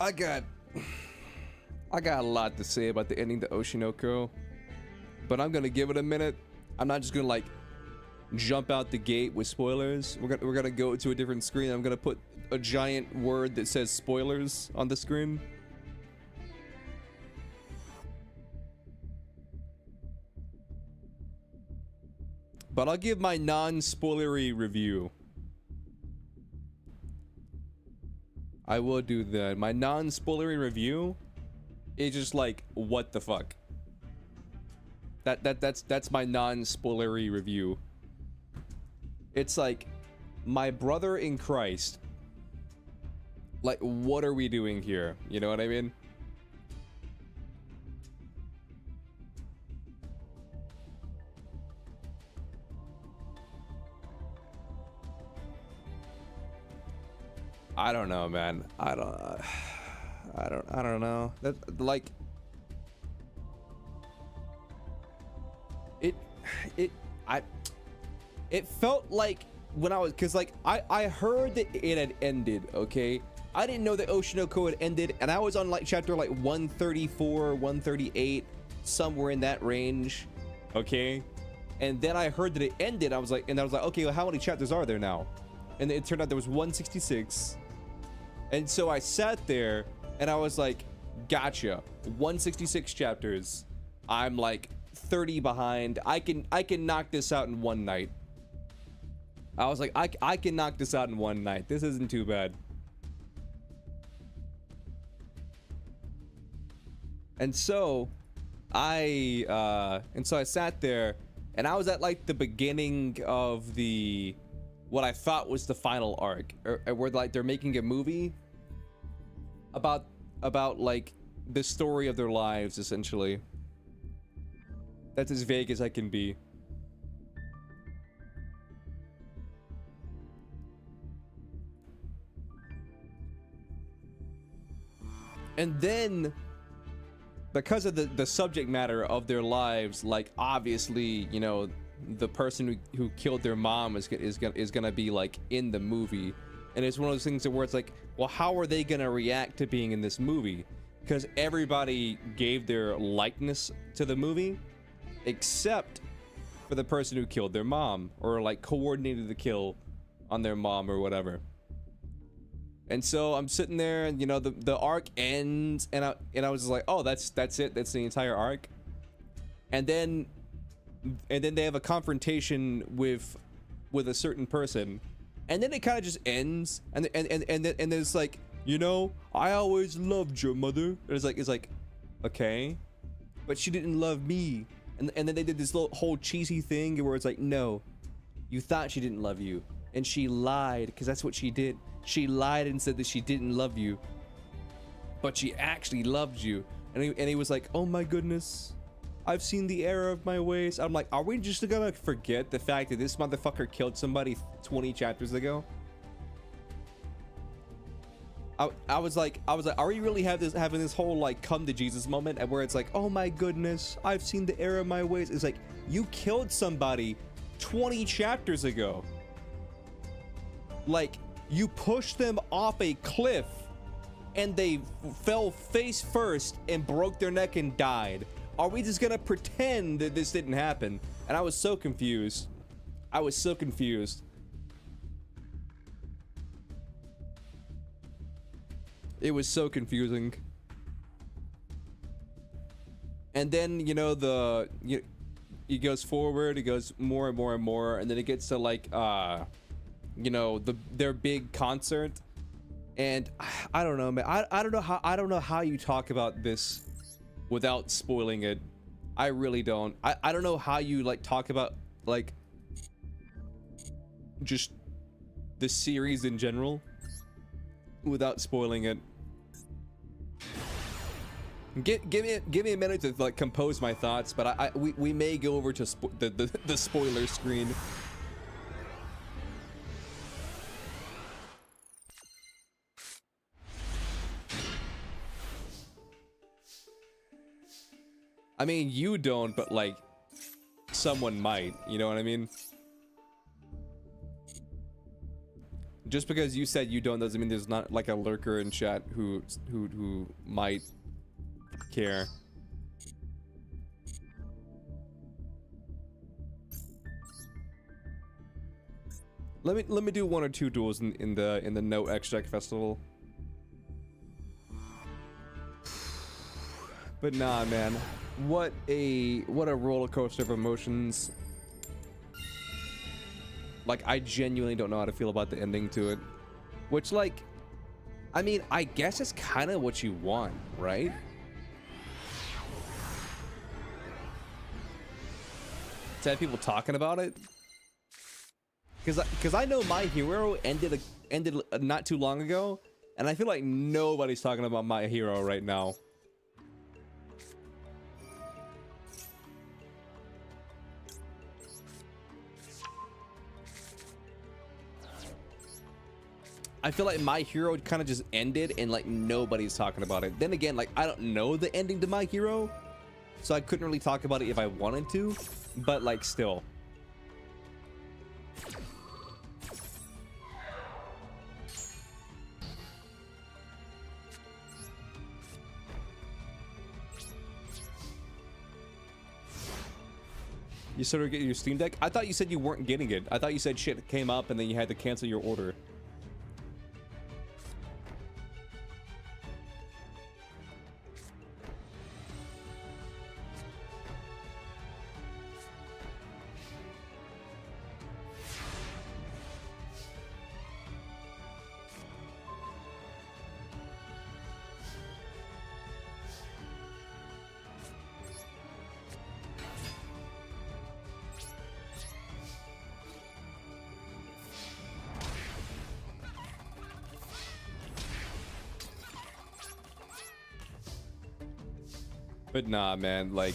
I got a lot to say about the ending to Oshinoko, but I'm gonna give it a minute. I'm not just gonna like jump out the gate with spoilers. We're gonna go to a different screen. I'm gonna put a giant word that says spoilers on the screen. But I'll give my non-spoilery review. I will do that. My non-spoilery review is just like, what the fuck? That's my non-spoilery review. It's like, my brother in Christ. Like, what are we doing here? You know what I mean? I don't know, man. I don't know. That like it felt like when I was, cause like I heard that it had ended, okay? I didn't know that Oshinoko had ended, and I was on like chapter like 134, 138, somewhere in that range, okay? And then I heard that it ended. I was like, okay, well, how many chapters are there now? And it turned out there was 166. And so I sat there and I was like, gotcha, 166 chapters. I'm like 30 behind. I can knock this out in one night. I was like, I can knock this out in one night. This isn't too bad. And so I sat there and I was at like the beginning of the what I thought was the final arc, or where like they're making a movie about like the story of their lives, essentially. That's as vague as I can be. And then, because of the subject matter of their lives, like obviously, you know, the person who killed their mom is gonna be like in the movie, and it's one of those things where it's like, well, how are they gonna react to being in this movie? Because everybody gave their likeness to the movie, except for the person who killed their mom, or like coordinated the kill on their mom or whatever. And so I'm sitting there, and you know, the arc ends, and I was just like, oh, that's it, that's the entire arc. And then they have a confrontation with a certain person, and then it kind of just ends, and then it's like, you know, I always loved your mother. And it's like, okay, but she didn't love me. And then they did this little whole cheesy thing where it's like, no, you thought she didn't love you, and she lied, because that's what she did. She lied and said that she didn't love you, but she actually loved you. And he was like, oh my goodness, I've seen the error of my ways. I'm like, are we just gonna forget the fact that this motherfucker killed somebody 20 chapters ago? I was like, are we really having this whole like come to Jesus moment, and where it's like, oh my goodness, I've seen the error of my ways? It's like, you killed somebody 20 chapters ago. Like, you pushed them off a cliff, and they fell face first and broke their neck and died. Are we just gonna pretend that this didn't happen? And I was so confused. I was so confused. It was so confusing. And then, you know, he goes forward, he goes more and more and more, and then it gets to like, you know, their big concert. And I don't know, man. I don't know how you talk about this without spoiling it. I really don't. I don't know how you like talk about like just the series in general without spoiling it. Give me a minute to like compose my thoughts, but we may go over to the spoiler screen. I mean, you don't, but like someone might, you know what I mean? Just because you said you don't doesn't mean there's not like a lurker in chat who might care. Let me do 1 or 2 duels in the No Extract Festival. But nah, man, what a roller coaster of emotions. Like, I genuinely don't know how to feel about the ending to it. Which, like, I mean, I guess it's kind of what you want, right? To have people talking about it. Because I know My Hero ended not too long ago, and I feel like nobody's talking about My Hero right now. I feel like My Hero kind of just ended and like nobody's talking about it. Then again, like I don't know the ending to My Hero, so I couldn't really talk about it if I wanted to, but like still. You started getting your Steam Deck? I thought you said you weren't getting it. I thought you said shit came up and then you had to cancel your order. But nah, man, like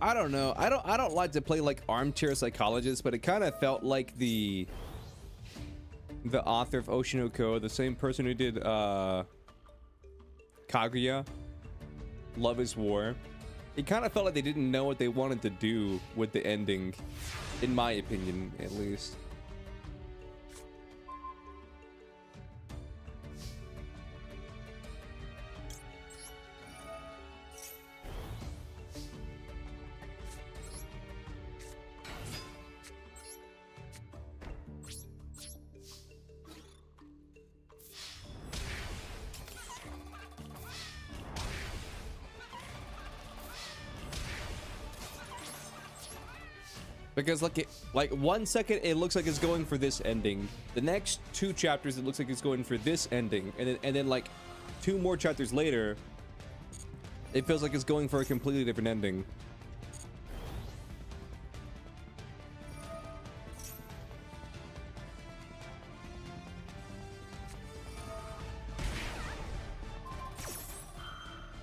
I don't know. I don't like to play like armchair psychologist, but it kind of felt like the author of Oshinoko, the same person who did Kaguya, Love is War. It kind of felt like they didn't know what they wanted to do with the ending, in my opinion, at least. Because like 1 second it looks like it's going for this ending, the next 2 chapters it looks like it's going for this ending, and then like 2 more chapters later it feels like it's going for a completely different ending.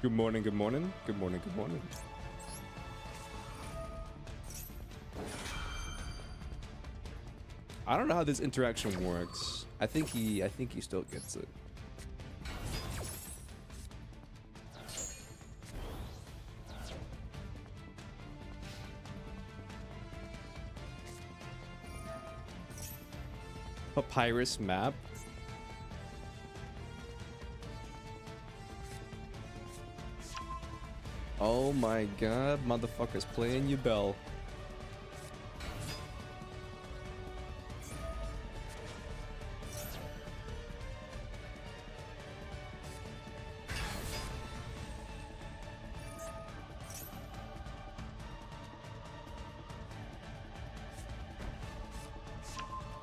Good morning, good morning, good morning, good morning. I don't know how this interaction works. I think he still gets it. Papyrus map. Oh my god, motherfuckers playing you bell.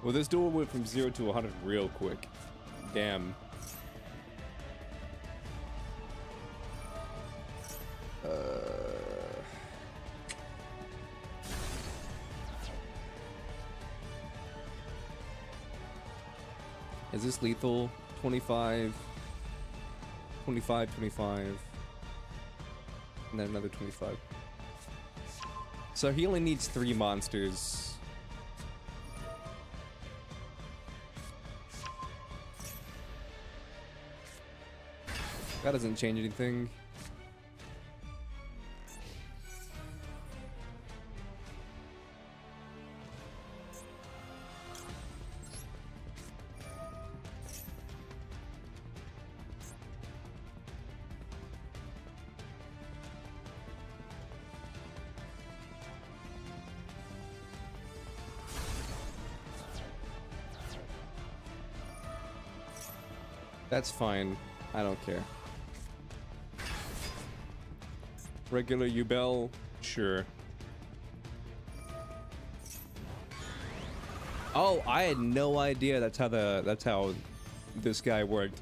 Well, this duel went from 0 to 100 real quick. Damn. Is this lethal? 25, 25, 25, and then another 25. So he only needs 3 monsters. That doesn't change anything. That's fine. I don't care. Regular Ubel? Sure. Oh, I had no idea that's how this guy worked.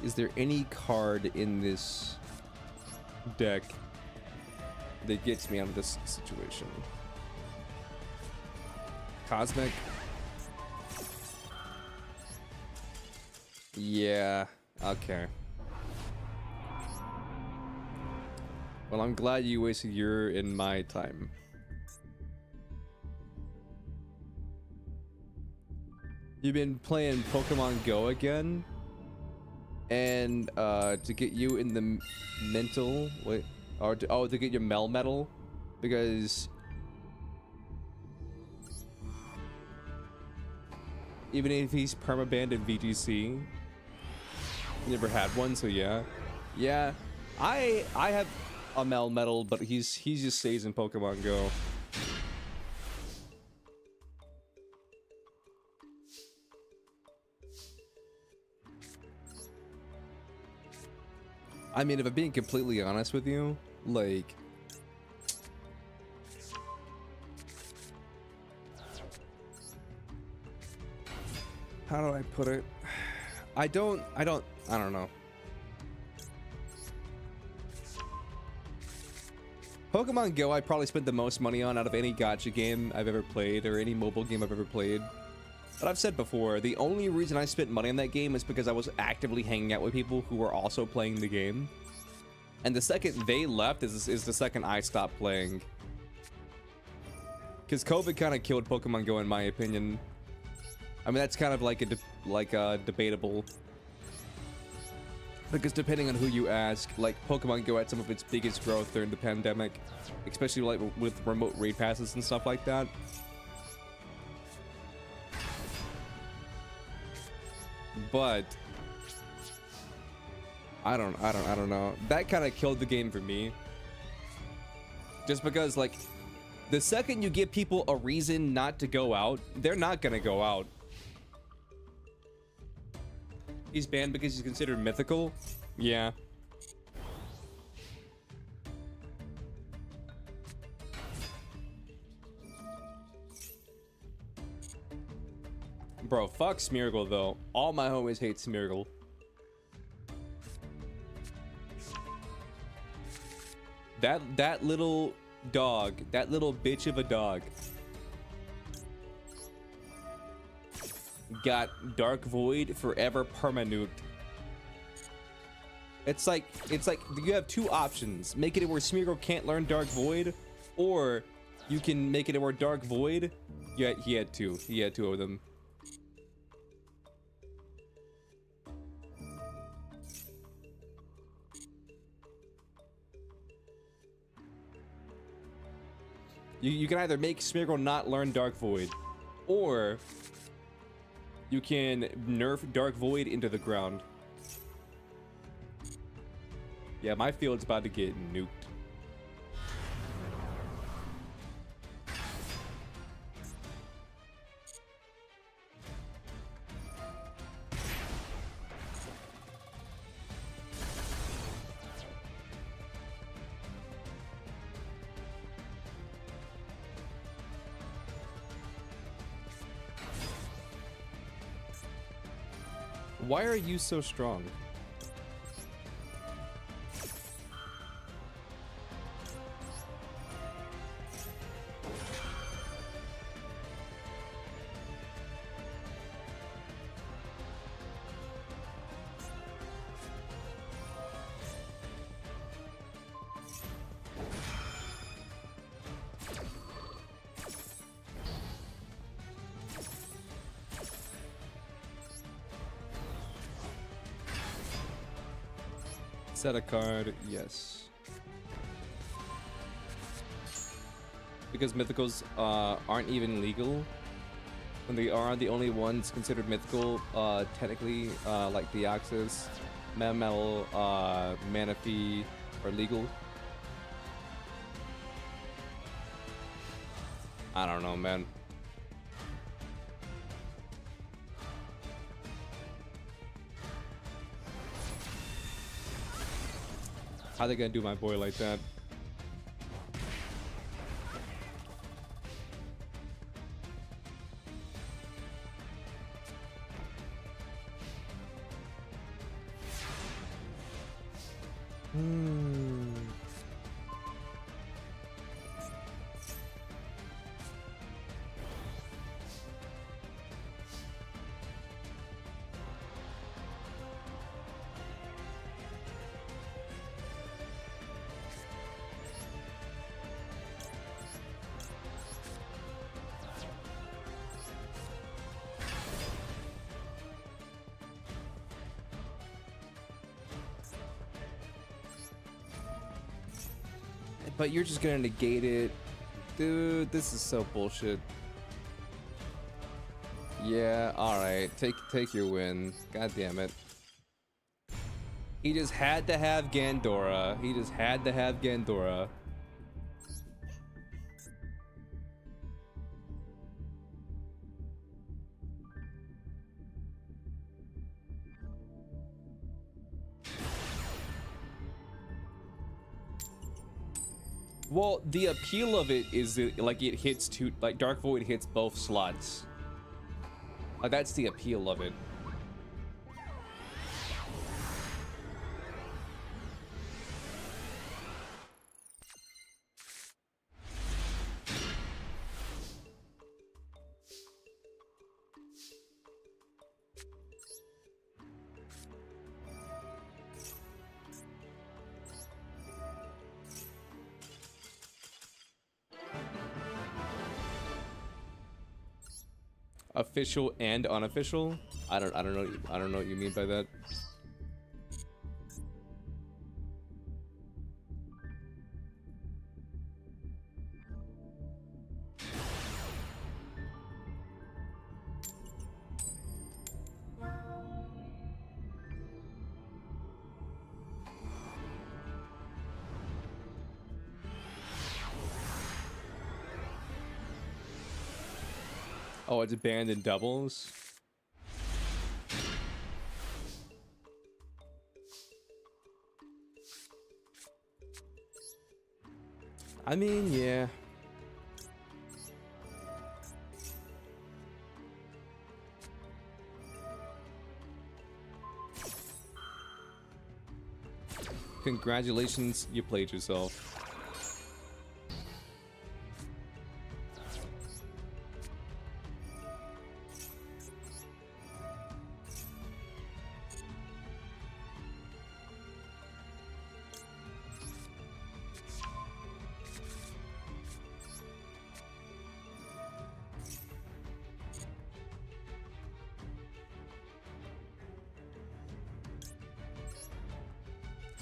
Is there any card in this deck that gets me out of this situation? Cosmic? Yeah, okay. Well, I'm glad you wasted your and my time. You've been playing Pokemon Go again? And to get you in the mental, wait, or to get your Mel medal, because even if he's permabanned in VGC, he never had one, so yeah, I have a Mel medal, but he just stays in Pokemon Go. I mean, if I'm being completely honest with you, like, how do I put it? I don't know. Pokemon Go, I probably spent the most money on out of any gacha game I've ever played, or any mobile game I've ever played. But I've said before, the only reason I spent money on that game is because I was actively hanging out with people who were also playing the game. And the second they left is the second I stopped playing. Because COVID kind of killed Pokemon Go in my opinion. I mean, that's kind of like debatable. Because depending on who you ask, like, Pokemon Go had some of its biggest growth during the pandemic. Especially like with remote raid passes and stuff like that. But I don't know. That kind of killed the game for me. Just because, like, the second you give people a reason not to go out, they're not gonna go out. He's banned because he's considered mythical? Yeah. Bro, fuck Smeargle though. All my homies hate Smeargle. That little dog, that little bitch of a dog, got Dark Void forever permanuked. It's like you have two options: make it where Smeargle can't learn Dark Void, or you can make it where Dark Void. Yeah, he had two of them. You can either make Smeargle not learn Dark Void, or you can nerf Dark Void into the ground. Yeah, my field's about to get nuked. Why are you so strong? Set a card, yes. Because mythicals aren't even legal. When they are the only ones considered mythical, technically, like Deoxys, Metal, Manaphy are legal. I don't know, man. How they gonna do my boy like that? But you're just gonna negate it. Dude, this is so bullshit. Yeah, alright. Take your win. God damn it. He just had to have Gandora. He just had to have Gandora. Well, the appeal of it is that, like, it hits two, like Dark Void hits both slots. Like, that's the appeal of it. Official and unofficial? I don't know what you mean by that. Oh, it's banned in doubles? I mean, yeah. Congratulations, you played yourself.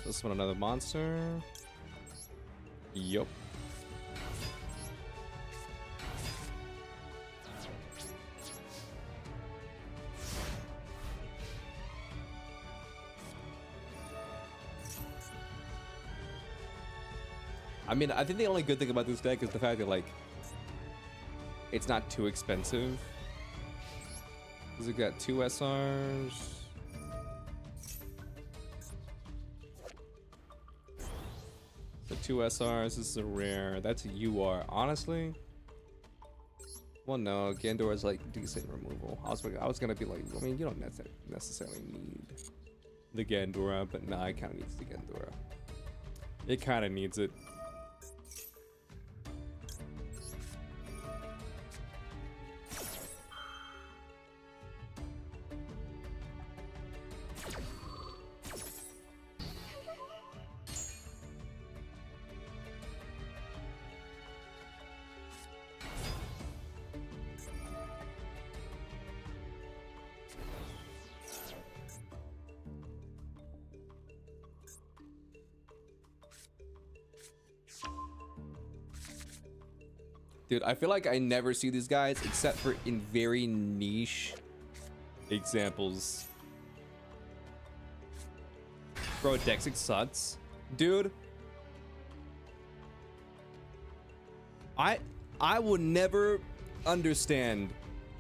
This one, another monster. Yup. I mean, I think the only good thing about this deck is the fact that, like, it's not too expensive. Because it got 2 SRs. So 2 SRs, this is a rare. That's a UR. Honestly, well, no, Gandora's like decent removal. I was gonna be like, I mean, you don't necessarily need the Gandora, but nah, it kind of needs the Gandora. It kind of needs it. Dude, I feel like I never see these guys except for in very niche examples. Bro, Dexic sucks. Dude. I will never understand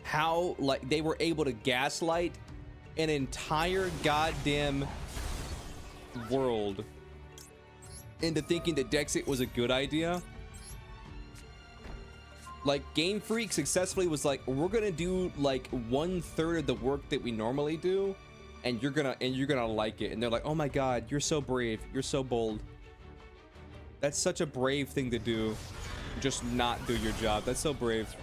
how like they were able to gaslight an entire goddamn world into thinking that Dexit was a good idea. Like Game Freak successfully was like, we're gonna do like 1/3 of the work that we normally do, and you're gonna like it. And they're like, oh my god, you're so brave, you're so bold. That's such a brave thing to do. Just not do your job. That's so brave.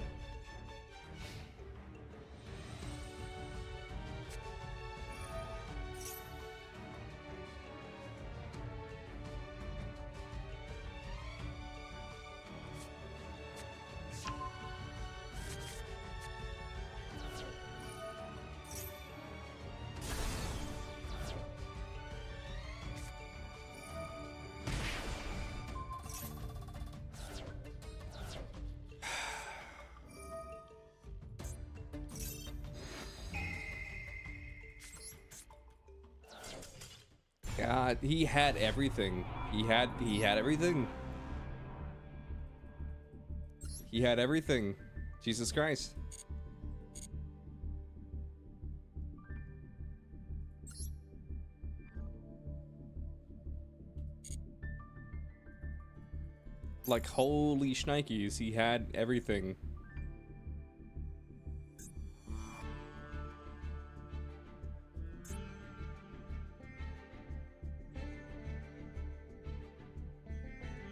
God, he had everything. He had everything. He had everything. Jesus Christ. Like, holy shnikes, he had everything.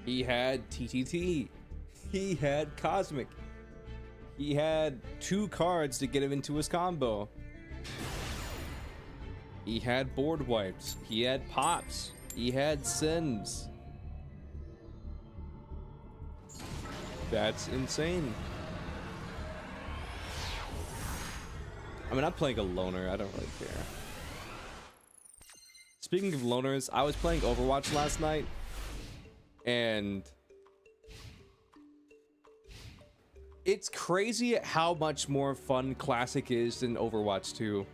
He had TTT. He had Cosmic. He had 2 cards to get him into his combo. He had board wipes. He had pops. He had Sims. That's insane. I mean, I'm playing a loner. I don't really care. Speaking of loners, I was playing Overwatch last night. And it's crazy how much more fun Classic is than Overwatch 2.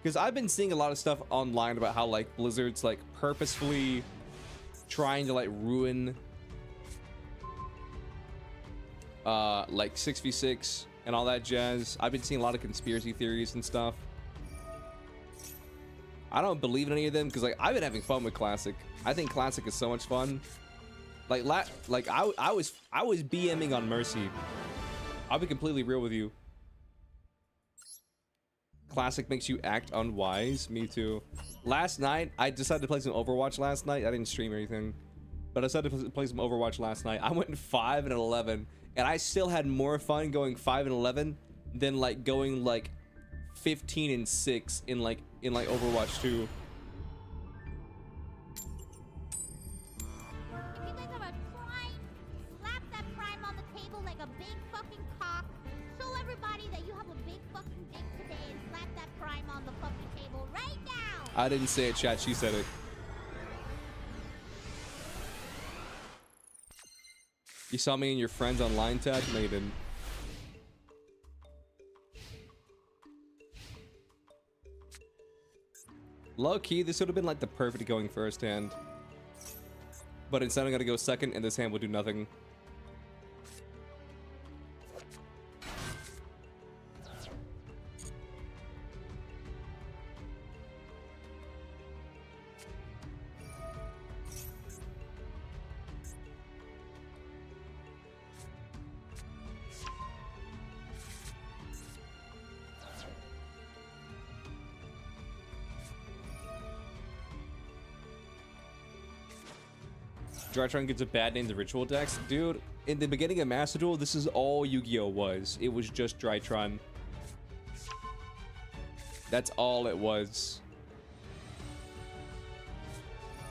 Because I've been seeing a lot of stuff online about how like Blizzard's like purposefully trying to like ruin like 6v6 and all that jazz. I've been seeing a lot of conspiracy theories and stuff. I don't believe in any of them because like I've been having fun with Classic. I think Classic is so much fun. Like I was BMing on Mercy. I'll be completely real with you. Classic makes you act unwise. Me too. Last night I decided to play some Overwatch last night. I didn't stream or anything, but I decided to play some Overwatch last night. I went 5 and 11, and I still had more fun going 5 and 11 than like going like 15 and 6 in like Overwatch 2. If you guys have a prime, slap that prime on the table like a big fucking cock. Show everybody that you have a big fucking dick today and slap that prime on the fucking table right now. I didn't say it, chat. She said it. You saw me and your friends online tab? No, you didn't. Low key, this would have been like the perfect going first hand. But instead I'm gonna go second and this hand will do nothing. Drytron gets a bad name to Ritual decks. Dude, in the beginning of Master Duel, this is all Yu-Gi-Oh was. It was just Drytron. That's all it was.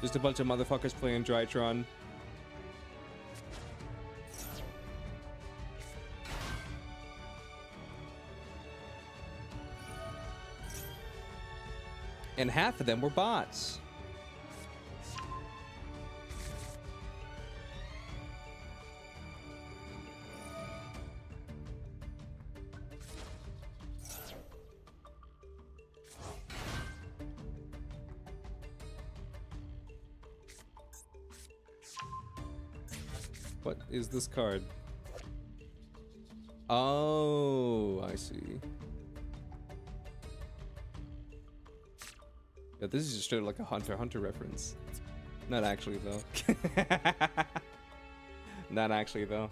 Just a bunch of motherfuckers playing Drytron. And half of them were bots. What is this card? Oh, I see. Yeah, this is just straight like a Hunter x Hunter reference. Not actually though. Not actually though.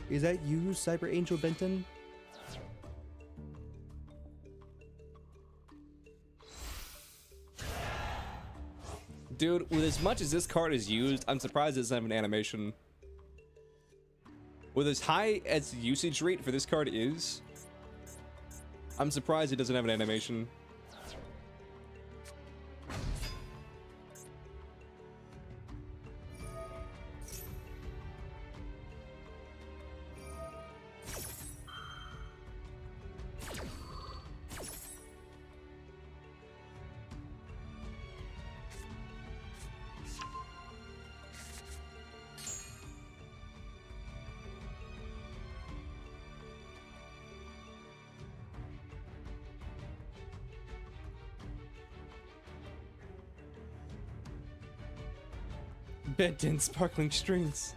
Is that you, Cyber Angel Benton? Dude, with as much as this card is used, I'm surprised it doesn't have an animation. With as high as usage rate for this card is, I'm surprised it doesn't have an animation. Benton sparkling strings.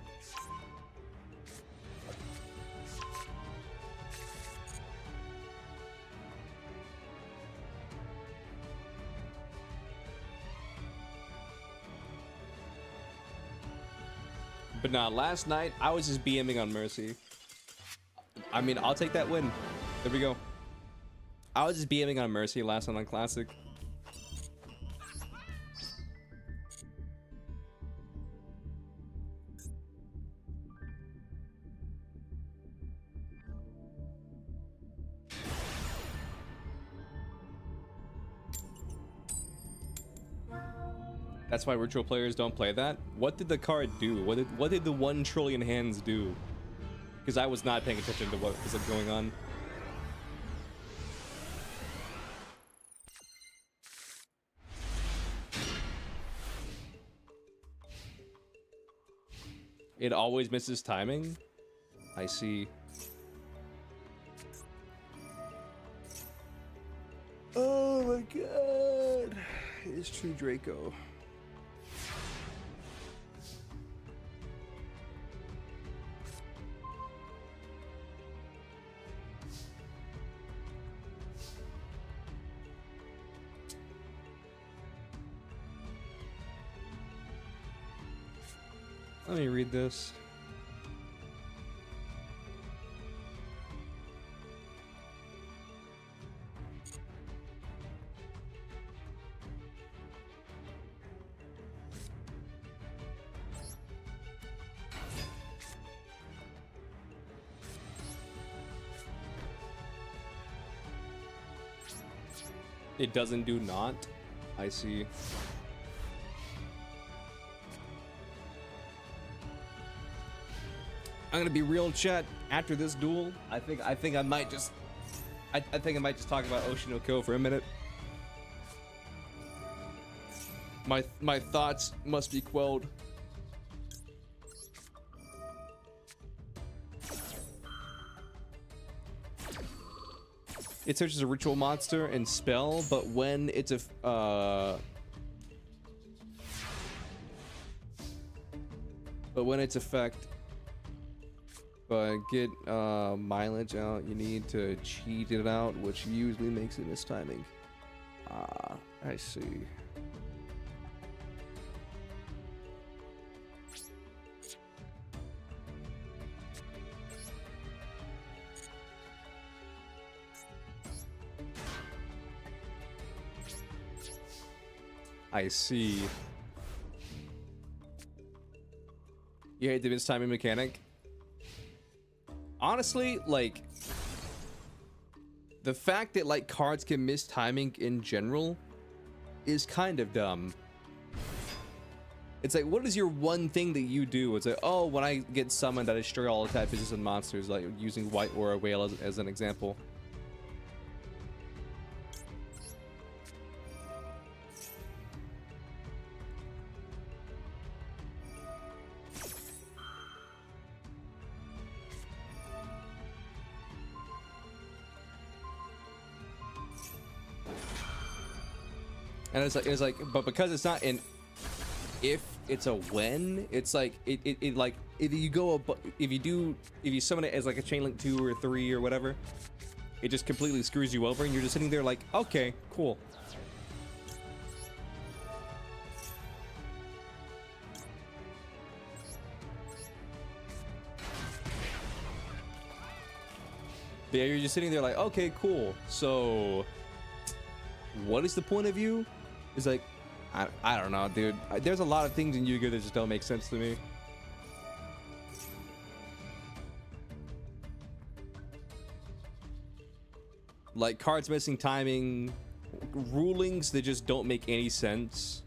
But nah, last night I was just BMing on Mercy. I mean, I'll take that win. There we go. I was just BMing on Mercy last night on Classic. That's why virtual players don't play that. What did the card do? What did the 1 trillion hands do? Because I was not paying attention to what was going on. It always misses timing? I see. Oh my god. It's true, Draco. Let me read this. It doesn't do not. I see. I'm gonna be real, chat. After this duel, I think I might just talk about Oshinoko for a minute. My thoughts must be quelled. It searches a ritual monster and spell, but when it's effect. But get mileage out, you need to cheat it out, which usually makes it miss timing. Ah, I see. I see. You hate the miss timing mechanic? Honestly, like, the fact that like cards can miss timing in general is kind of dumb. It's like, what is your one thing that you do? It's like, oh, when I get summoned, I destroy all attack physics and monsters, like using White Aura Whale as an example. And it's like, but because it's not an if, it's a when. It's like it like if you summon it as like a chain link 2 or 3 or whatever, it just completely screws you over, and you're just sitting there like, okay, cool. But yeah, you're just sitting there like, okay, cool. So, what is the point of you? It's like, I don't know, dude. There's a lot of things in Yu-Gi-Oh that just don't make sense to me. Like cards missing timing, rulings that just don't make any sense.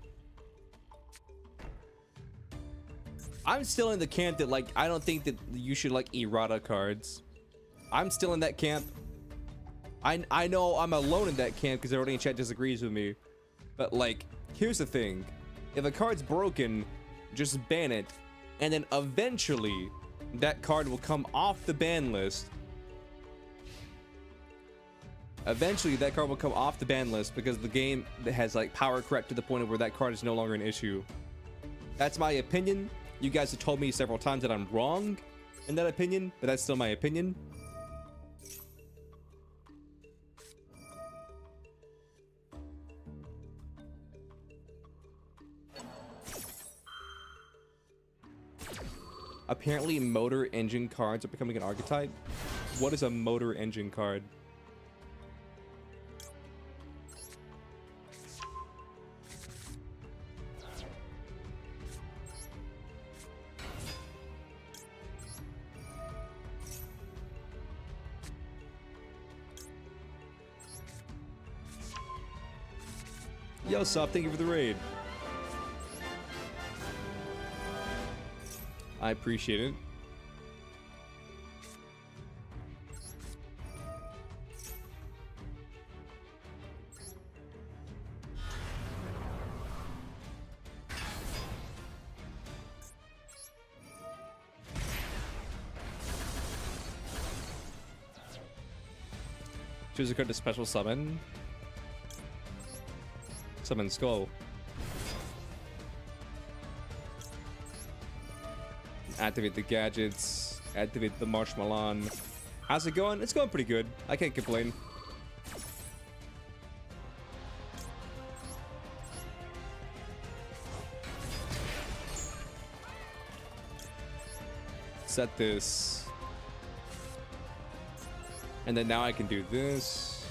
I'm still in the camp that like, I don't think that you should like errata cards. I'm still in that camp. I know I'm alone in that camp because everybody in chat disagrees with me. But like, here's the thing. If a card's broken, just ban it. And then eventually, that card will come off the ban list. Eventually, that card will come off the ban list because the game has like power correct to the point of where that card is no longer an issue. That's my opinion. You guys have told me several times that I'm wrong in that opinion, but that's still my opinion. Apparently, motor engine cards are becoming an archetype. What is a motor engine card? Yo, Sup, thank you for the raid. I appreciate it. Choose a card to special summon. Summon Skull. Activate the gadgets. Activate the Marshmallow. How's it going? It's going pretty good. I can't complain. Set this. And then now I can do this.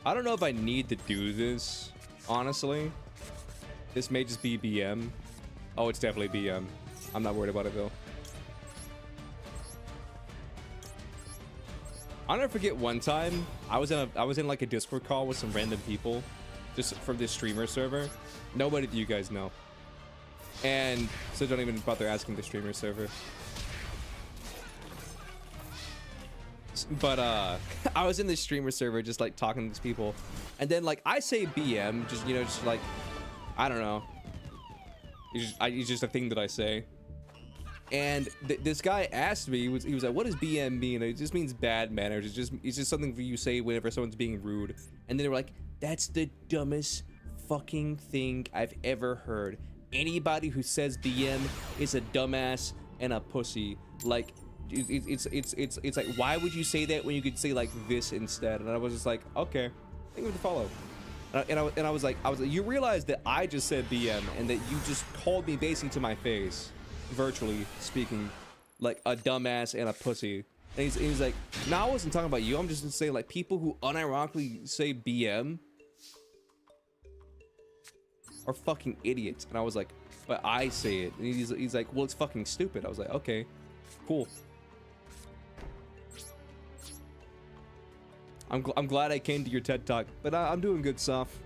I don't know if I need to do this, honestly. This may just be BM. Oh, it's definitely BM. I'm not worried about it though. I'll never forget one time I was in like a Discord call with some random people, just from this streamer server. Nobody that you guys know, and so don't even bother asking the streamer server. But I was in this streamer server just like talking to these people, and then like I say BM, just, you know, just like, I don't know, it's just a thing that I say. And this guy asked me, he was like, what does BM mean? It just means bad manners. It's just something you say whenever someone's being rude. And then they were like, that's the dumbest fucking thing I've ever heard. Anybody who says BM is a dumbass and a pussy. Like, it's like, why would you say that when you could say like this instead? And I was just like, okay, thank you for the follow. And I was like, you realize that I just said BM and that you just called me basically to my face, virtually speaking, like a dumbass and a pussy. And he's like, no, I wasn't talking about you. I'm just saying like people who unironically say BM are fucking idiots. And I was like, but I say it. And he's like, well, it's fucking stupid. I was like, okay, cool. I'm glad I came to your TED Talk, but I'm doing good stuff.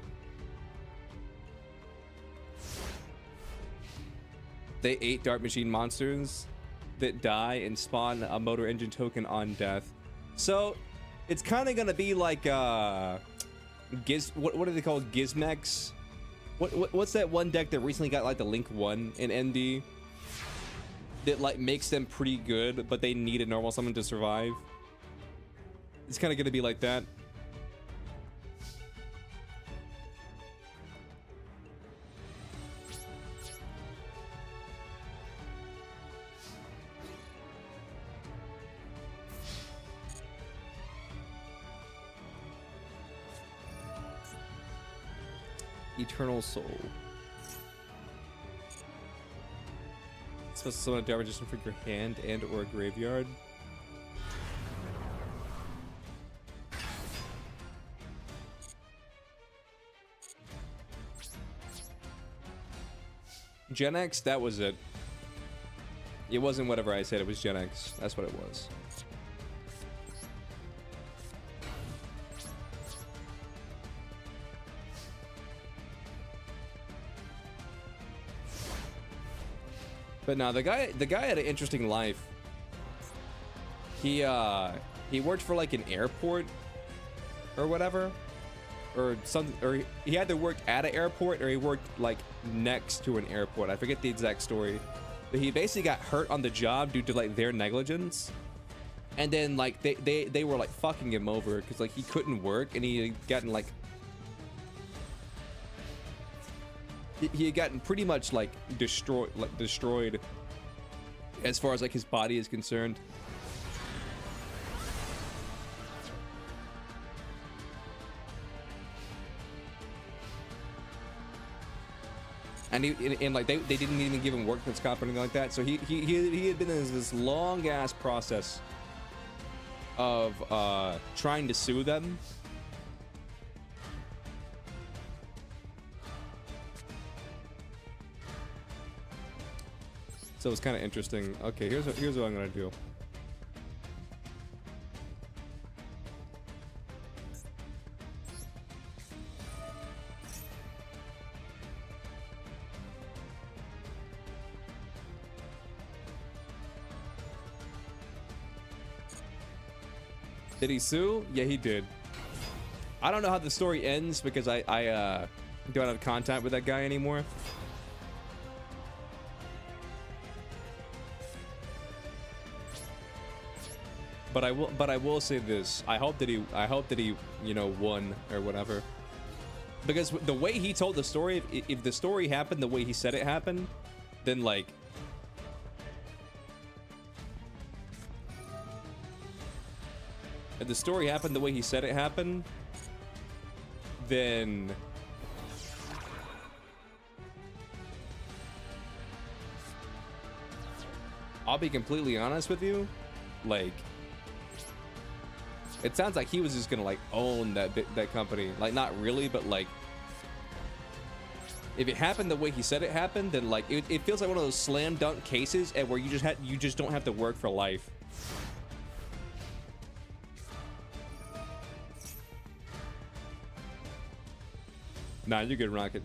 They 8 Dart Machine monsters that die and spawn a motor engine token on death. So it's kind of gonna be like what are they called? Gizmex? What's that one deck that recently got like the Link 1 in ND that like makes them pretty good, but they need a normal summon to survive? It's kind of gonna be like that. Eternal Soul. It's supposed to summon a Dark Magician for your hand and or a graveyard. Gen X, that was it. It wasn't whatever I said, it was Gen X. That's what it was. But no, the guy had an interesting life. He worked for like an airport or whatever, or something, or he either worked at an airport or he worked like next to an airport. I forget the exact story, but he basically got hurt on the job due to like their negligence, and then like they were like fucking him over because like he couldn't work and he had gotten like he had gotten pretty much like destroyed as far as like his body is concerned. And like they didn't even give him workman's comp or anything like that. So he had been in this long ass process of trying to sue them. So it's kind of interesting. Okay, here's what I'm gonna do. Did he sue? Yeah, he did. I don't know how the story ends because I don't have contact with that guy anymore. But I will say this. I hope that he you know, won or whatever. Because the way he told the story, if the story happened the way he said it happened, then like if the story happened the way he said it happened, then I'll be completely honest with you, like it sounds like he was just gonna like own that company. Like not really, but like if it happened the way he said it happened, then like it feels like one of those slam dunk cases and where you just don't have to work for life. Nah, you're good, Rocket.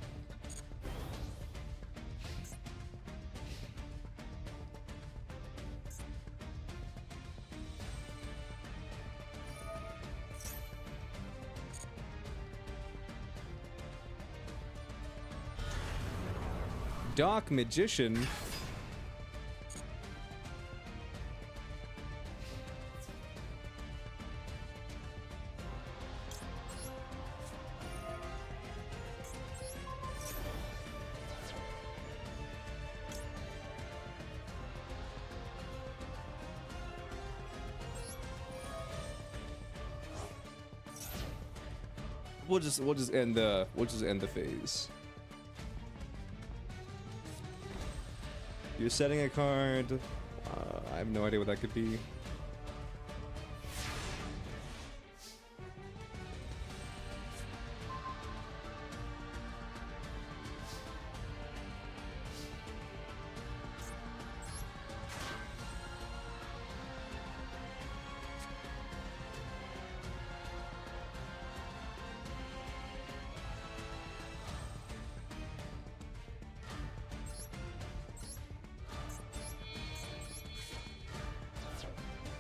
Dark Magician. We'll just end the phase. You're setting a card. I have no idea what that could be.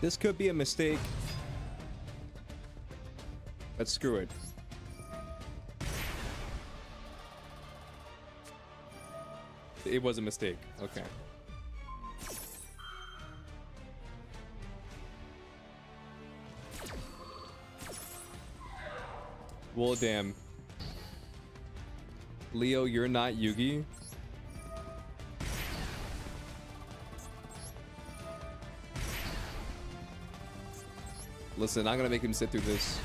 This could be a mistake. Let's screw it. It was a mistake. Okay. Well, damn. Leo, you're not Yugi. Listen, I'm gonna make him sit through this.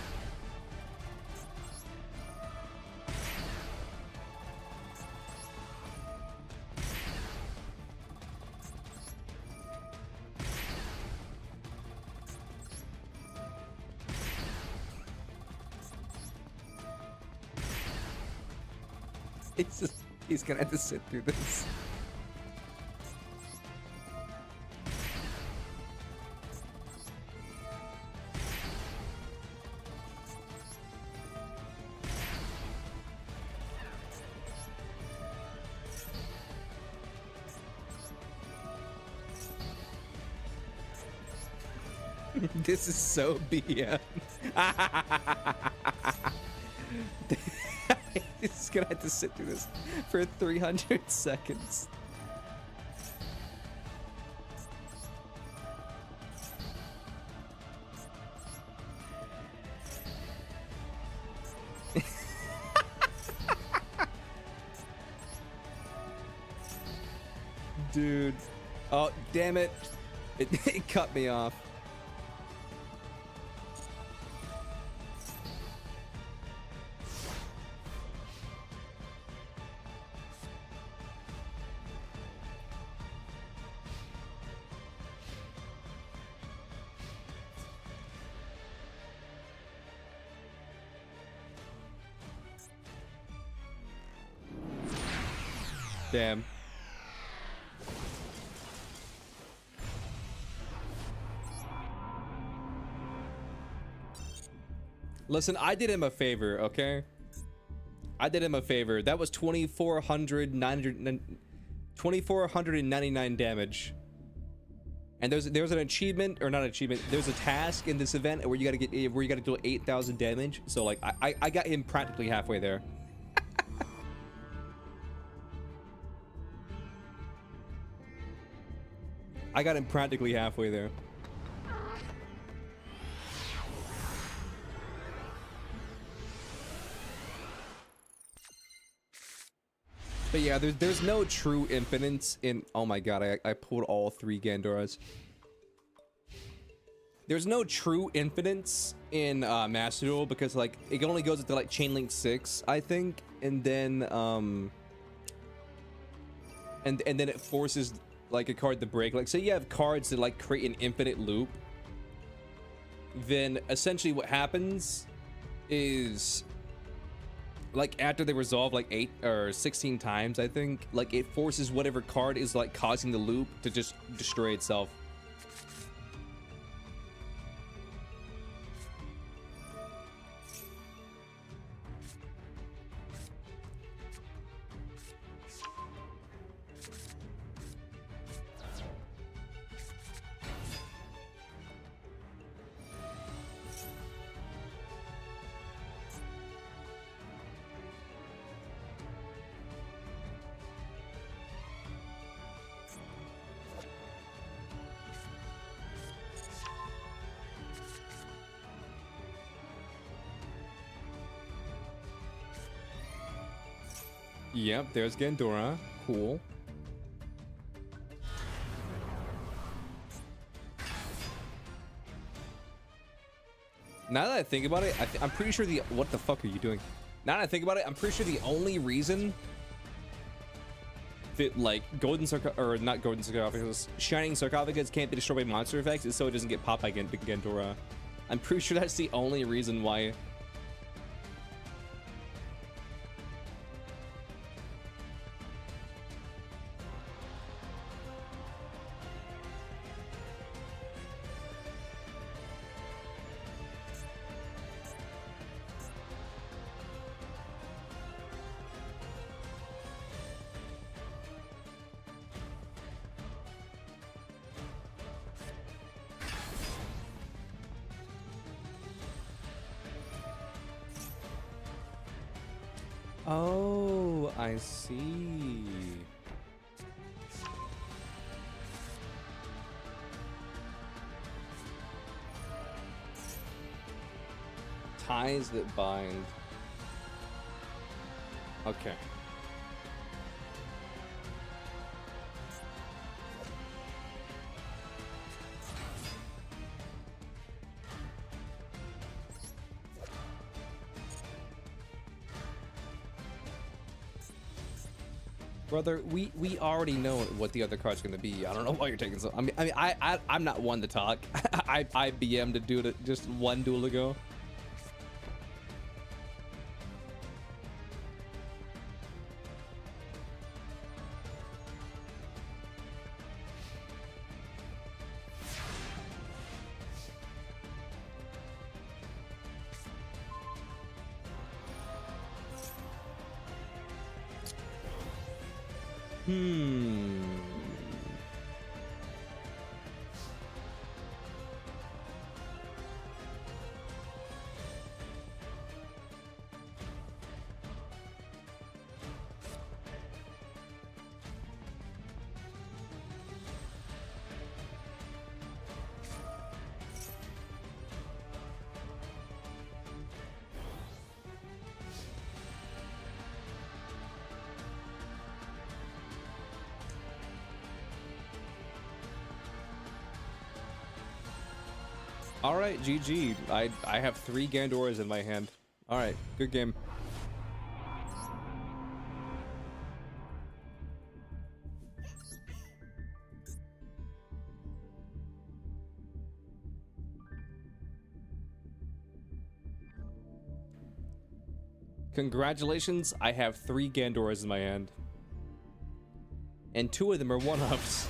He's gonna have to sit through this. This is so BM. He's gonna have to sit through this for 300 seconds. Dude. Oh, damn it. It cut me off. Damn. Listen, I did him a favor, okay? I did him a favor. That was 2,499 damage. And there's an achievement, or not achievement, there's a task in this event where you gotta do 8,000 damage. So like I got him practically halfway there. I got him practically halfway there. But yeah, there's no true infinite in. Oh my god, I pulled all 3 Gandoras. There's no true infinites in Master Duel because like it only goes into like Chain Link 6, I think, and then and then it forces like a card to break. Like, say you have cards that like create an infinite loop, then essentially what happens is, like, after they resolve like 8 or 16 times, I think, like it forces whatever card is like causing the loop to just destroy itself. Yep, there's Gandora. Cool. Now that I think about it, I'm pretty sure what the fuck are you doing? Now that I think about it, I'm pretty sure the only reason that like Shining Sarcophagus can't be destroyed by monster effects is so it doesn't get popped by Gandora. I'm pretty sure that's the only reason why. Oh, I see. Ties that bind. Okay. Brother, we already know what the other card's gonna be. I don't know why you're taking so. I'm not one to talk. I BM'd to do it just one duel ago. Hmm. All right, GG. I have 3 Gandoras in my hand. All right, good game. Congratulations, I have 3 Gandoras in my hand. And 2 of them are 1-ups.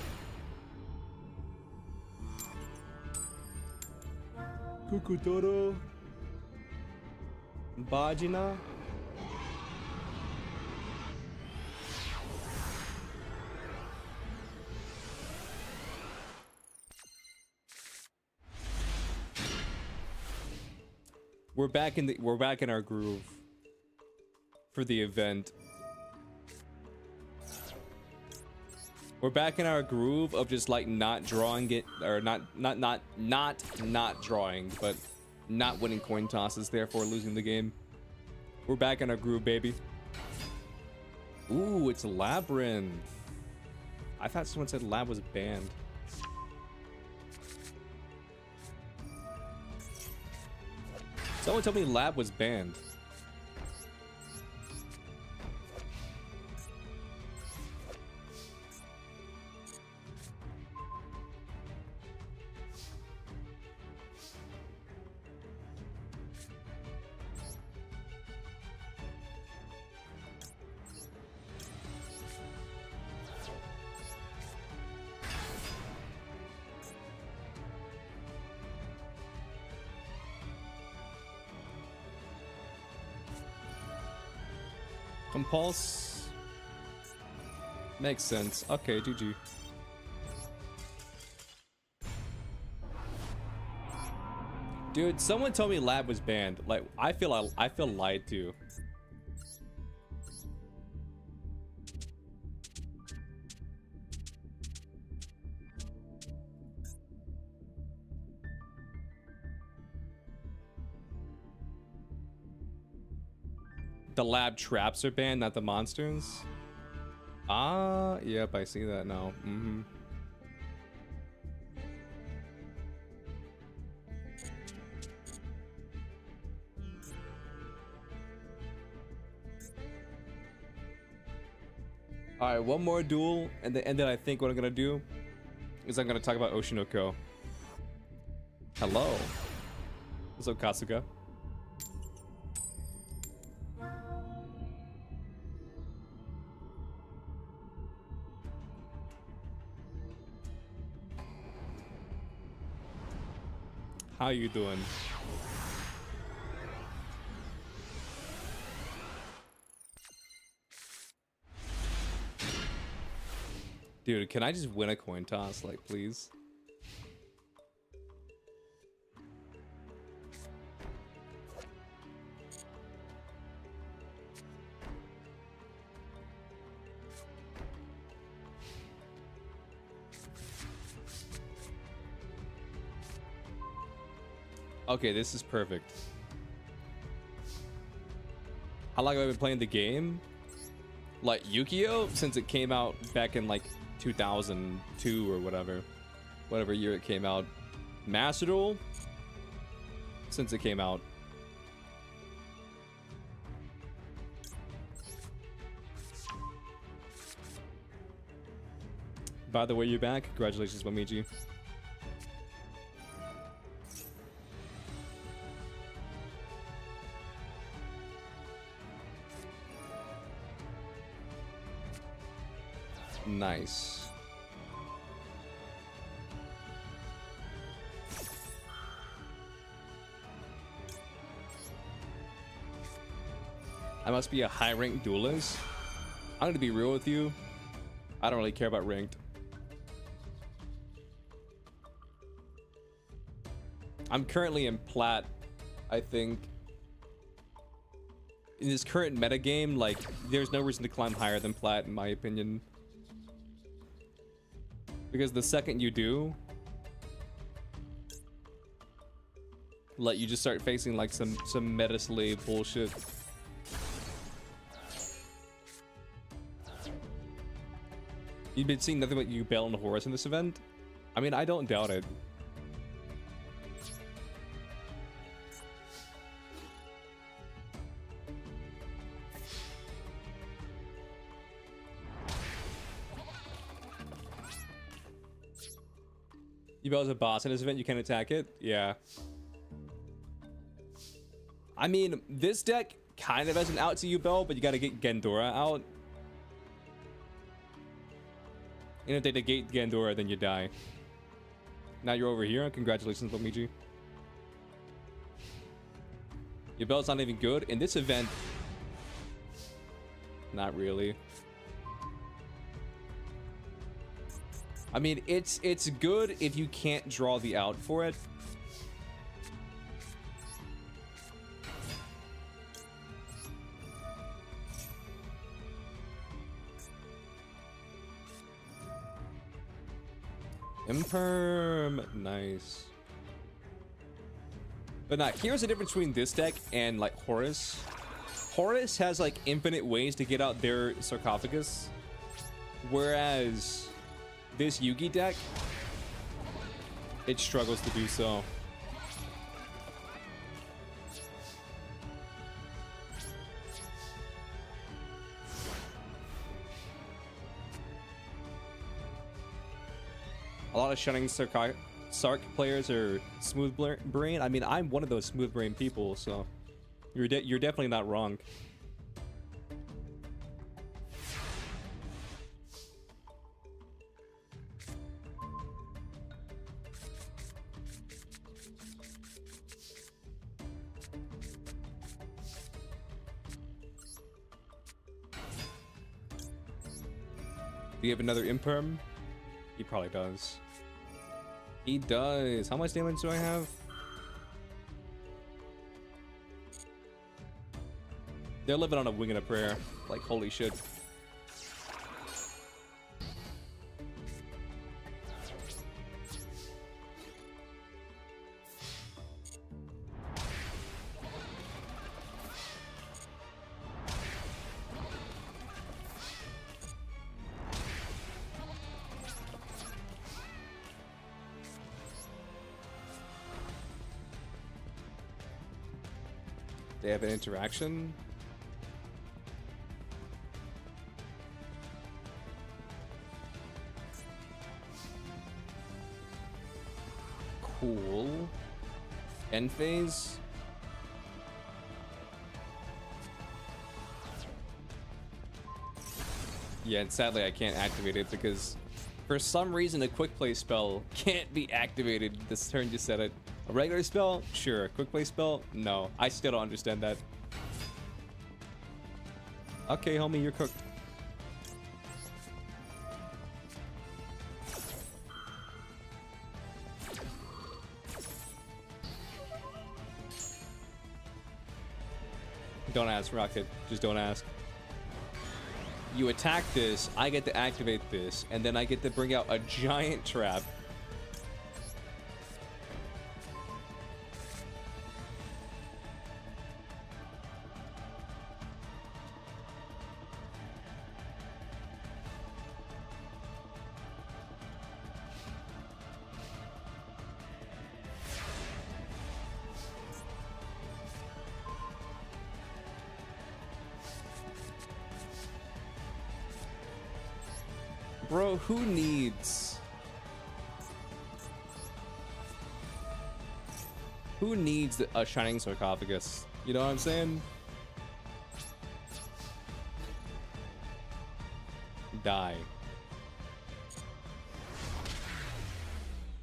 Kukutoro. Bajina. We're back in our groove for the event. We're back in our groove of just like not drawing it, or not drawing, but not winning coin tosses, therefore losing the game. We're back in our groove, baby. Ooh, it's Labyrinth. I thought someone said Lab was banned. Someone told me Lab was banned. Compulse makes sense. Okay, GG. Dude, someone told me Lab was banned. Like, I feel lied to. The Lab traps are banned, not the monsters. Ah, yep, I see that now. Mm-hmm. All right, one more duel, and then I think what I'm gonna do is I'm gonna talk about Oshinoko. Hello. What's up, Kasuga? How you doing? Dude, can I just win a coin toss, like, please? Okay, this is perfect. How long have I been playing the game? Like Yu-Gi-Oh! Since it came out back in like 2002 or whatever year it came out. Master Duel? Since it came out. By the way, you're back. Congratulations, Momiji. Nice. I must be a high-ranked duelist. I'm gonna be real with you. I don't really care about ranked. I'm currently in plat, I think. In this current metagame, like, there's no reason to climb higher than plat, in my opinion. Because the second you do, like, you just start facing, like, some meta slave bullshit. You've been seeing nothing but Ubel and Horus in this event? I mean, I don't doubt it. Ubel's a boss in this event, you can attack it? Yeah. I mean, this deck kind of has an out to Ubel, but you gotta get Gendora out. And if they negate Gandora, then you die. Now you're over here. Congratulations, Luigi. Your belt's not even good. In this event, not really. I mean, it's good if you can't draw the out for it. Imperm, nice. But nah, here's the difference between this deck and like Horus. Horus has like infinite ways to get out their sarcophagus, whereas this Yugi deck, it struggles to do so. A lot of Shining Sark players are smooth brain. I mean, I'm one of those smooth brain people, so you're definitely not wrong. Do you have another Imperm? He probably does. He does. How much damage do I have? They're living on a wing and a prayer. Like, holy shit. They have an interaction. Cool. End phase. Yeah, and sadly I can't activate it because for some reason a quick play spell can't be activated this turn. You said it. A regular spell? Sure. Quick play spell? No. I still don't understand that. Okay, homie, you're cooked. Don't ask, Rocket. Just don't ask. You attack this, I get to activate this, and then I get to bring out a giant trap. Bro, who needs a shining sarcophagus? You know what I'm saying? Die.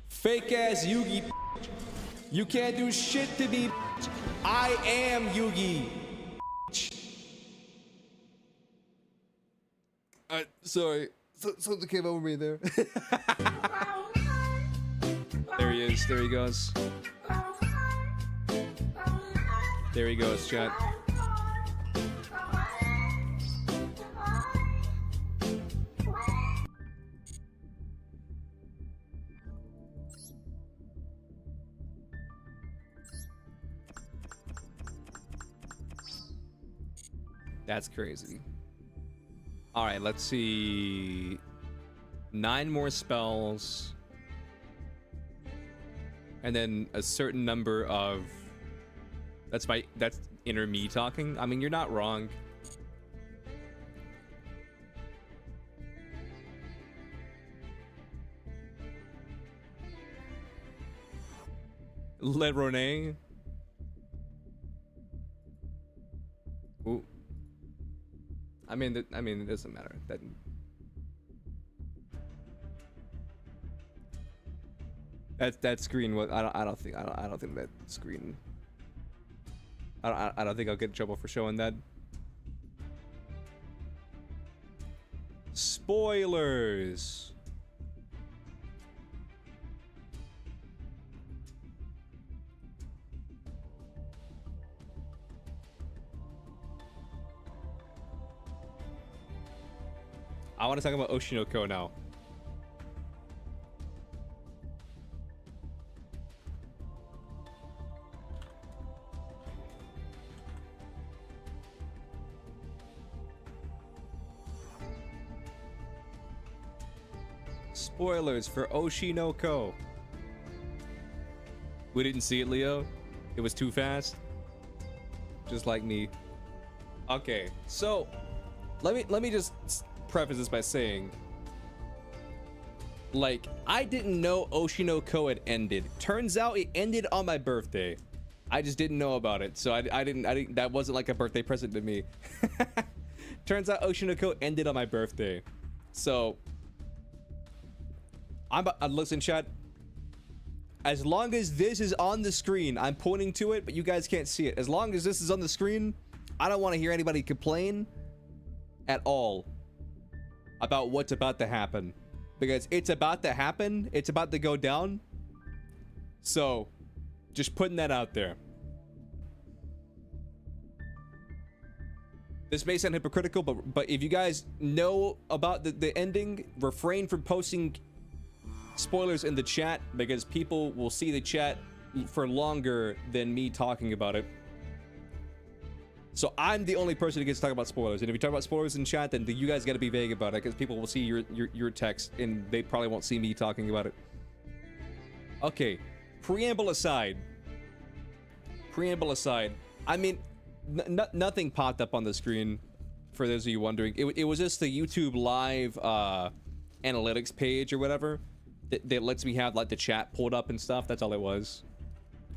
Fake ass Yugi. You can't do shit to me. I am Yugi. Sorry. Something came over me there. There he is. There he goes. There he goes, chat. That's crazy. All right, let's see. 9 more spells. And then a certain number of... That's inner me talking. I mean, you're not wrong. Le Rene. Ooh. I mean, it doesn't matter. That screen was. I don't think that screen. I don't think I'll get in trouble for showing that. Spoilers. I want to talk about Oshinoko now. Spoilers for Oshinoko. We didn't see it, Leo. It was too fast. Just like me. Okay, so let me just preface this by saying, like, I didn't know Oshinoko had ended. Turns out it ended on my birthday. I just didn't know about it, so I didn't. That wasn't like a birthday present to me. Turns out Oshinoko ended on my birthday, so listen, chat. As long as this is on the screen, I'm pointing to it, but you guys can't see it. As long as this is on the screen, I don't want to hear anybody complain at all about what's about to happen, because it's about to happen. It's about to go down. So just putting that out there. This may sound hypocritical, but if you guys know about the ending, refrain from posting spoilers in the chat, because people will see the chat for longer than me talking about it. So I'm the only person who gets to talk about spoilers, and if you talk about spoilers in chat, then you guys got to be vague about it, because people will see your text and they probably won't see me talking about it. Okay, preamble aside. I mean, nothing popped up on the screen. For those of you wondering, it was just the YouTube live analytics page or whatever that lets me have like the chat pulled up and stuff. That's all it was.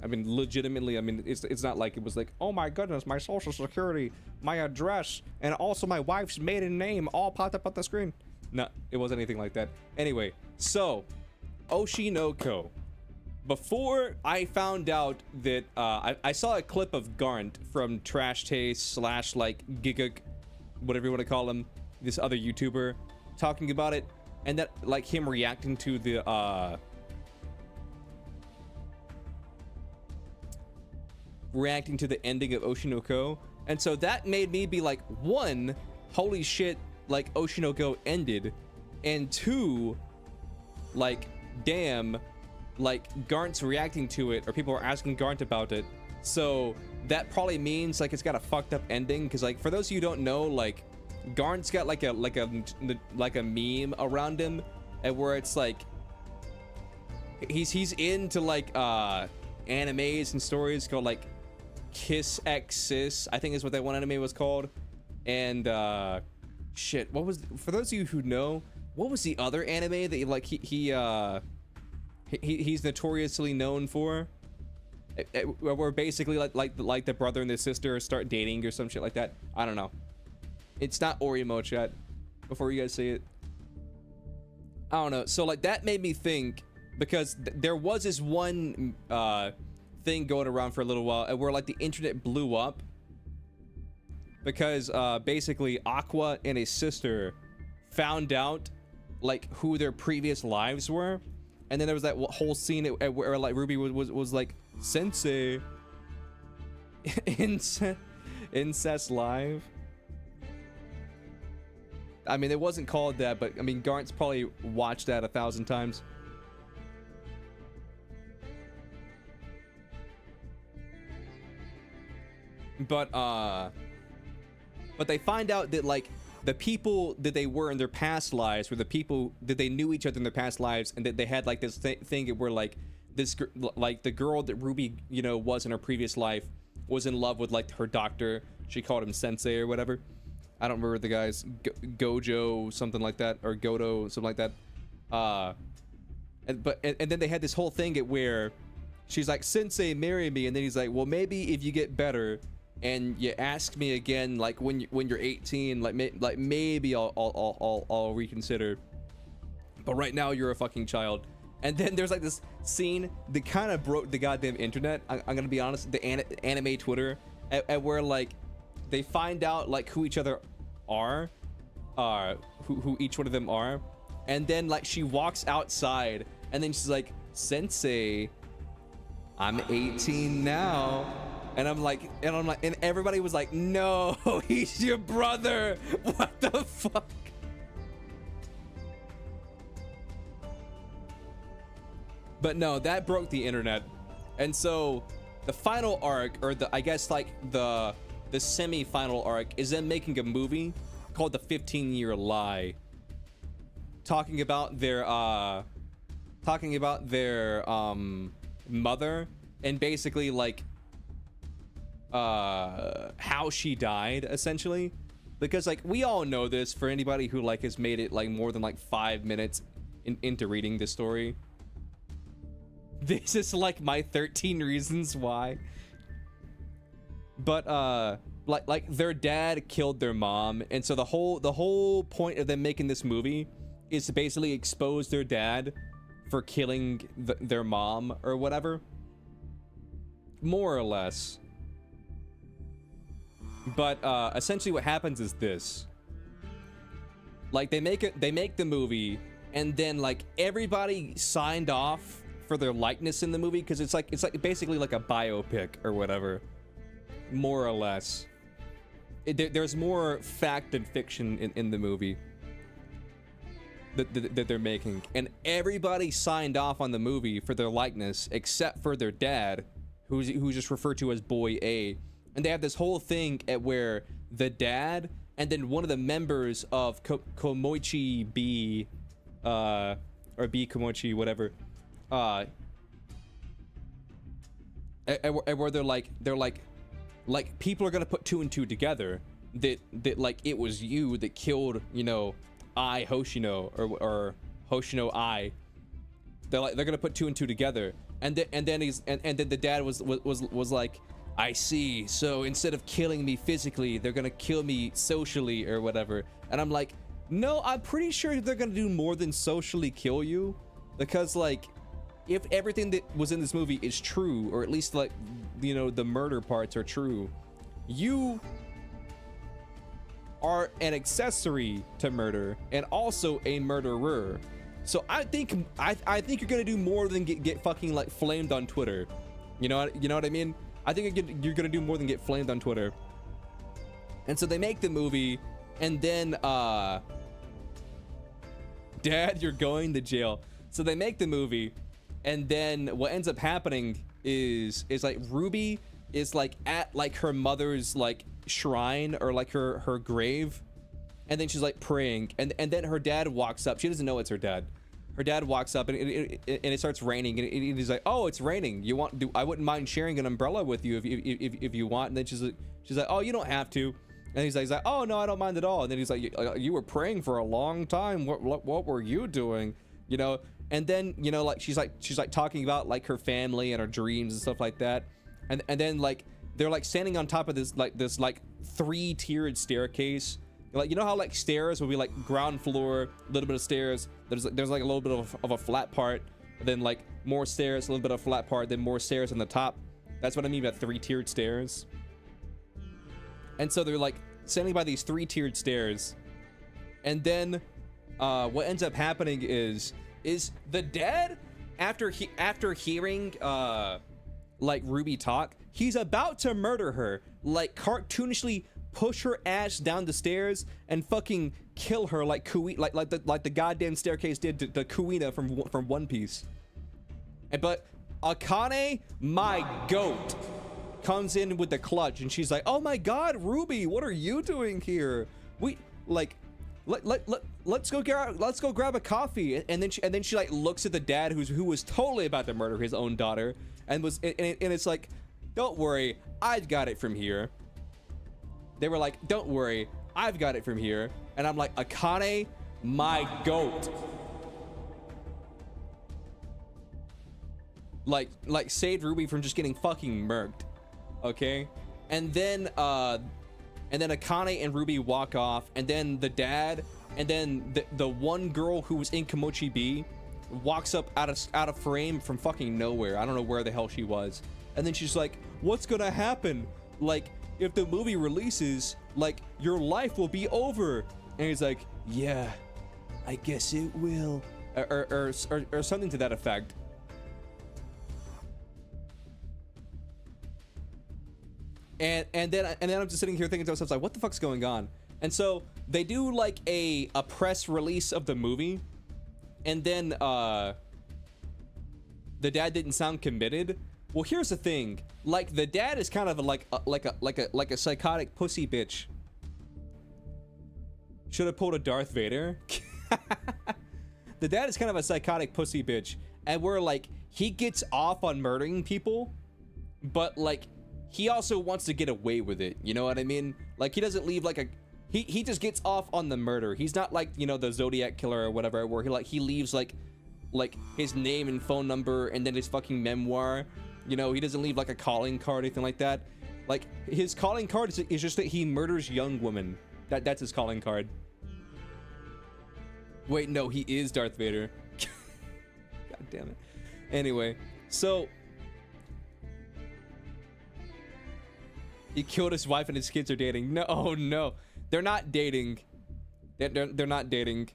I mean, legitimately, I mean, it's not like it was like, oh my goodness, my social security, my address, and also my wife's maiden name all popped up on the screen. No, it wasn't anything like that. Anyway, so Oshinoko. Before I found out that I saw a clip of Garnt from Trash Taste / like Giguk, whatever you want to call him, this other YouTuber, talking about it, and that like him reacting to the ending of Oshinoko, and so that made me be like, one, holy shit, like Oshinoko ended, and two, like, damn, like Garnt's reacting to it, or people are asking Garnt about it, so that probably means like it's got a fucked up ending, because like for those of you who don't know, like Garnt's got like a meme around him, and where it's like he's into like animes and stories called like Kiss X Sis, I think is what that one anime was called. And shit, what was, for those of you who know, what was the other anime that like he's notoriously known for, where basically like the brother and the sister start dating or some shit like that? I don't know. It's not Orimo, chat, before you guys say it. I don't know. So like that made me think, because there was this one thing going around for a little while where like the internet blew up, because basically Aqua and his sister found out like who their previous lives were, and then there was that whole scene where like Ruby was like Sensei incest live. I mean, it wasn't called that, but I mean, Garnt's probably watched that 1,000 times. But they find out that like the people that they were in their past lives were the people that they knew each other in their past lives, and that they had like this thing where like this like the girl that Ruby, you know, was in her previous life was in love with like her doctor. She called him Sensei or whatever. I don't remember the guy's Gojo, something like that, or Godo, something like that. And then they had this whole thing where she's like, Sensei, marry me, and then he's like, well, maybe if you get better and you ask me again, like when you're 18, like maybe I'll reconsider. But right now you're a fucking child. And then there's like this scene that kind of broke the goddamn internet. I'm gonna be honest, the anime Twitter, at where like they find out like who each other are, who each one of them are, and then like she walks outside, and then she's like, Sensei, I'm 18 now. And I'm like, and everybody was like, no, he's your brother. What the fuck? But no, that broke the internet. And so the final arc, or I guess like the semi-final arc, is them making a movie called The 15-Year Lie, talking about their mother, and basically like how she died, essentially. Because like we all know this, for anybody who like has made it like more than like 5 minutes into reading this story. This is like my 13 reasons why. But like their dad killed their mom, and so the whole point of them making this movie is to basically expose their dad for killing their mom or whatever, more or less. But essentially what happens is this: like they make the movie, and then like everybody signed off for their likeness in the movie, because it's like basically like a biopic or whatever, more or less. There's more fact than fiction in the movie that they're making, and everybody signed off on the movie for their likeness except for their dad, who's just referred to as Boy A. And they have this whole thing at where the dad and then one of the members of Komoichi B, or B Komoichi, whatever, where they're like people are gonna put 2 and 2 together, that like it was you that killed, you know, I Hoshino, or Hoshino I. They're gonna put 2 and 2 together, and then the dad was like, I see, so instead of killing me physically, they're gonna kill me socially or whatever. And I'm like, no, I'm pretty sure they're gonna do more than socially kill you, because like if everything that was in this movie is true, or at least like, you know, the murder parts are true, you are an accessory to murder and also a murderer. So I think you're gonna do more than get fucking like flamed on Twitter. You know what I mean? I think you're gonna do more than get flamed on Twitter. And so they make the movie, and then Dad, you're going to jail. So they make the movie, and then what ends up happening is like Ruby is like at like her mother's like shrine, or like her grave, and then she's like praying, and then her dad walks up. She doesn't know it's her dad. Her dad walks up, and it starts raining, and he's like, oh, it's raining, I wouldn't mind sharing an umbrella with you if you want. And then she's like, oh, you don't have to. And he's like, oh no, I don't mind at all. And then he's like, you were praying for a long time, what were you doing, you know? And then, you know, like she's like talking about like her family and her dreams and stuff like that, and then like they're like standing on top of this 3-tiered staircase. Like, you know how like stairs will be like ground floor, a little bit of stairs, there's like a little bit of a flat part, then like more stairs, a little bit of flat part, then more stairs on the top. That's what I mean by 3-tiered stairs. And so they're like standing by these 3-tiered stairs, and then what ends up happening is the dad, after hearing like Ruby talk, he's about to murder her, like cartoonishly push her ass down the stairs and fucking kill her like the goddamn staircase did to Kuina from One Piece. But Akane, my goat, comes in with the clutch, and she's like, "Oh my God, Ruby, what are you doing here? We like, let's go grab a coffee." And then she like looks at the dad who was totally about to murder his own daughter, and it's like, "Don't worry, I've got it from here." They were like, "Don't worry, I've got it from here," and I'm like, Akane, my goat. Like saved Ruby from just getting fucking murked. Okay, and then Akane and Ruby walk off, and then the dad, and then the one girl who was in Komochi B walks up out of frame from fucking nowhere. I don't know where the hell she was, and then she's like, "What's gonna happen? Like, if the movie releases, like, your life will be over." And he's like, "Yeah, I guess it will," or something to that effect. And then I'm just sitting here thinking to myself, like, what the fuck's going on? And so they do like a press release of the movie, and then the dad didn't sound committed. Well, here's the thing, like, the dad is kind of like a psychotic pussy bitch. Should have pulled a Darth Vader. The dad is kind of a psychotic pussy bitch, and we're like, he gets off on murdering people, but like, he also wants to get away with it, you know what I mean? Like, he doesn't leave like a, he just gets off on the murder. He's not like, you know, the Zodiac killer or whatever, where he leaves like his name and phone number and then his fucking memoir. You know, he doesn't leave like a calling card or anything like that. Like, his calling card is just that he murders young women. That's his calling card. Wait, no, he is Darth Vader. God damn it. Anyway, so he killed his wife and his kids are dating. No, oh no, they're not dating. They're not dating.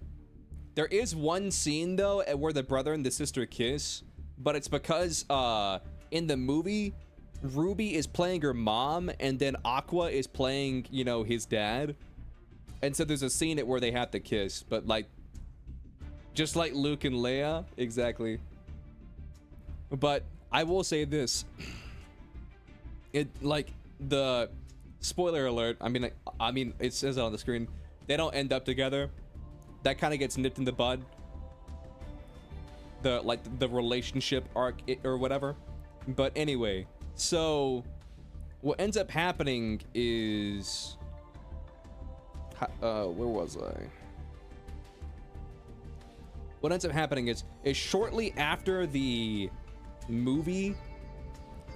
There is one scene though where the brother and the sister kiss, but it's because in the movie, Ruby is playing her mom, and then Aqua is playing, you know, his dad, and so there's a scene where they have to kiss, but like, just like Luke and Leia, exactly. But I will say this, it like. The spoiler alert, I mean it says it on the screen, they don't end up together. That kind of gets nipped in the bud, the relationship arc or whatever. But anyway, so what ends up happening is where was I? What ends up happening is shortly after the movie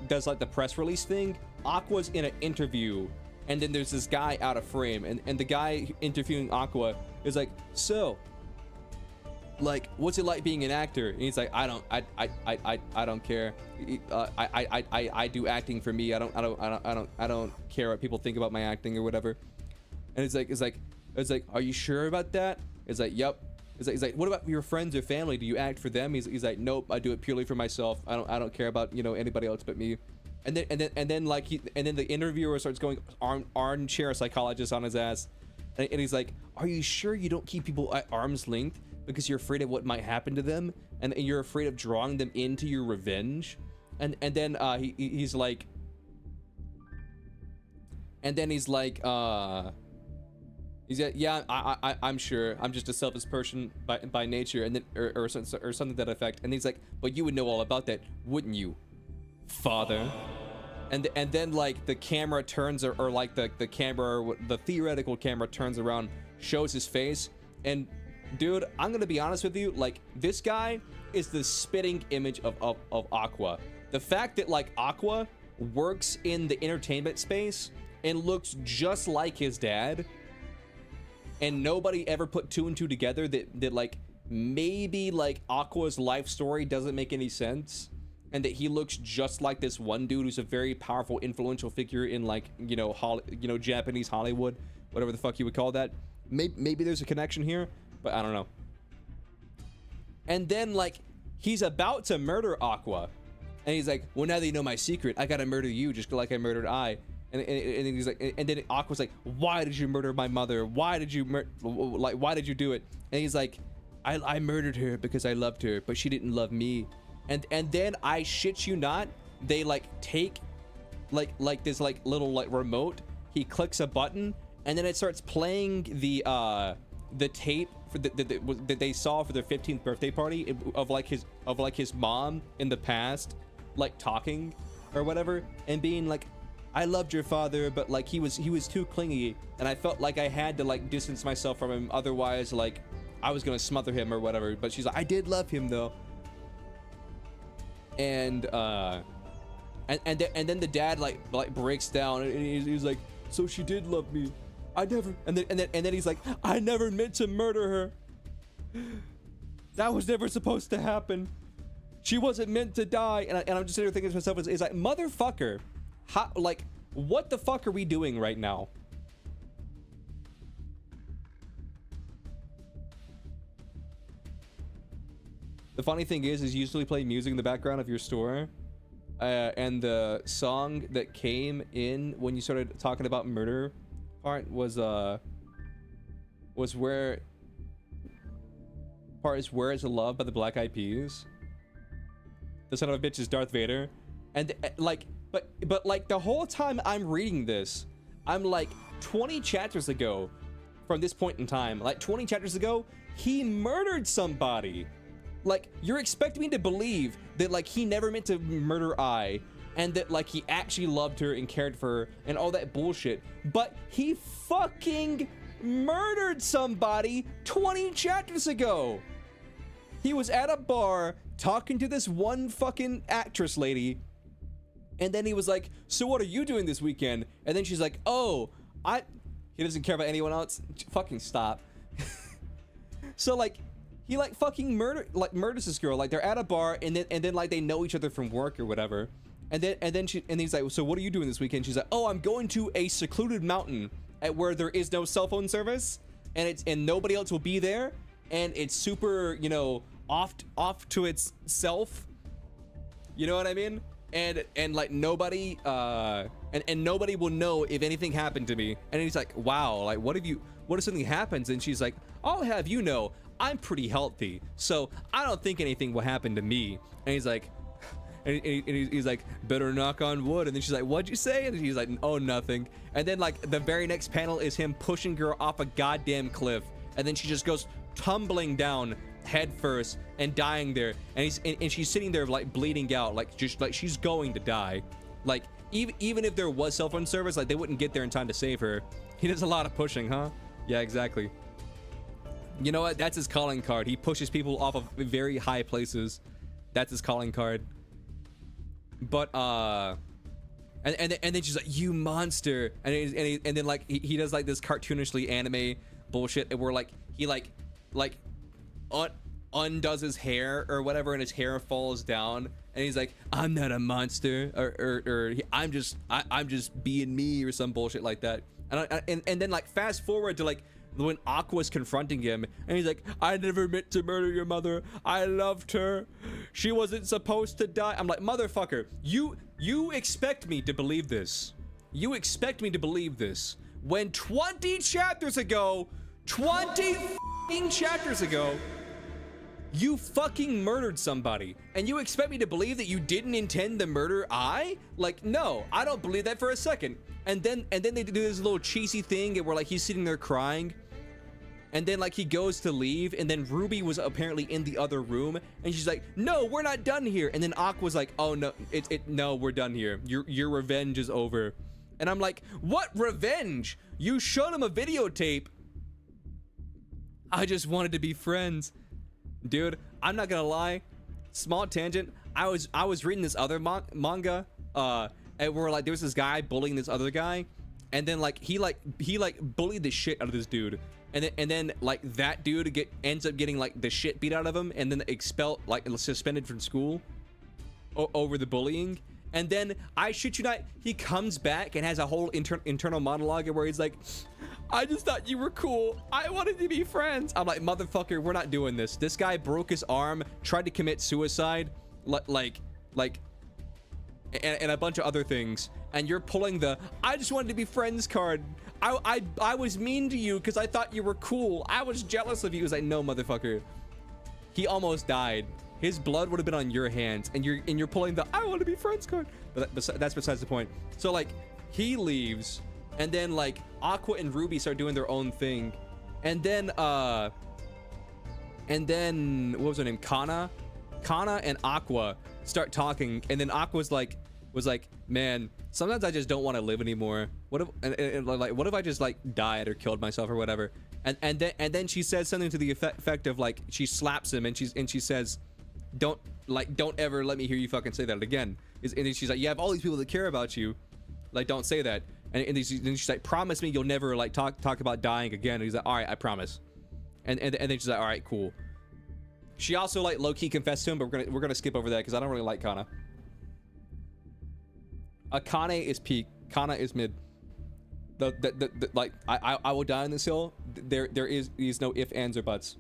does like the press release thing, Aqua's in an interview, and then there's this guy out of frame, and the guy interviewing Aqua is like, "So, like, what's it like being an actor?" And he's like, I don't care. I do acting for me. I don't care what people think about my acting or whatever." And it's like, "Are you sure about that?" It's like, "Yep." He's like, "What about your friends or family? Do you act for them?" He's like, "Nope, I do it purely for myself. I don't care about, you know, anybody else but me." And then the interviewer starts going armchair psychologist on his ass, and he's like, "Are you sure you don't keep people at arm's length because you're afraid of what might happen to them, and you're afraid of drawing them into your revenge?" And then he's like, "Yeah, I'm sure. I'm just a selfish person by nature," and then or something to that effect. And he's like, "But you would know all about that, wouldn't you, father?" And then like the camera turns, or like the camera, or the theoretical camera turns around, shows his face, and dude, I'm gonna be honest with you, like, this guy is the spitting image of Aqua. The fact that like Aqua works in the entertainment space and looks just like his dad, and nobody ever put two and two together that like maybe like Aqua's life story doesn't make any sense, and that he looks just like this one dude who's a very powerful, influential figure in, like, you know, Japanese Hollywood, whatever the fuck you would call that. Maybe there's a connection here, but I don't know. And then like he's about to murder Aqua, and he's like, well, now that you know my secret, I gotta murder you just like I murdered I. And then he's like, and then Aqua's like, why did you murder my mother? Why did you why did you do it? And he's like, I murdered her because I loved her, but she didn't love me. And then I shit you not, they like take like this like little like remote. He clicks a button, and then it starts playing the tape for that they saw for their 15th birthday party of like his mom in the past, like talking or whatever, and being like, I loved your father, but like he was too clingy, and I felt like I had to like distance myself from him, otherwise like I was gonna smother him or whatever. But she's like, I did love him though. And then the dad like breaks down, and he's like, so she did love me. I never, and then he's like, I never meant to murder her. That was never supposed to happen. She wasn't meant to die. And I'm just sitting there thinking to myself, is like, motherfucker, how, like, what the fuck are we doing right now? The funny thing is you usually play music in the background of your store, and the song that came in when you started talking about murder part was where is Where Is the Love by the Black Eyed Peas. The son of a bitch is Darth Vader. And like, but like the whole time I'm reading this, I'm like 20 chapters ago from this point in time, like 20 chapters ago, he murdered somebody. Like, you're expecting me to believe that like he never meant to murder I, and that like he actually loved her and cared for her and all that bullshit, but he fucking murdered somebody 20 chapters ago. He was at a bar talking to this one fucking actress lady, and then he was like, so what are you doing this weekend? And then she's like, oh, he doesn't care about anyone else. Fucking stop. So like he like fucking murders this girl. Like they're at a bar, and then like they know each other from work or whatever. And then he's like, so what are you doing this weekend? She's like, oh, I'm going to a secluded mountain at where there is no cell phone service, and nobody else will be there, and it's super, you know, off to itself. You know what I mean? And like nobody and nobody will know if anything happened to me. And he's like, wow, like what if something happens? And she's like, I'll have you know, I'm pretty healthy, so I don't think anything will happen to me. And he's like, and he's like, better knock on wood. And then she's like, what'd you say? And he's like, oh, nothing. And then like the very next panel is him pushing her off a goddamn cliff, and then she just goes tumbling down head first and dying there. And she's sitting there like bleeding out, like just like she's going to die. Like even if there was cell phone service, like they wouldn't get there in time to save her. He does a lot of pushing, huh? Yeah, exactly. You know what? That's his calling card. He pushes people off of very high places. That's his calling card. But and then she's like, you monster. And then like he does like this cartoonishly anime bullshit where like he like undoes his hair or whatever, and his hair falls down, and he's like, I'm not a monster, or I'm just being me, or some bullshit like that. And then like fast forward to like when Aqua's confronting him, and he's like, I never meant to murder your mother. I loved her. She wasn't supposed to die. I'm like, motherfucker, you expect me to believe this. You expect me to believe this when 20 chapters ago, you fucking murdered somebody, and you expect me to believe that you didn't intend the murder? Like, no, I don't believe that for a second. And then they do this little cheesy thing where like he's sitting there crying, and then like he goes to leave, and then Ruby was apparently in the other room, and she's like, no, we're not done here. And then Aqua's like, oh no, no, we're done here. Your revenge is over. And I'm like, what revenge? You showed him a videotape. I just wanted to be friends. Dude, I'm not gonna lie, small tangent, I was reading this other manga and where like there was this guy bullying this other guy, and then like he bullied the shit out of this dude, and then like that dude ends up getting like the shit beat out of him, and then expelled, like suspended from school over the bullying. And then I shit you not, he comes back and has a whole internal monologue where he's like, I just thought you were cool. I wanted to be friends. I'm like, motherfucker, we're not doing this. This guy broke his arm, tried to commit suicide, and a bunch of other things. And you're pulling the, I just wanted to be friends card. I was mean to you because I thought you were cool. I was jealous of you. He was like, no, motherfucker. He almost died. His blood would have been on your hands, and you're pulling the, I want to be friends card. But that's besides the point. So like, he leaves. And then like Aqua and Ruby start doing their own thing. And then what was her name? Kana and Aqua start talking. And then Aqua's like, was like, man, sometimes I just don't want to live anymore. What if I just like died or killed myself or whatever? And then she says something to the effect of like, she slaps him and she says, don't ever let me hear you fucking say that again. And then she's like, you have all these people that care about you. Like, don't say that. And then she's like, promise me you'll never like talk about dying again. And he's like, all right, I promise. And then she's like, all right, cool. She also like low-key confessed to him, but we're gonna skip over that because I don't really like Kana. Akane is peak, Kana is mid. Like I will die on this hill. There is no if, ands, or buts.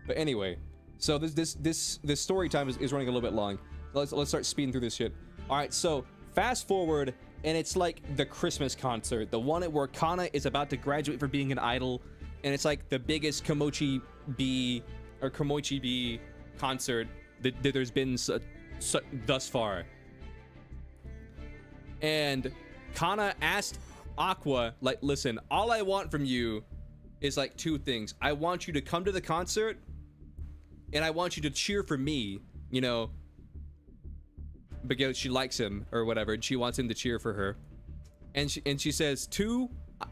But anyway, so this story time is running a little bit long. Let's start speeding through this shit. All right, so fast forward. And it's like the Christmas concert, the one where Kana is about to graduate from being an idol, and it's like the biggest Komochi B concert that there's been thus far. And Kana asked Aqua, like, listen, all I want from you is like two things. I want you to come to the concert, and I want you to cheer for me, you know, because she likes him or whatever, and she wants him to cheer for her. And she says, two,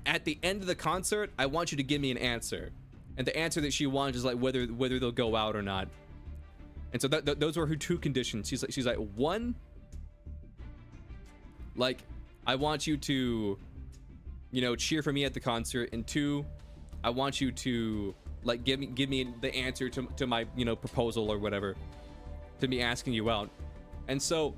at the end of the concert, I want you to give me an answer. And the answer that she wants is like whether they'll go out or not. And so those were her two conditions. She's like, one, like, I want you to, you know, cheer for me at the concert, and two, I want you to like give me the answer to my, you know, proposal or whatever, to me asking you out. And so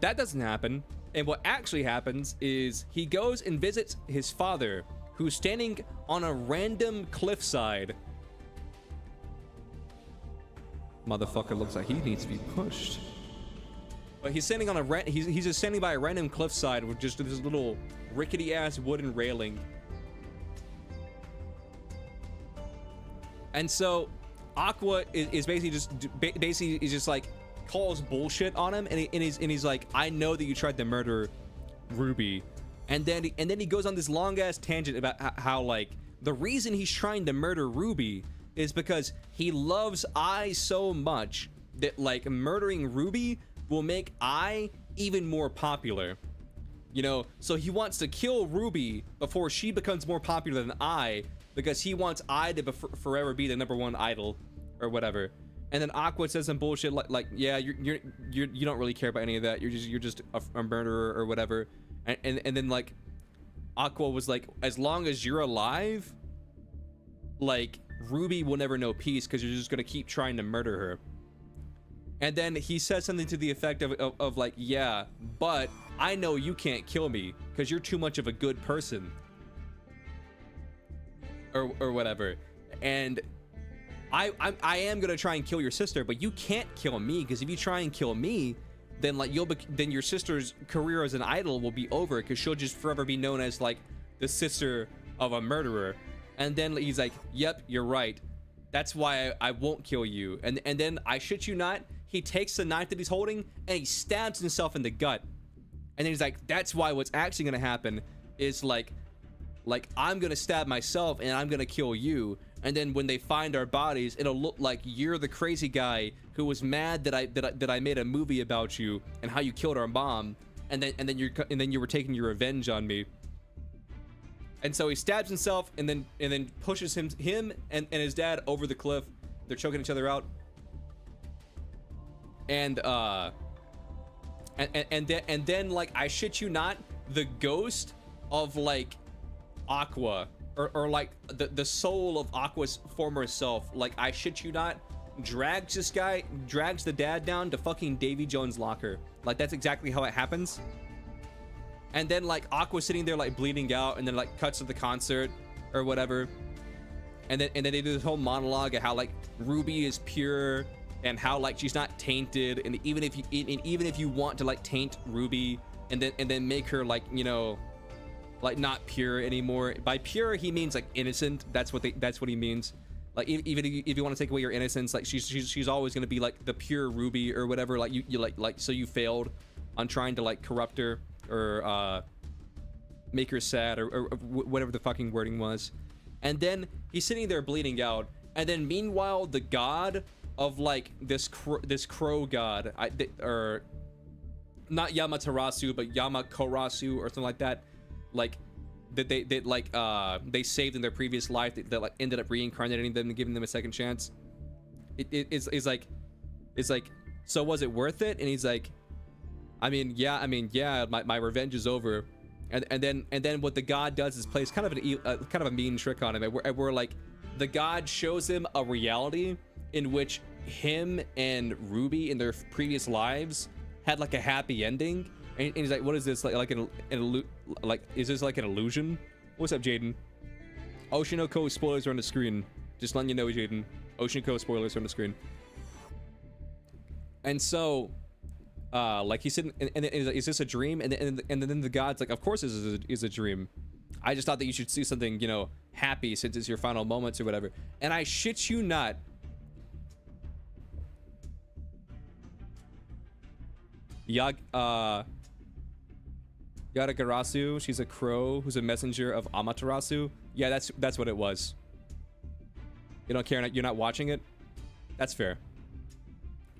that doesn't happen. And what actually happens is he goes and visits his father, who's standing on a random cliffside. Motherfucker looks like he needs to be pushed. But he's standing on he's just standing by a random cliffside with just this little rickety ass wooden railing. And so Aqua is basically just like calls bullshit on him, and he's like, I know that you tried to murder Ruby. And then he goes on this long ass tangent about how like the reason he's trying to murder Ruby is because he loves I so much that like murdering Ruby will make I even more popular, you know. So he wants to kill Ruby before she becomes more popular than I, because he wants I to forever be the #1 idol or whatever. And then Aqua says some bullshit like yeah, you don't really care about any of that. You're just a murderer or whatever. And then like Aqua was like, as long as you're alive, like Ruby will never know peace because you're just gonna keep trying to murder her. And then he says something to the effect of like, yeah, but I know you can't kill me because you're too much of a good person or whatever. And I am gonna try and kill your sister, but you can't kill me, because if you try and kill me, then like then your sister's career as an idol will be over, because she'll just forever be known as like the sister of a murderer. And then he's like, yep, you're right, that's why I won't kill you. And then I shit you not, he takes the knife that he's holding and he stabs himself in the gut. And then he's like, that's why what's actually gonna happen is like I'm gonna stab myself and I'm gonna kill you. And then when they find our bodies, it'll look like you're the crazy guy who was mad that I made a movie about you and how you killed our mom, and then you were taking your revenge on me. And so he stabs himself and then pushes him and his dad over the cliff. They're choking each other out. And then like, I shit you not, the ghost of like Aqua, or like the soul of Aqua's former self, like, I shit you not, drags the dad down to fucking Davy Jones' locker. Like, that's exactly how it happens. And then like Aqua's sitting there like bleeding out, and then like cuts to the concert, or whatever. And then they do this whole monologue of how like Ruby is pure and how like she's not tainted, and even if you want to like taint Ruby and then make her like, you know, like not pure anymore. By pure he means like innocent. That's what he means. Like even if you want to take away your innocence, like she's always going to be like the pure Ruby or whatever. Like you like so you failed on trying to like corrupt her or make her sad or whatever the fucking wording was. And then he's sitting there bleeding out, and then meanwhile the god of like this crow god, or not Yamaterasu but Yamakorasu or something like that, like that they saved in their previous life, that like ended up reincarnating them and giving them a second chance. It's like, so was it worth it? And he's like, I mean yeah, my revenge is over. And then what the god does is plays kind of a mean trick on him, where like the god shows him a reality in which him and Ruby in their previous lives had like a happy ending, and he's like, what is this, like is this like an illusion? What's up, Jaden? Oshinoko spoilers are on the screen, just letting you know, Jaden. Oshinoko spoilers are on the screen. And so like he's sitting and he's like, is this a dream? And then the god's like, of course this is a dream. I just thought that you should see something, you know, happy since it's your final moments or whatever. And I shit you not, Yadagarasu, she's a crow who's a messenger of Amaterasu. Yeah, that's what it was. You don't care, you're not watching it? That's fair.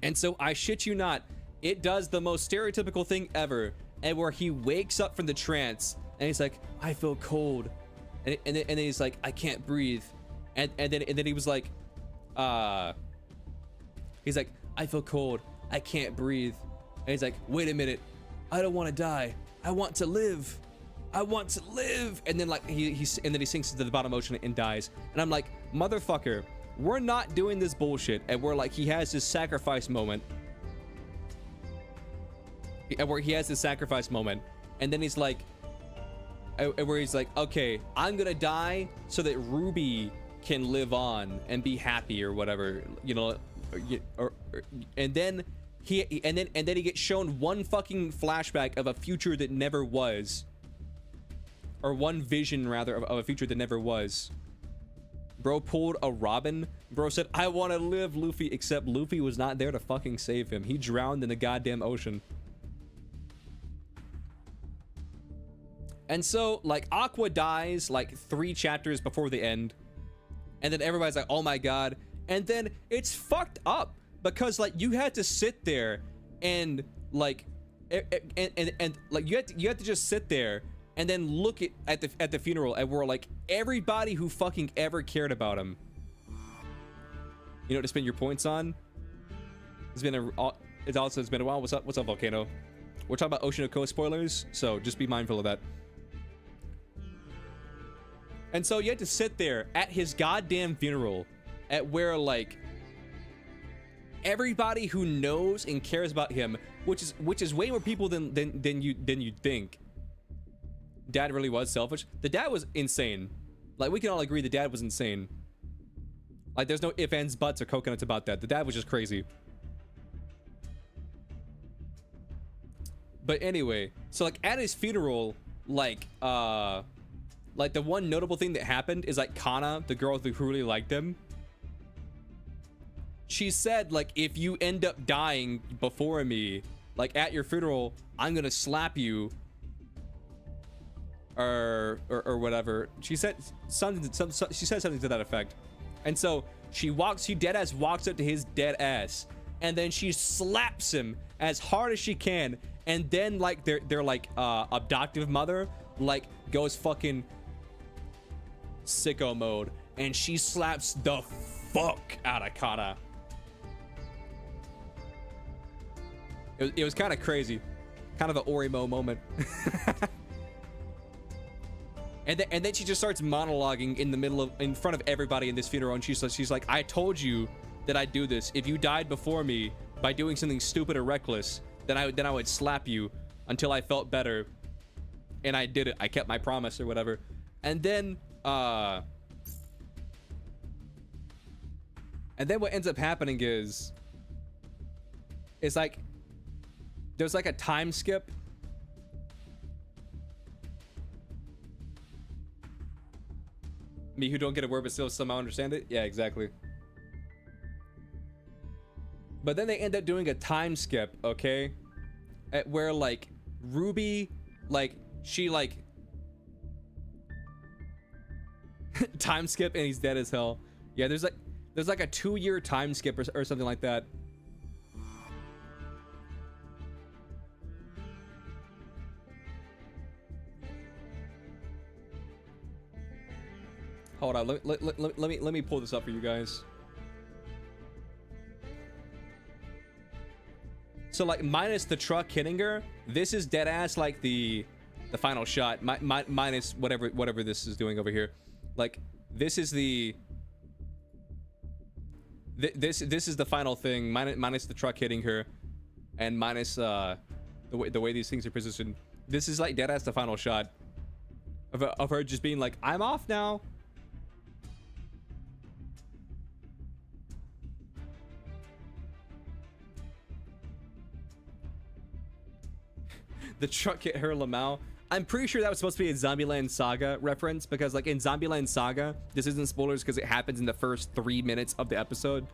And so I shit you not, it does the most stereotypical thing ever, and where he wakes up from the trance and he's like, I feel cold, and then he's like, I can't breathe, and then he was like, he's like, I feel cold, I can't breathe, and he's like, wait a minute, I don't want to die, I want to live, and then like he sinks into the bottom ocean and dies. And I'm like, motherfucker, we're not doing this bullshit. And we're like, he has this sacrifice moment, and then he's like, where he's like, okay, I'm gonna die so that Ruby can live on and be happy or whatever, you know, and then he gets shown one fucking flashback of a future that never was, or one vision rather of a future that never was. Bro pulled a Robin. Bro said, I want to live, Luffy, except Luffy was not there to fucking save him. He drowned in the goddamn ocean. And so, like, Aqua dies, like, 3 chapters before the end. And then everybody's like, oh my god. And then it's fucked up. Because, like, you had to sit there and, like, like, you had to just sit there and then look at the funeral, and we're like, everybody who fucking ever cared about him, you know, to spend your points on. It's been a while. What's up, Volcano? We're talking about Oshinoko spoilers, so just be mindful of that. And so you had to sit there at his goddamn funeral, at where like everybody who knows and cares about him, which is way more people than you'd think. Dad really was selfish. The dad was insane. Like, we can all agree the dad was insane. Like, there's no ifs, ands, buts, or coconuts about that. The dad was just crazy. But anyway, so like at his funeral, like the one notable thing that happened is like Kana, the girl who really liked him, she said, like, if you end up dying before me, like at your funeral, I'm gonna slap you, or whatever. She said something. She said something to that effect. And so she dead ass walks up to his dead ass, and then she slaps him as hard as she can. And then like their like adoptive mother like goes fucking sicko mode, and she slaps the fuck out of Kana. It was kind of crazy, kind of an Orimo moment. And then she just starts monologuing in front of everybody in this funeral, and she's like, I told you that I'd do this. If you died before me by doing something stupid or reckless, then I would slap you until I felt better. And I did it. I kept my promise or whatever. And then what ends up happening is it's like there's like a time skip. Me who don't get a word but still somehow understand it? Yeah, exactly. But then they end up doing a time skip, okay? At where like Ruby, like she like time skip and he's dead as hell. Yeah, there's like a 2-year time skip or something like that. Hold on, let me pull this up for you guys. So like minus the truck hitting her, this is dead ass like the final shot. Minus whatever this is doing over here. Like this is the this is the final thing. Minus the truck hitting her, and minus the way these things are positioned. This is like dead ass the final shot of her just being like, I'm off now. The truck hit her Lamau. I'm pretty sure that was supposed to be a Zombieland Saga reference, because like in Zombieland Saga, this isn't spoilers because it happens in the first 3 minutes of the episode.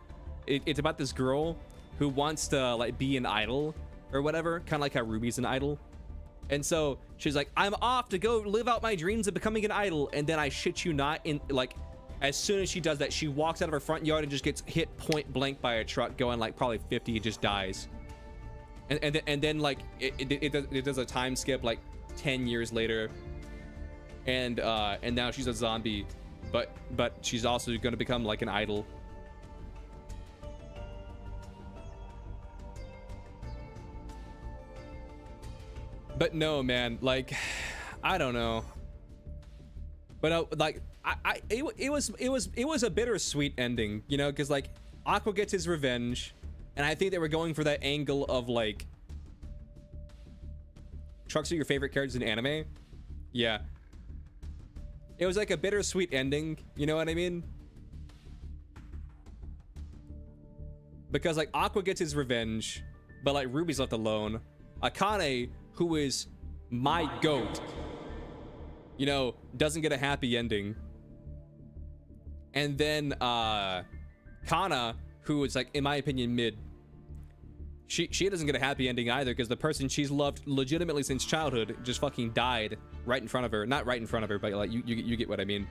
It's about this girl who wants to like be an idol or whatever, kind of like how Ruby's an idol. And so she's like, I'm off to go live out my dreams of becoming an idol. And then I shit you not, in like as soon as she does that, she walks out of her front yard and just gets hit point blank by a truck going like probably 50 and just dies. And then like it does a time skip like 10 years later, and now she's a zombie, but she's also going to become like an idol. But no, man, like I don't know, but like it was a bittersweet ending, you know, because like Aqua gets his revenge. And I think they were going for that angle of like, trucks are your favorite characters in anime. Yeah. It was like a bittersweet ending. You know what I mean? Because like Aqua gets his revenge, but like Ruby's left alone. Akane, who is my goat, you know, doesn't get a happy ending. And then Kana, who is like, in my opinion, mid. She doesn't get a happy ending either, because the person she's loved legitimately since childhood just fucking died right in front of her. Not right in front of her, but like you get what I mean.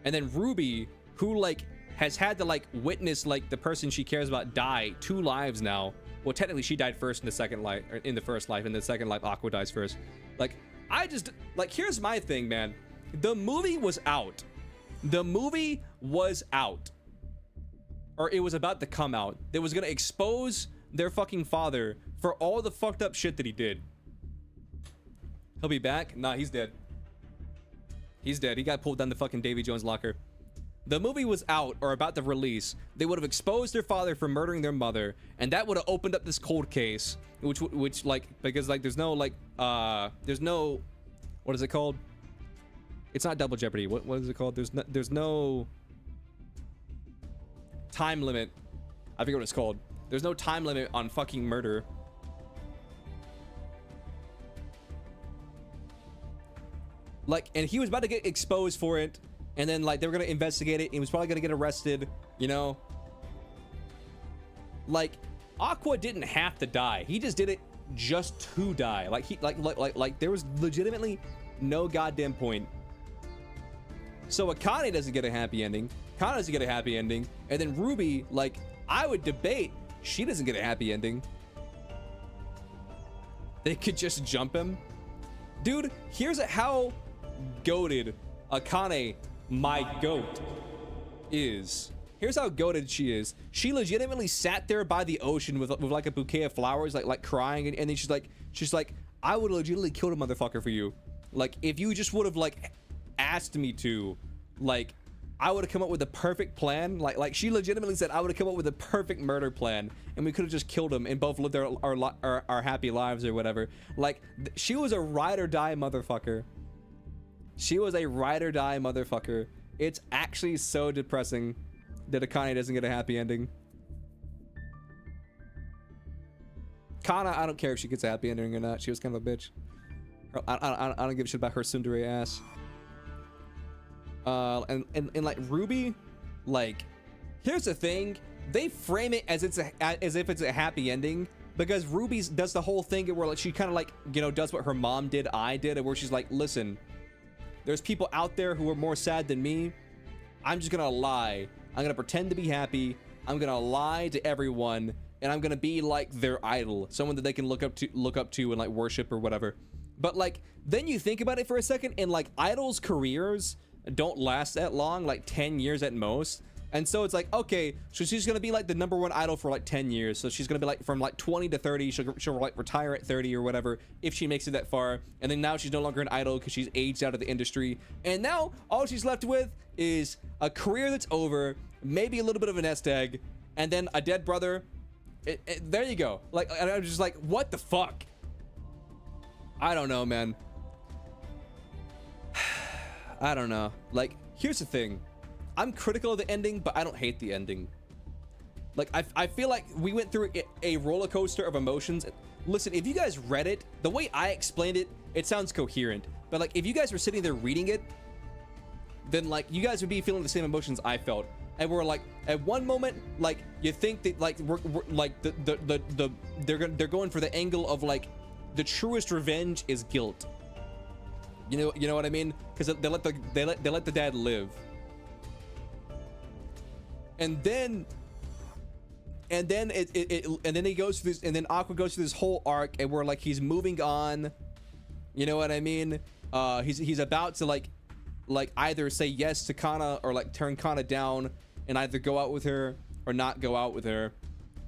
And then Ruby, who like has had to like witness like the person she cares about die 2 lives now. Well, technically she died first in the second life, or in the first life. In the second life, Aqua dies first. Like I just like, here's my thing, man. The movie was out. The movie was out. Or it was about to come out. That was gonna expose their fucking father for all the fucked up shit that he did. He'll be back? Nah, he's dead. He's dead. He got pulled down the fucking Davy Jones locker. The movie was out or about to release. They would have exposed their father for murdering their mother, and that would have opened up this cold case, which like, because like there's no like there's no, what is it called? It's not double jeopardy. What is it called? There's no time limit. I forget what it's called. There's no time limit on fucking murder. Like, and he was about to get exposed for it, and then like they were gonna investigate it, and he was probably gonna get arrested, you know. Like Aqua didn't have to die. He just did it just to die. Like he like there was legitimately no goddamn point. So Akane doesn't get a happy ending. Kana doesn't get a happy ending. And then Ruby, like, I would debate, she doesn't get a happy ending. They could just jump him. Dude, here's how goated Akane, my goat, is. Here's how goated she is. She legitimately sat there by the ocean with like a bouquet of flowers, like crying, and then she's like, I would legitimately kill a motherfucker for you. Like, if you just would have like asked me to, like, I would have come up with a perfect plan. Like she legitimately said, I would have come up with a perfect murder plan, and we could have just killed him and both lived our happy lives or whatever. Like she was a ride or die motherfucker. She was a ride or die motherfucker. It's actually so depressing that Akane doesn't get a happy ending. Kana, I don't care if she gets a happy ending or not. She was kind of a bitch. I don't give a shit about her tsundere ass. And like Ruby, like, here's the thing. They frame it as if it's a happy ending, because Ruby does the whole thing where like she kind of like, you know, does what her mom did, I did, and where she's like, listen, there's people out there who are more sad than me. I'm just gonna lie. I'm gonna pretend to be happy. I'm gonna lie to everyone, and I'm gonna be like their idol, someone that they can look up to and like worship or whatever. But like, then you think about it for a second, and like idols' careers don't last that long, like 10 years at most. And so it's like, okay, so she's gonna be like the #1 idol for like 10 years. So she's gonna be like from like 20 to 30. She'll like retire at 30 or whatever if she makes it that far. And then now she's no longer an idol because she's aged out of the industry. And now all she's left with is a career that's over, maybe a little bit of a nest egg, and then a dead brother. There you go. Like, and I'm just like, what the fuck? I don't know, man. I don't know. Like, here's the thing. I'm critical of the ending, but I don't hate the ending. Like, I feel like we went through a roller coaster of emotions. Listen, if you guys read it, the way I explained it, it sounds coherent. But like, if you guys were sitting there reading it, then like, you guys would be feeling the same emotions I felt. And we're like, at one moment, like, you think that like we're like they're going for the angle of like the truest revenge is guilt. You know what I mean? Because they let the dad live. And then he goes through this, and then Aqua goes through this whole arc, and we're like, he's moving on. You know what I mean? He's about to like either say yes to Kana or like turn Kana down and either go out with her or not go out with her,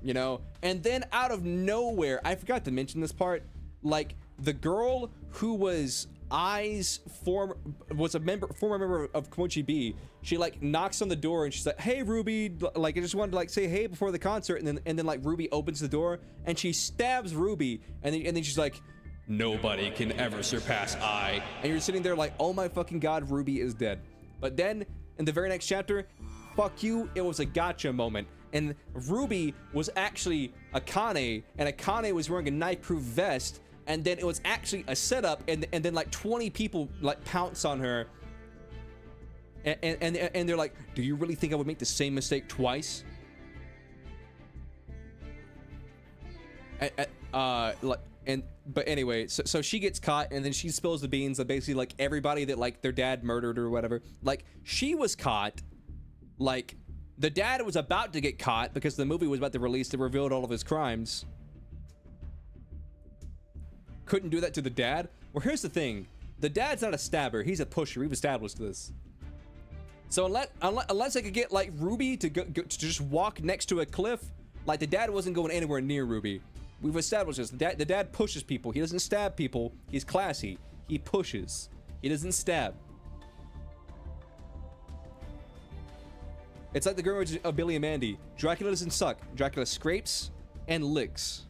you know? And then out of nowhere, I forgot to mention this part, like the girl who was former member of Komochi B, she like knocks on the door and she's like, hey Ruby, like I just wanted to like say hey before the concert, and then like Ruby opens the door and she stabs Ruby, and then she's like, nobody can ever surpass I. And you're sitting there like, oh my fucking god, Ruby is dead. But then in the very next chapter, fuck you, it was a gotcha moment, and Ruby was actually Akane, and Akane was wearing a knife-proof vest, and then it was actually a setup, and then like 20 people like pounce on her, and they're like, do you really think I would make the same mistake twice? But anyway, so she gets caught, and then she spills the beans of basically like everybody that like their dad murdered or whatever. Like, she was caught, like the dad was about to get caught because the movie was about to release that revealed all of his crimes. Couldn't do that to the dad. Well, here's the thing, the dad's not a stabber, he's a pusher. We've established this. So unless I could get like Ruby to to just walk next to a cliff, like the dad wasn't going anywhere near Ruby. We've established this. The dad pushes people. He doesn't stab people. He's classy. He pushes. He doesn't stab. It's like the girl of Billy and Mandy. Dracula doesn't suck. Dracula scrapes and licks.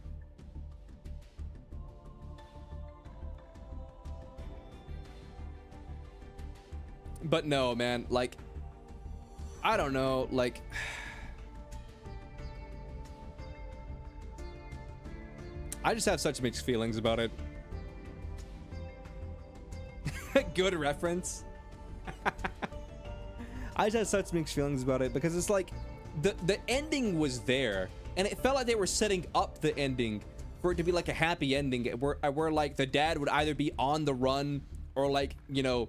But no, man, like, I don't know, like, I just have such mixed feelings about it. Good reference. I just have such mixed feelings about it because it's like the ending was there, and it felt like they were setting up the ending for it to be like a happy ending where like the dad would either be on the run or like, you know,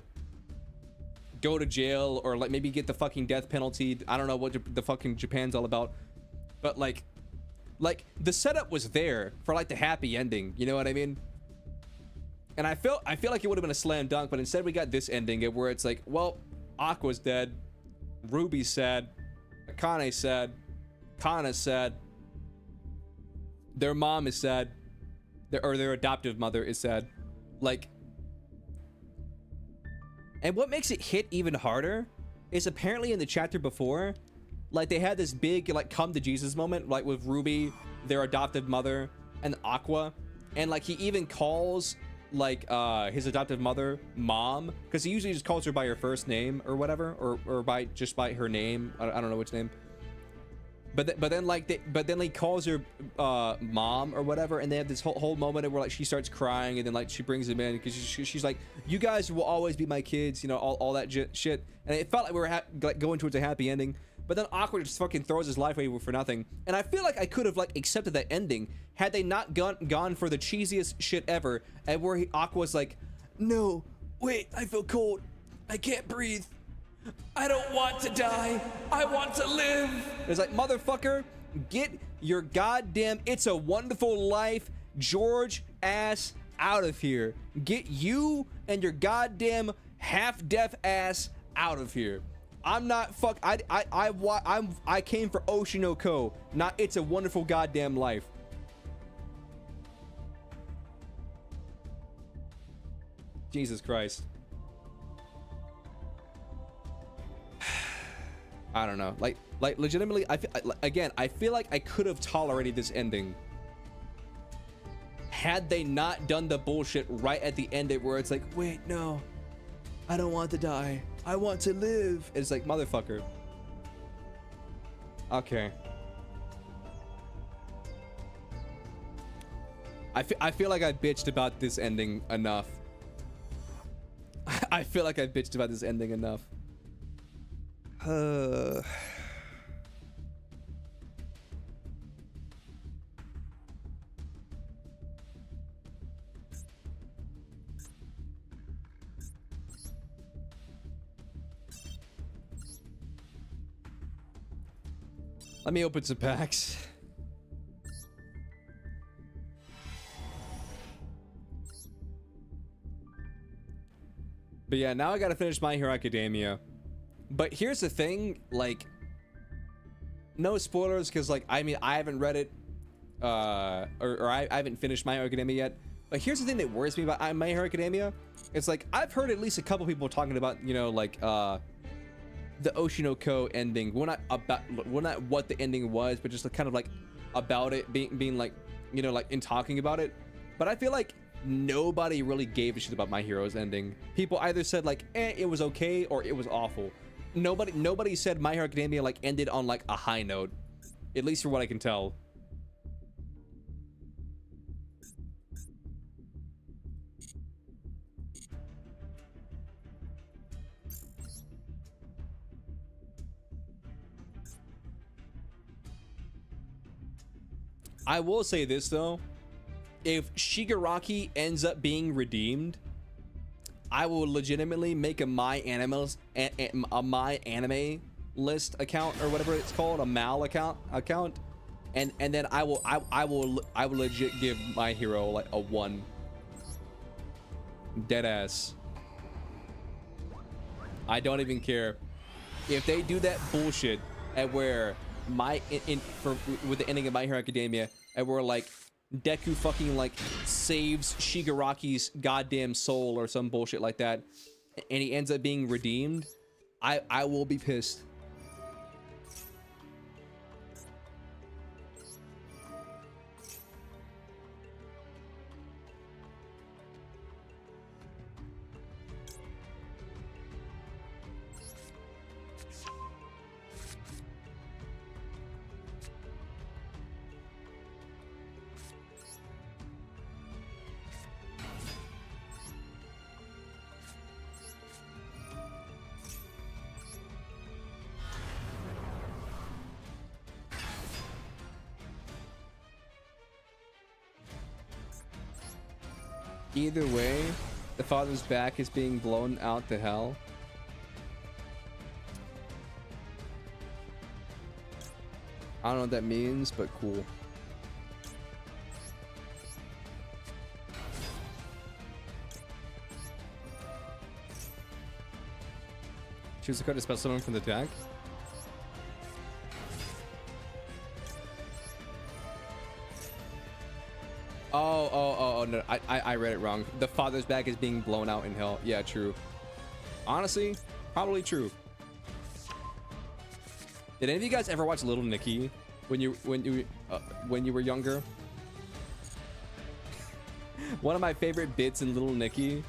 go to jail or like maybe get the fucking death penalty. I don't know what the fucking Japan's all about, but like the setup was there for like the happy ending, you know what I mean? And I feel like it would have been a slam dunk, but instead we got this ending where it's like, well, Aqua's dead, Ruby's sad, Akane's sad, Kana's sad, their mom is sad, their adoptive mother is sad, like. And what makes it hit even harder is apparently in the chapter before, like they had this big like come to Jesus moment, like with Ruby, their adoptive mother, and Aqua, and like he even calls like his adoptive mother mom, because he usually just calls her by her first name or whatever, or by just by her name. I don't know which name. But then he calls her mom or whatever, and they have this whole moment where like she starts crying, and then like she brings him in because she's like, you guys will always be my kids, you know, all that shit. And it felt like we were like going towards a happy ending. But then Aqua just fucking throws his life away for nothing. And I feel like I could have like accepted that ending had they not gone for the cheesiest shit ever, and where Aqua's like, no, wait, I feel cold, I can't breathe, I don't want to die, I want to live. It's like, motherfucker, get your goddamn It's a Wonderful Life George ass out of here. Get you and your goddamn half-deaf ass out of here. I'm not I came for Oshinoko, not It's a Wonderful Goddamn Life. Jesus Christ. I don't know. Like legitimately, I feel like I could have tolerated this ending had they not done the bullshit right at the end where it's like, wait, no, I don't want to die, I want to live. It's like, motherfucker. Okay. I feel like I bitched about this ending enough. I feel like I bitched about this ending enough. Let me open some packs. But yeah, now I gotta finish My Hero Academia. But here's the thing, like, no spoilers, because like, I mean, I haven't read it, or I haven't finished My Hero Academia yet. But here's the thing that worries me about My Hero Academia. It's like, I've heard at least a couple people talking about, you know, like, the Oshinoko ending. Well, not what the ending was, but just kind of like about it being like, you know, like in talking about it. But I feel like nobody really gave a shit about My Hero's ending. People either said like, it was okay, or it was awful. Nobody said My Hero Academia like ended on like a high note, at least from what I can tell. I will say this though, if Shigaraki ends up being redeemed, I will legitimately make a My Anime list account, or whatever it's called, a Mal account, and then I will legit give My Hero like a 1. Dead ass. I don't even care if they do that bullshit at where with the ending of My Hero Academia, and where like Deku fucking like saves Shigaraki's goddamn soul or some bullshit like that, and he ends up being redeemed. I will be pissed. Either way, the father's back is being blown out to hell. I don't know what that means, but cool. Choose a card to spell someone from the deck. Oh, no, I read it wrong. The father's back is being blown out in hell. Yeah, true. Honestly, probably true. Did any of you guys ever watch Little Nicky when you were younger? One of my favorite bits in Little Nicky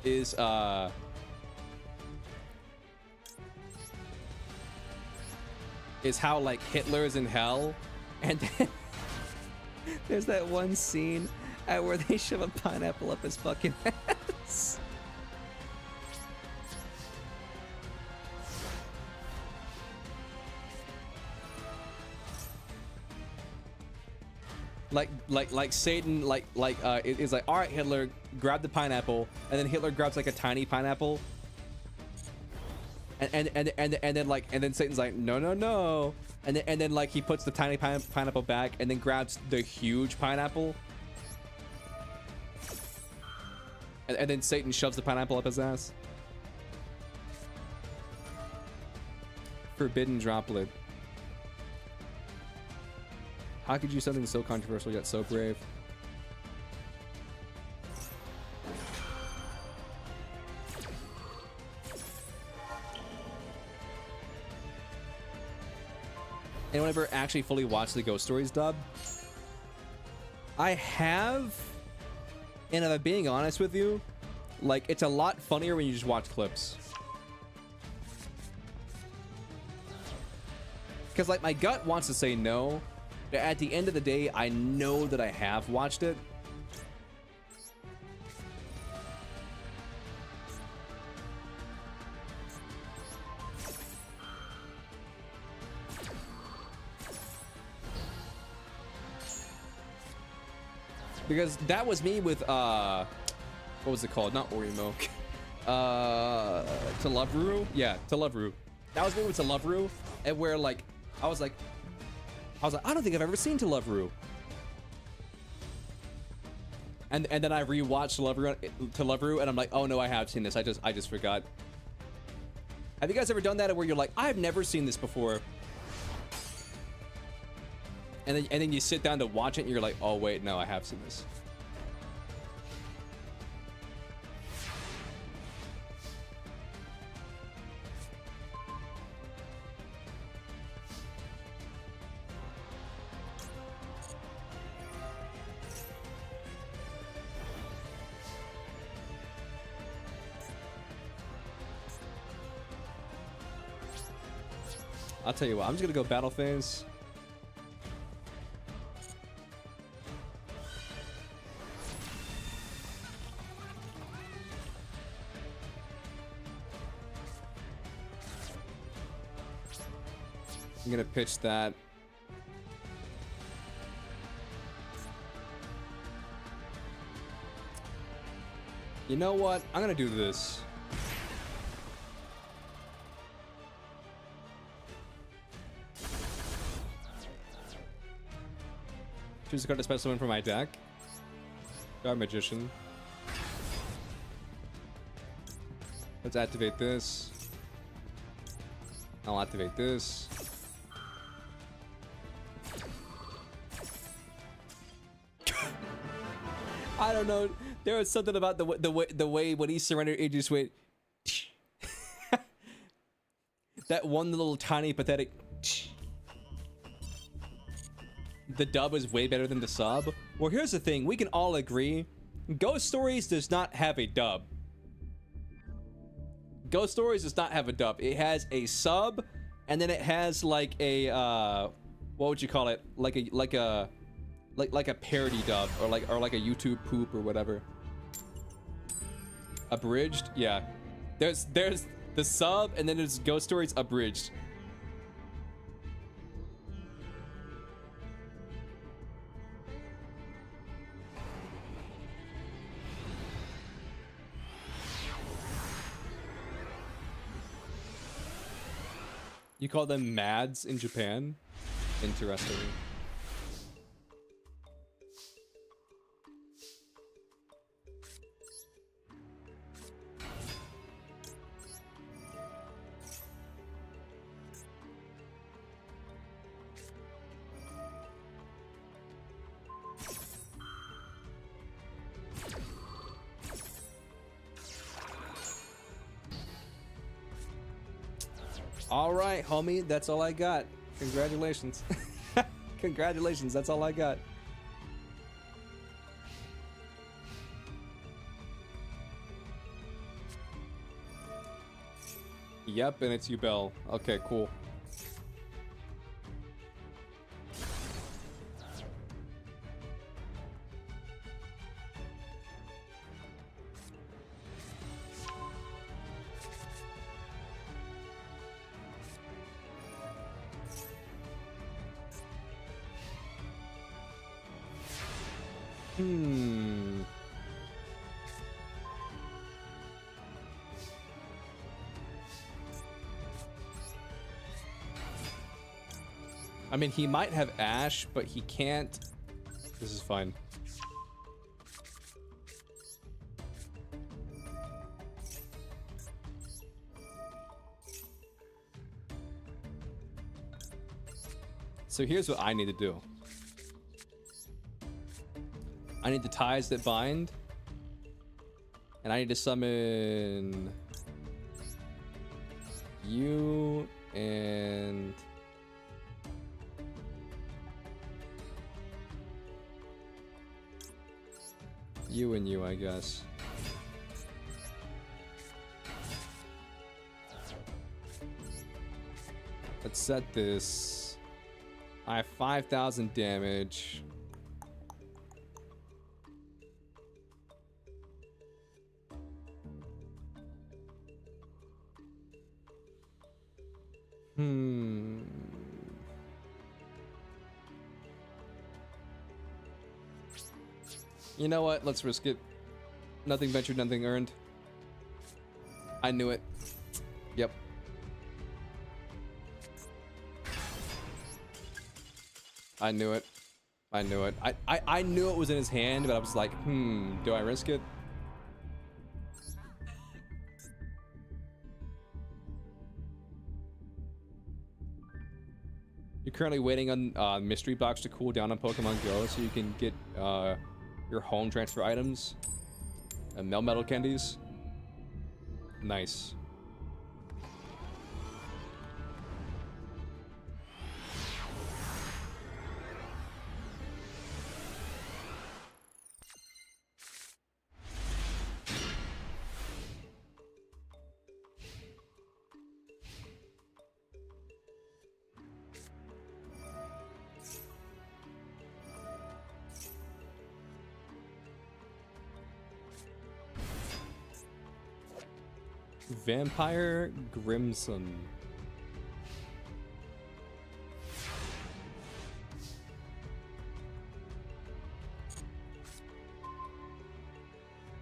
is how like Hitler is in hell, and then there's that one scene where they shove a pineapple up his fucking ass. Like Satan is like, all right, Hitler, grab the pineapple, and then Hitler grabs like a tiny pineapple, and then Satan's like, no, and then like he puts the tiny pineapple back, and then grabs the huge pineapple, and then Satan shoves the pineapple up his ass. Forbidden droplet. How could you do something so controversial yet so brave? Anyone ever actually fully watched the Ghost Stories dub? I have, and if I'm being honest with you, like, it's a lot funnier when you just watch clips. Because like my gut wants to say no, but at the end of the day, I know that I have watched it. Because that was me with what was it called? Not Orimo. To Love Ru? Yeah, To Love Ru. That was me with To Love Ru, and where like I was like, I don't think I've ever seen To Love Ru. And then I rewatched To Love Ru, and I'm like, oh no, I have seen this. I just forgot. Have you guys ever done that where you're like, I've never seen this before? And then you sit down to watch it and you're like, oh wait, no, I have seen this. I'll tell you what, I'm just gonna go battle phase. I'm gonna pitch that. You know what? I'm gonna do this. Choose a card to special summon from my deck. Guard Magician. Let's activate this. I'll activate this. I don't know. There was something about the way when he surrendered, it just went. That one little tiny pathetic. The dub is way better than the sub. Well, here's the thing. We can all agree. Ghost Stories does not have a dub. Ghost Stories does not have a dub. It has a sub, and then it has like a what would you call it? Like a parody dub, or like a YouTube poop or whatever. Abridged? Yeah. There's the sub, and then there's Ghost Stories abridged. You call them mads in Japan? Interesting. All right, homie, that's all I got. Congratulations. Congratulations, that's all I got. Yep, and it's you, Bell. Okay, cool. I mean, he might have Ash, but he can't. This is fine. So here's what I need to do. I need the ties that bind. And I need to summon you and you, I guess. Let's set this. I have 5,000 damage. You know what? Let's risk it. Nothing ventured, nothing earned. I knew it. Yep. I knew it. I knew it. I knew it was in his hand, but I was like, do I risk it? You're currently waiting on mystery box to cool down on Pokemon Go so you can get your home transfer items and Melmetal candies. Nice. Vampire Grimson.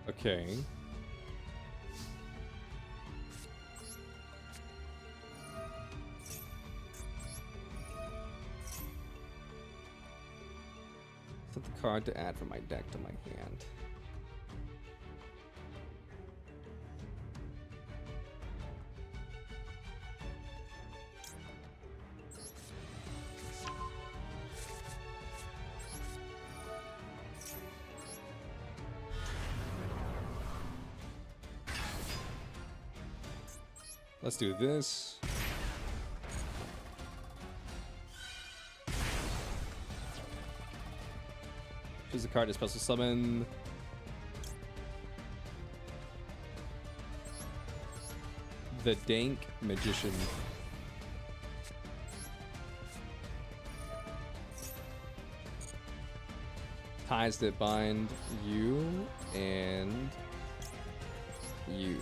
Okay. Set the card to add from my deck to my hand. Let's do this. Choose a card to special summon. The Dank Magician. Ties that bind you and you.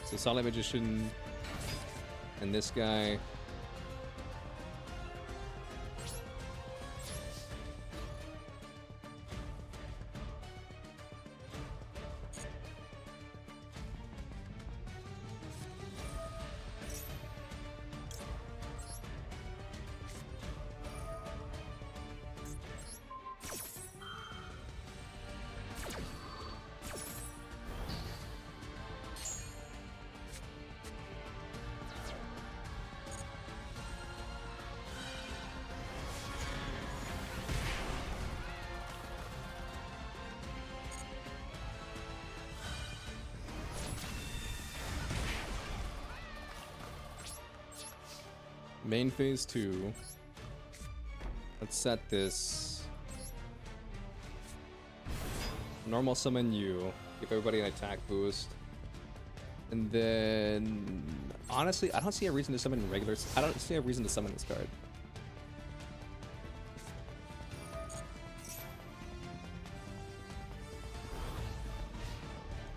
So Solid Magician and this guy. Main phase 2. Let's set this. Normal summon you. Give everybody an attack boost. And then, honestly, I don't see a reason to summon regulars. I don't see a reason to summon this card.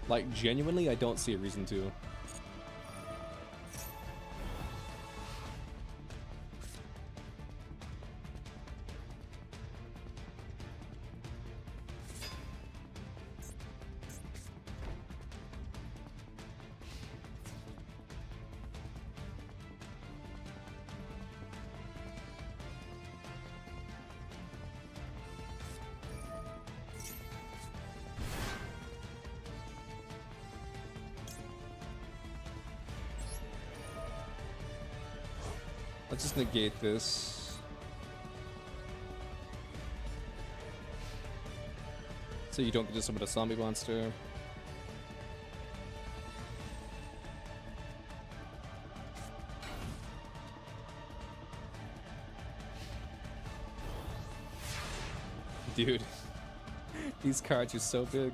Like, genuinely, I don't see a reason to. Let's just negate this. So you don't get to summon a zombie monster. Dude, these cards are so big.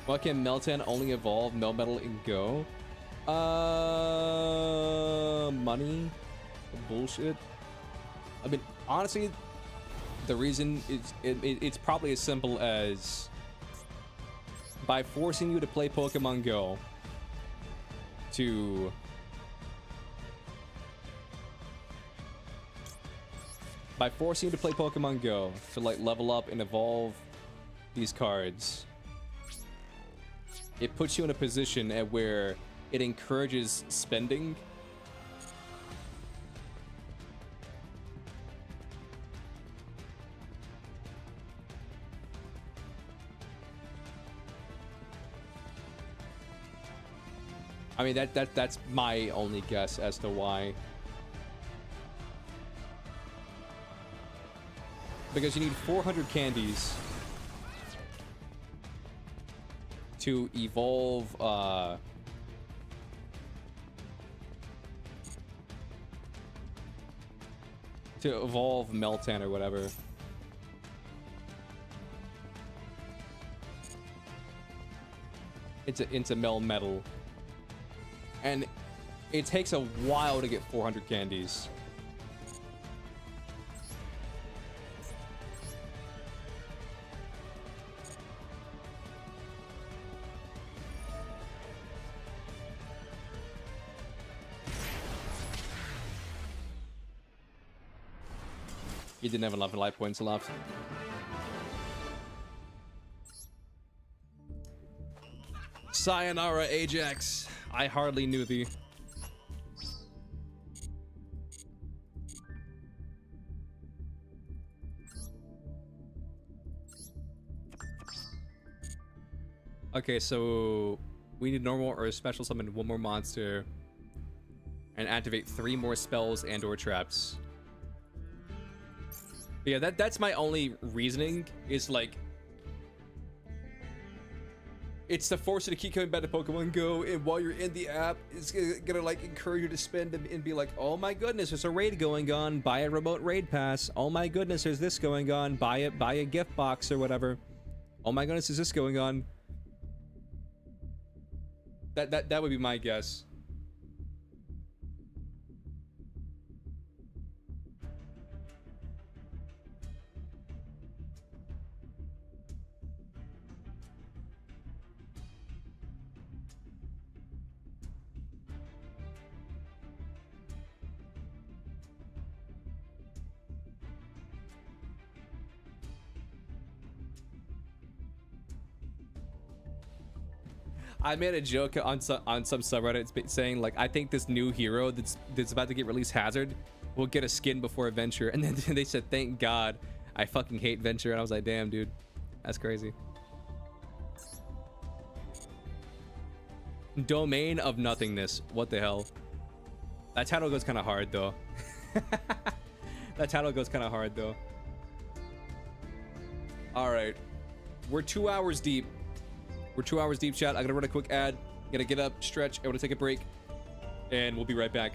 Why can Meltan only evolve Melmetal and Go? Money? Bullshit. I mean, honestly, the reason is it's probably as simple as by forcing you to play Pokemon Go to like level up and evolve these cards. It puts you in a position at where it encourages spending. I mean, that's my only guess as to why. Because you need 400 candies to evolve Meltan or whatever. Into Melmetal. And it takes a while to get 400 candies. He didn't have enough life points left. Sayonara, Ajax. I hardly knew thee. Okay, so we need normal or special summon one more monster and activate 3 more spells and or traps. But yeah, that's my only reasoning, is like it's to force you to keep coming back to Pokemon Go, and while you're in the app, it's gonna like encourage you to spend and be like, oh my goodness, there's a raid going on, buy a remote raid pass. Oh my goodness, there's this going on, buy a gift box or whatever. Oh my goodness, is this going on? That would be my guess. I made a joke on some subreddit saying like, I think this new hero that's about to get released, Hazard, will get a skin before Venture, and then they said, thank God. I fucking hate Venture, and I was like, damn, dude, that's crazy. Domain of Nothingness. What the hell? That title goes kind of hard though. That title goes kind of hard though. All right, we're 2 hours deep. We're 2 hours deep, chat. I gotta run a quick ad. Gotta get up, stretch. I wanna take a break, and we'll be right back.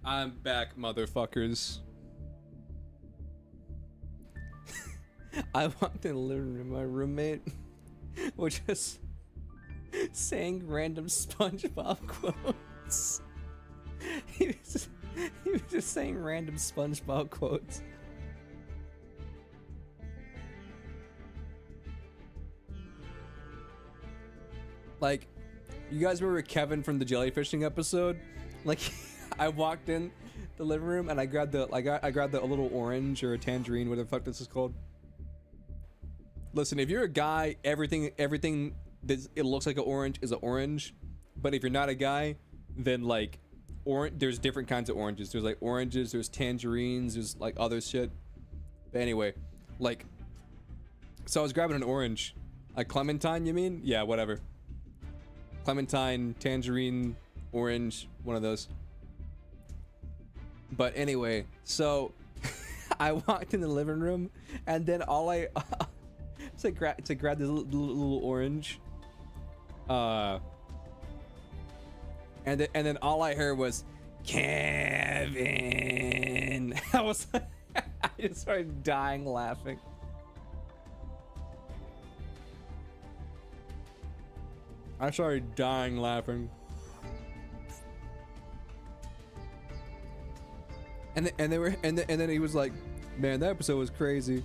I'm back, motherfuckers. I walked in the living room. My roommate was just saying random SpongeBob quotes. He was just saying random SpongeBob quotes. Like, you guys remember Kevin from the jellyfishing episode? Like, I walked in the living room and I grabbed the I grabbed the little orange or a tangerine, whatever the fuck this is called. Listen, if you're a guy, everything that it looks like an orange is an orange. But if you're not a guy, then like there's different kinds of oranges. There's like oranges, there's tangerines, there's like other shit. But anyway, like, so I was grabbing an orange. Like clementine, you mean? Yeah, whatever. Clementine, tangerine, orange, one of those. But anyway, so I walked in the living room and then all I to grab this little orange, and then all I heard was Kevin. I was like, I just started dying laughing. I started dying laughing. And then he was like, man, that episode was crazy.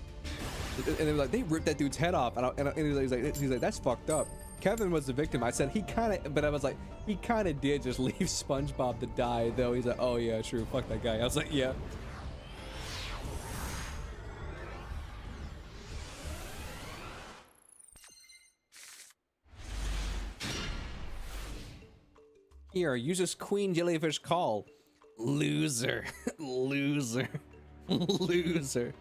And they were like, they ripped that dude's head off, and he's like, that's fucked up. Kevin was the victim. I said he kind of, but I was like, he kind of did just leave SpongeBob to die, though. He's like, oh yeah, true, fuck that guy. I was like, yeah. Here, use this queen jellyfish call. Loser. Loser. Loser.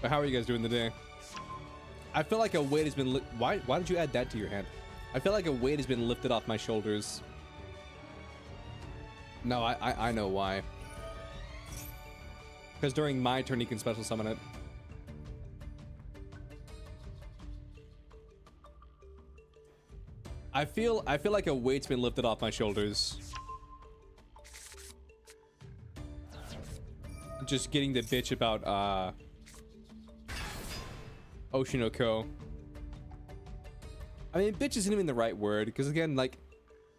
But how are you guys doing today? I feel like a weight has been why did you add that to your hand? I feel like a weight has been lifted off my shoulders. No, I know why. Because during my turn, you can special summon it. I feel like a weight's been lifted off my shoulders. Just getting the bitch about Oshinoko. I mean, bitch isn't even the right word, because again, like,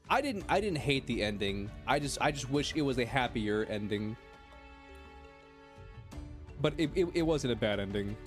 I didn't hate the ending. I just wish it was a happier ending. But it wasn't a bad ending.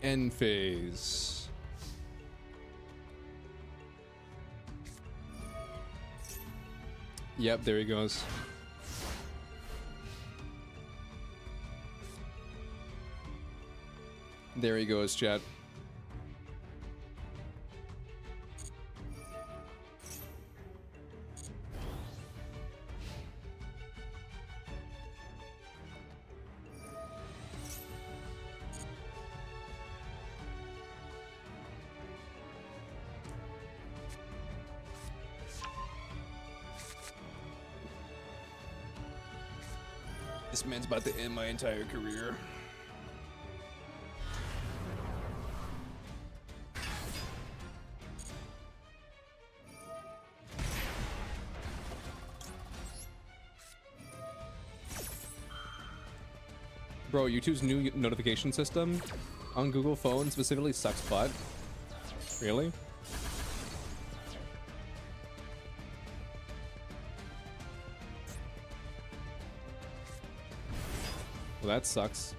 End phase. Yep, there he goes. There he goes, chat. This man's about to end my entire career. Bro, YouTube's new notification system on Google phone specifically sucks butt. Really? Well, that sucks.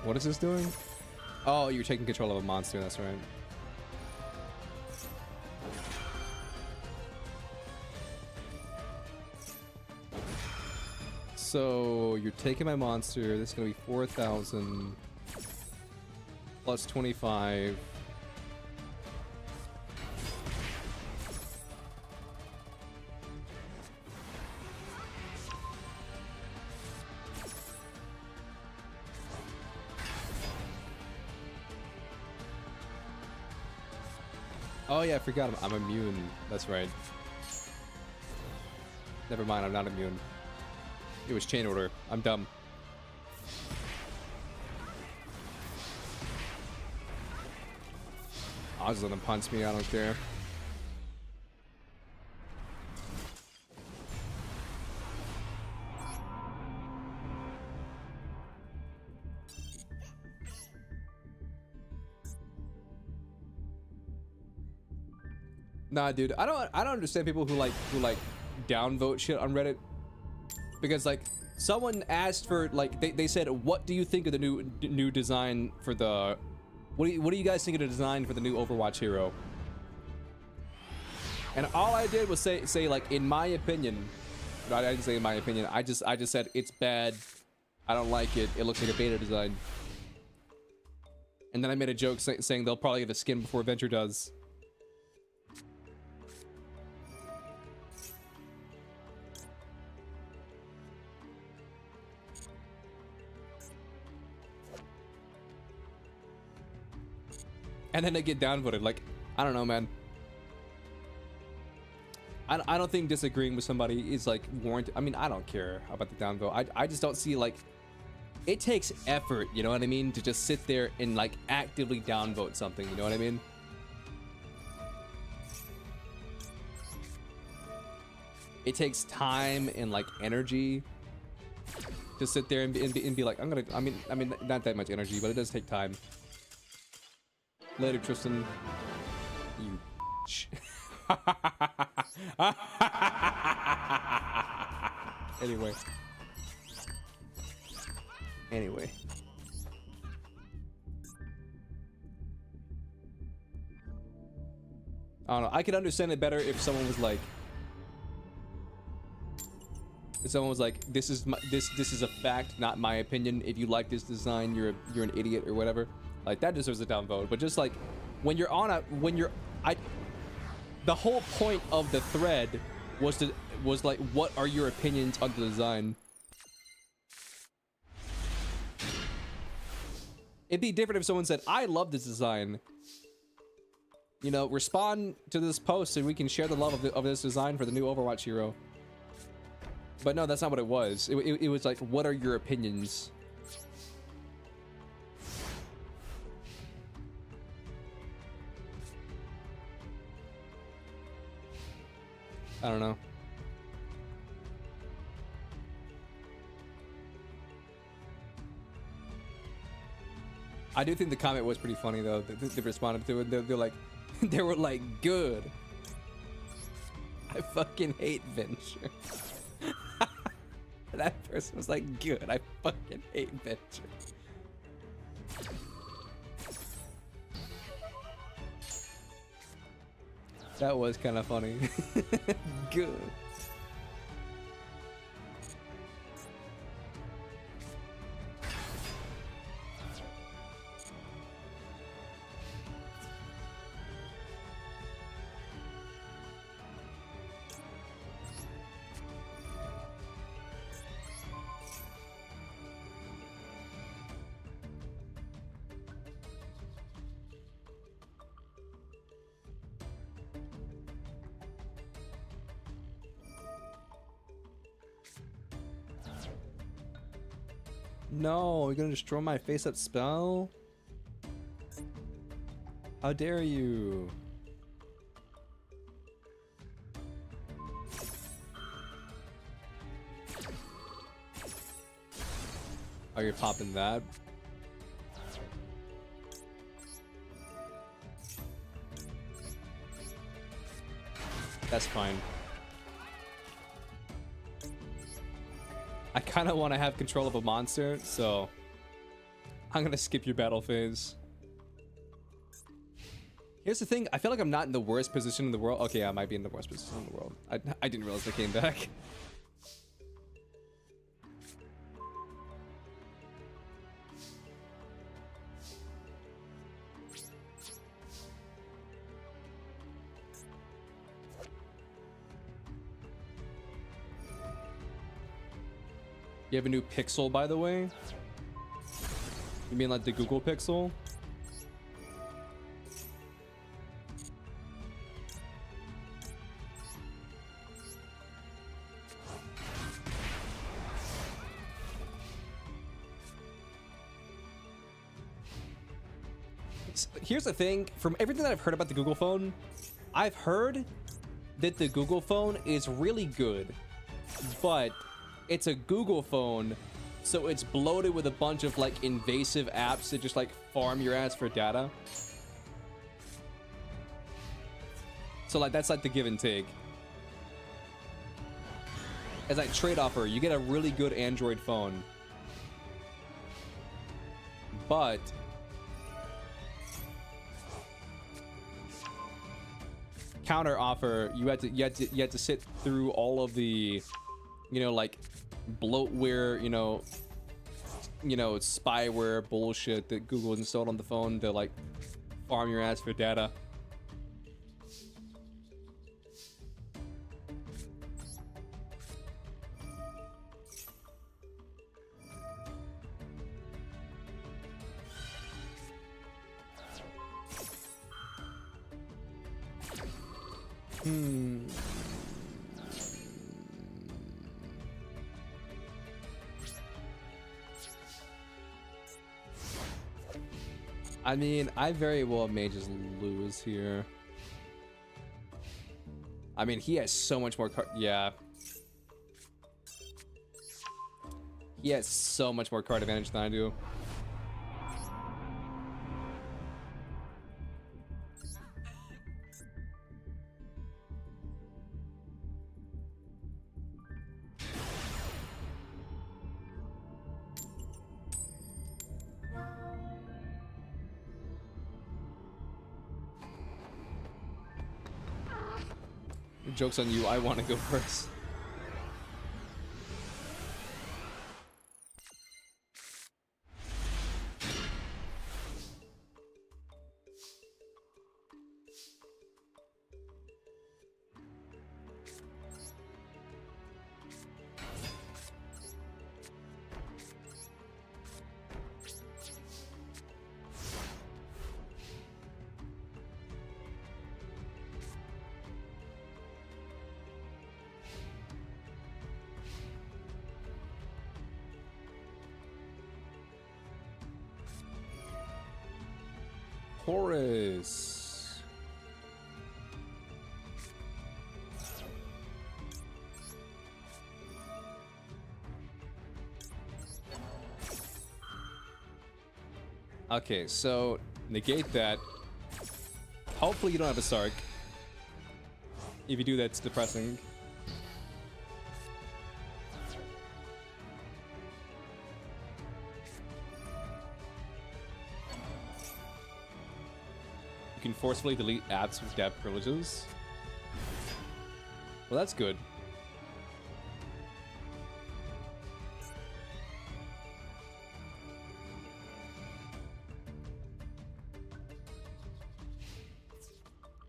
What is this doing? Oh, you're taking control of a monster, that's right. So you're taking my monster. This is gonna be 4,000 plus 25. Oh yeah, I forgot I'm immune. That's right. Never mind, I'm not immune. It was chain order. I'm dumb. I'll just let him punch me, I don't care. Nah, dude, I don't understand people who like downvote shit on Reddit. Because like someone asked for like they said, what do you think of the new design for the what do you guys think of the design for the new Overwatch hero? And all I did was say like, in my opinion. I didn't say in my opinion. I just said it's bad. I don't like it. It looks like a beta design. And then I made a joke saying they'll probably get a skin before Venture does. And then they get downvoted. Like, I don't know, man. I don't think disagreeing with somebody is like warranted. I mean, I don't care about the downvote. I just don't see like, it takes effort, you know what I mean, to just sit there and like actively downvote something, you know what I mean? It takes time and like energy to sit there and be like, I mean, not that much energy, but it does take time. Later, Tristan. You Anyway. I don't know. I could understand it better if someone was like, this is a fact, not my opinion. If you like this design, you're an idiot or whatever. Like, that deserves a downvote. But just like when you're on the whole point of the thread was like, what are your opinions on the design? It'd be different if someone said, I love this design. You know, respond to this post and we can share the love of this design for the new Overwatch hero. But no, that's not what it was. It was like, what are your opinions? I don't know. I do think the comment was pretty funny though. They responded to it. They're like, they were like, good. I fucking hate Venture. That person was like, good. I fucking hate Venture. That was kind of funny. Good. No, you're gonna destroy my face-up spell? How dare you? Oh, you're popping that? That's fine. I kind of want to have control of a monster, so I'm gonna skip your battle phase. Here's the thing, I feel like I'm not in the worst position in the world. Okay, I might be in the worst position in the world. I didn't realize they came back. You have a new Pixel, by the way? You mean like the Google Pixel? Here's the thing, from everything that I've heard about the Google phone, I've heard that the Google phone is really good, but it's a Google phone, so it's bloated with a bunch of like invasive apps that just like farm your ass for data. So like that's like the give and take. As like trade offer, you get a really good Android phone, but counter offer, you had to sit through all of the, you know, like bloatware, you know, spyware bullshit that Google installed on the phone to like farm your ass for data. I mean, I very well may just lose here. I mean, he has so much more card. Yeah. He has so much more card advantage than I do. Joke's on you, I want to go first. Horus. Okay, so negate that. Hopefully you don't have a Sark. If you do, that's depressing. You can forcefully delete apps with dab privileges. Well, that's good.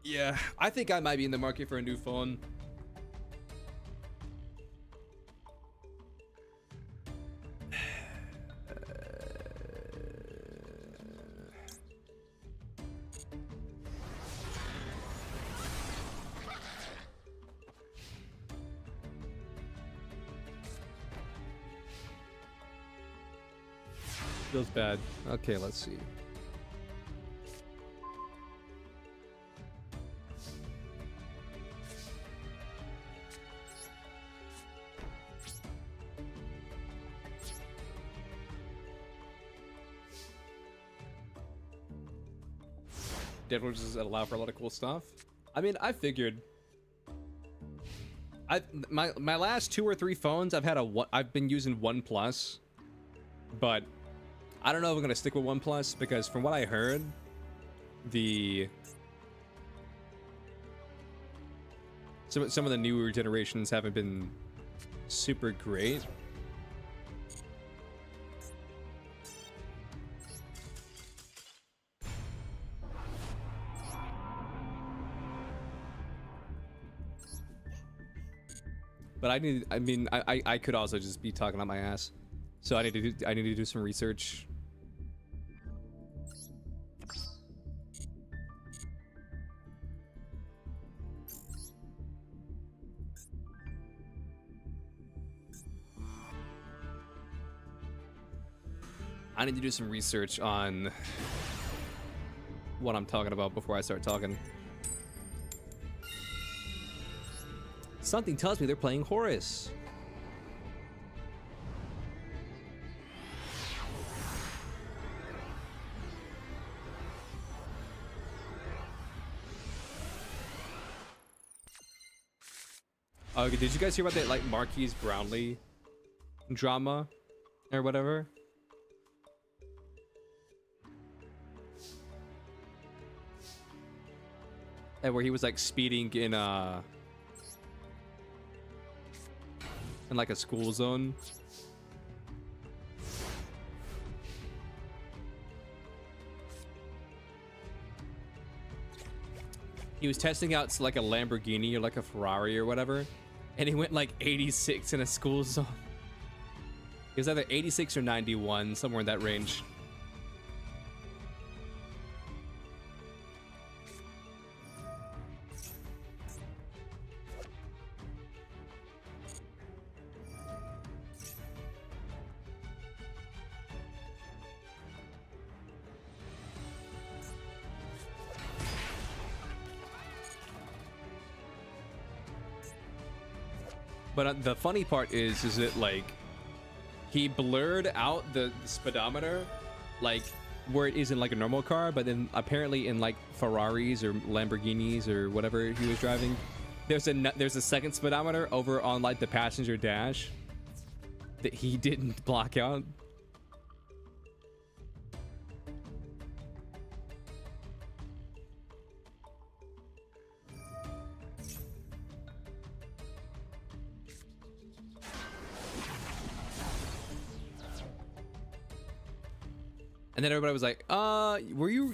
Yeah, I think I might be in the market for a new phone. Feels bad. Okay, let's see. Definitely just allow for a lot of cool stuff. I mean, I figured. My last 2 or 3 phones, I've been using OnePlus, but I don't know if I'm gonna stick with OnePlus because from what I heard, some of the newer generations haven't been super great. But I could also just be talking on my ass. So I need to do some research. I need to do some research on what I'm talking about before I start talking. Something tells me they're playing Horus. Oh, did you guys hear about that, like, Marquise Brownlee drama or whatever? And where he was like speeding in like a school zone. He was testing out like a Lamborghini or like a Ferrari or whatever, and he went like 86 in a school zone. He was either 86 or 91, somewhere in that range. But the funny part is that like he blurred out the speedometer, like where it is in like a normal car, but then apparently in like Ferraris or Lamborghinis or whatever he was driving, there's a second speedometer over on like the passenger dash that he didn't block out. And then everybody was like, were you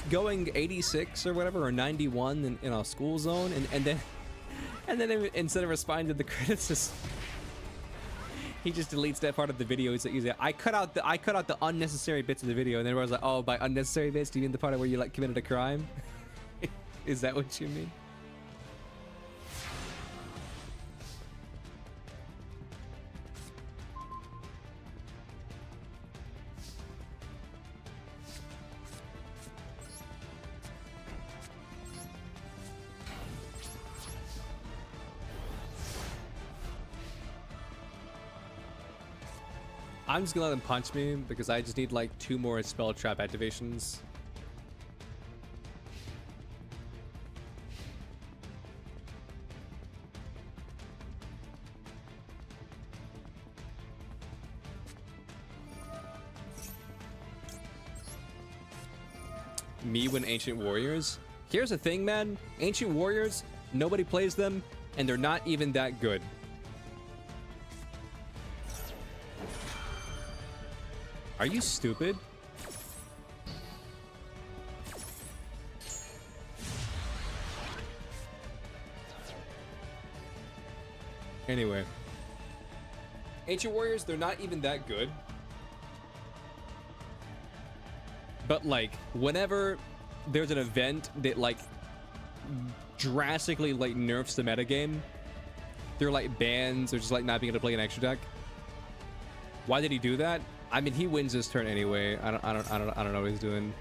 going 86 or whatever, or 91 in a school zone?" And then instead of responding to the credits, he just deletes that part of the video. He's like, I cut out the unnecessary bits of the video. And then everyone's like, "Oh, by unnecessary bits, do you mean the part where you like committed a crime?" Is that what you mean? I'm just gonna let him punch me because I just need like 2 more spell trap activations. Me when Ancient Warriors? Here's the thing, man. Ancient Warriors, nobody plays them, and they're not even that good. Are you stupid? Anyway. Ancient Warriors, they're not even that good. But like, whenever there's an event that like drastically like nerfs the metagame, they're like bans or just like not being able to play an extra deck. Why did he do that? I mean, he wins this turn anyway. I don't know what he's doing.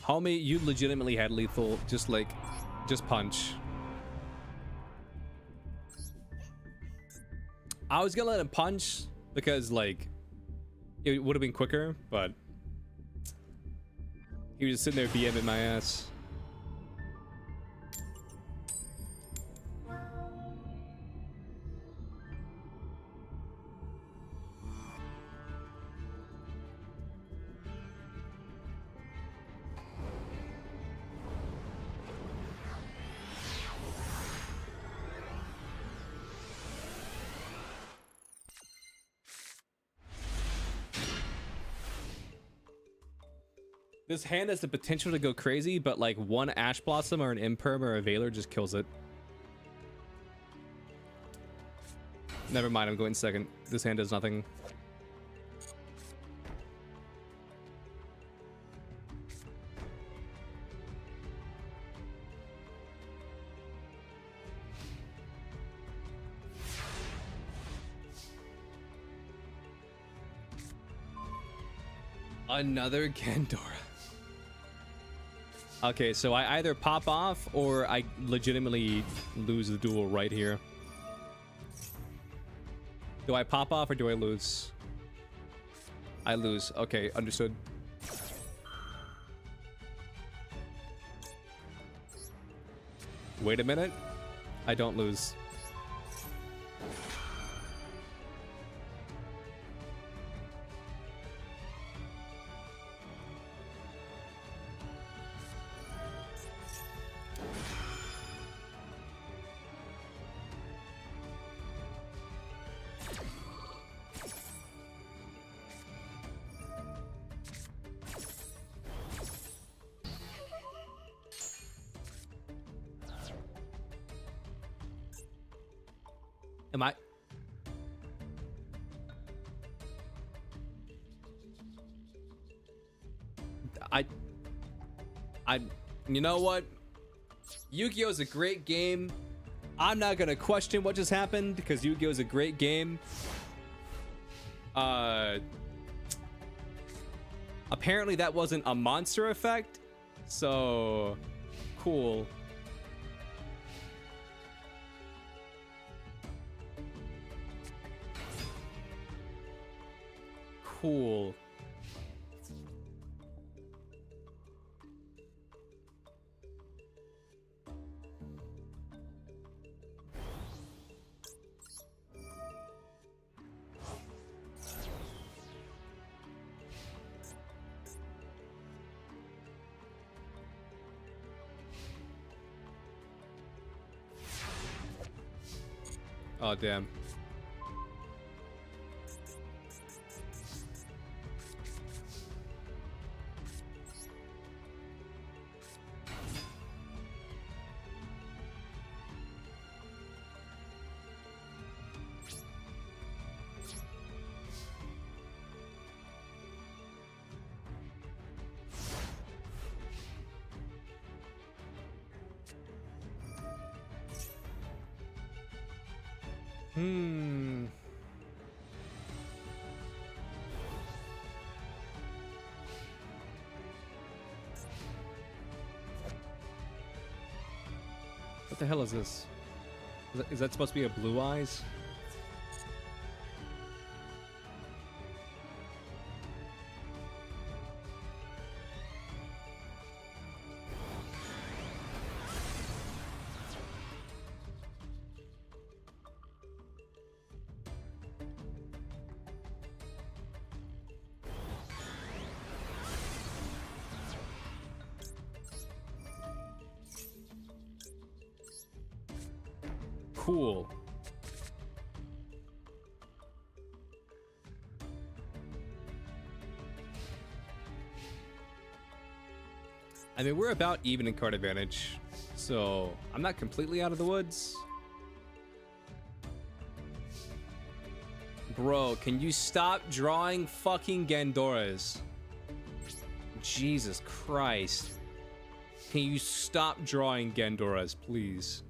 Homie, you legitimately had lethal. Just punch. I was gonna let him punch because like it would have been quicker, but he was just sitting there BMing my ass. This hand has the potential to go crazy, but like one Ash Blossom or an Imperm or a Veiler just kills it. Never mind, I'm going second. This hand does nothing. Another Gandora. Okay, so I either pop off or I legitimately lose the duel right here. Do I pop off or do I lose? I lose. Okay, understood. Wait a minute. I don't lose. Am you know what? Yu-Gi-Oh is a great game. I'm not gonna question what just happened because Yu-Gi-Oh is a great game. Apparently that wasn't a monster effect, so cool. Cool. Oh, damn. What the hell is this? Is that supposed to be a Blue Eyes? Cool. I mean, we're about even in card advantage, so I'm not completely out of the woods. Bro, can you stop drawing fucking Gandoras? Jesus Christ. Can you stop drawing Gandoras, please?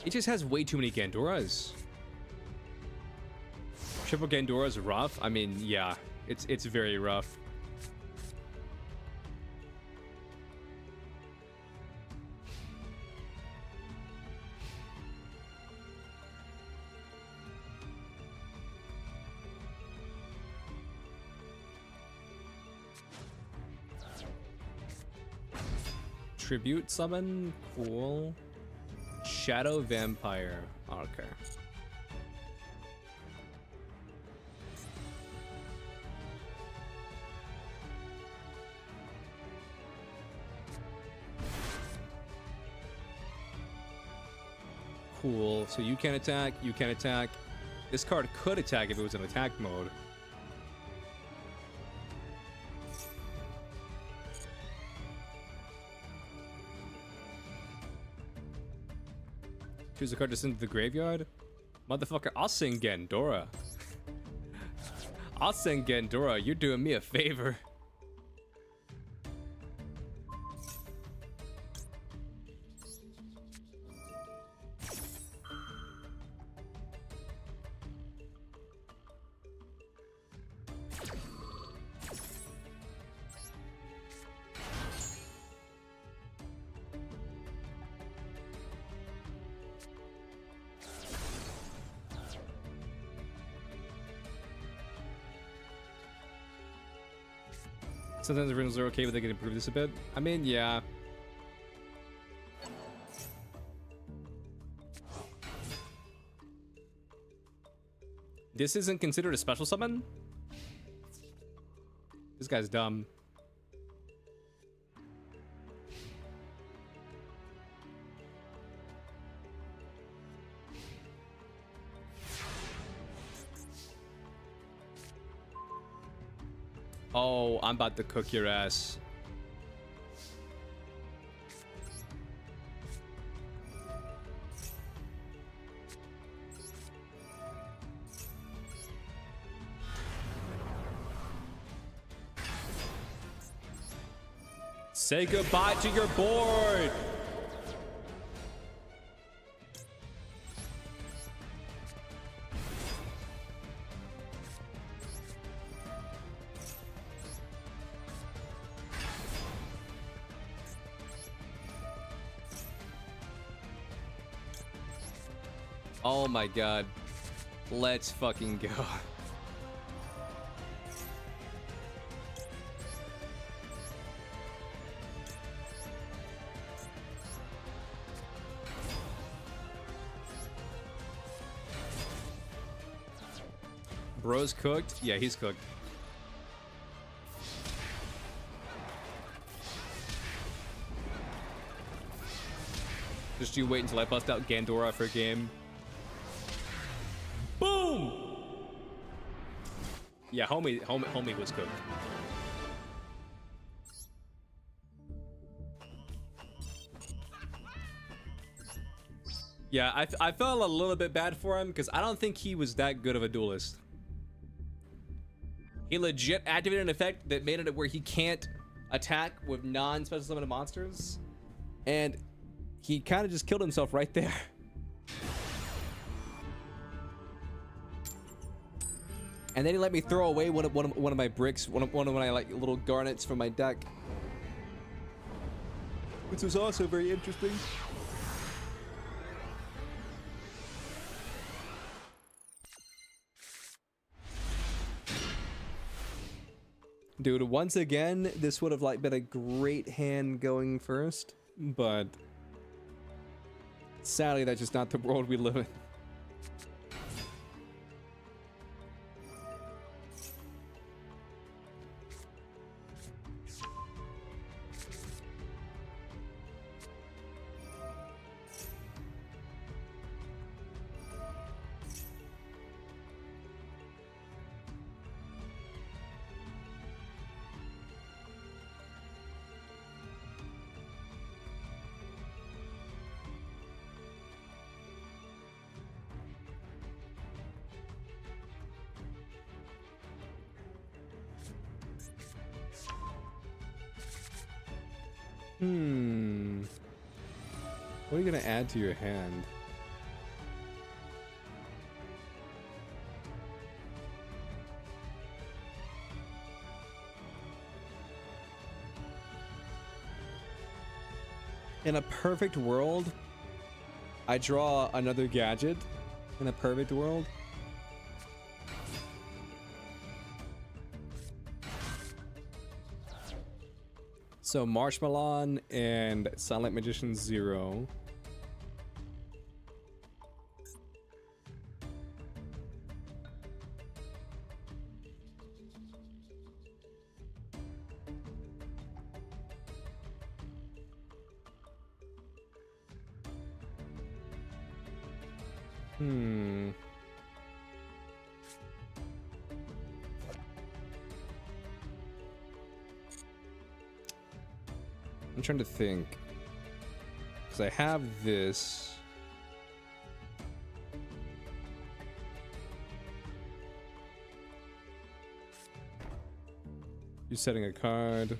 It just has way too many Gandoras. Triple Gandora's rough? I mean, yeah, it's very rough. Tribute summon? Cool. Shadow Vampire. Okay. Cool. So you can attack, you can attack. This card could attack if it was in attack mode. Choose a card to send to the graveyard? Motherfucker, I'll sing Gandora. I'll sing Gandora. You're doing me a favor. Sometimes the originals are okay, but they can improve this a bit. I mean, yeah. This isn't considered a special summon? This guy's dumb. Oh, I'm about to cook your ass. Say goodbye to your board. Oh my god. Let's fucking go. Bro's cooked? Yeah, he's cooked. Just you wait until I bust out Gandora for a game. Boom! Yeah, homie was cooked. Yeah, I felt a little bit bad for him because I don't think he was that good of a duelist. He legit activated an effect that made it where he can't attack with non-special summoned monsters, and he kind of just killed himself right there. And then he let me throw away one of my bricks, one of my like little garnets from my deck, which was also very interesting. Dude, once again, this would have like been a great hand going first, but sadly, that's just not the world we live in. Hmm. What are you gonna add to your hand? In a perfect world, I draw another gadget. In a perfect world. So Marshmallow and Silent Magician 0. Hmm. I'm trying to think. Because I have this. You're setting a card.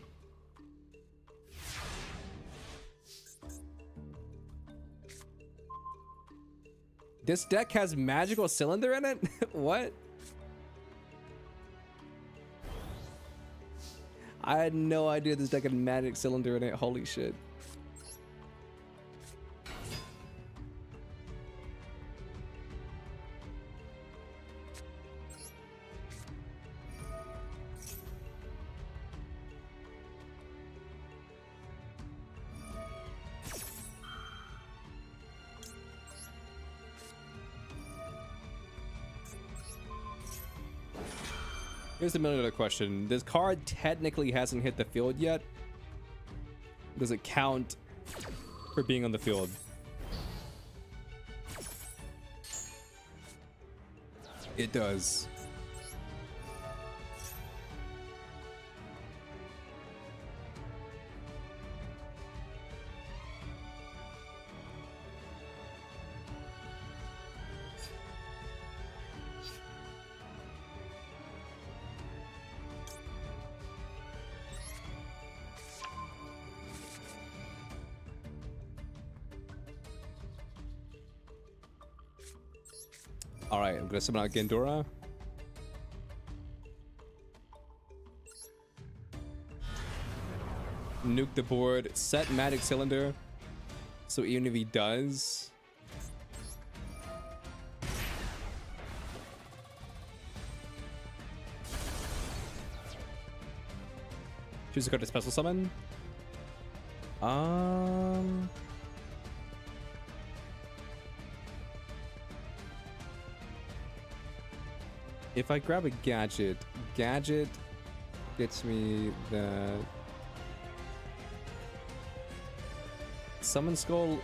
This deck has magical cylinder in it? What? I had no idea this deck had magic cylinder in it. Holy shit. Here's the $1 million question. This card technically hasn't hit the field yet. Does it count for being on the field? It does. Alright, I'm gonna summon out Gendora. Nuke the board, set Magic Cylinder. So even if he does... choose a card to special summon. If I grab a gadget, gadget gets me the Summon Skull.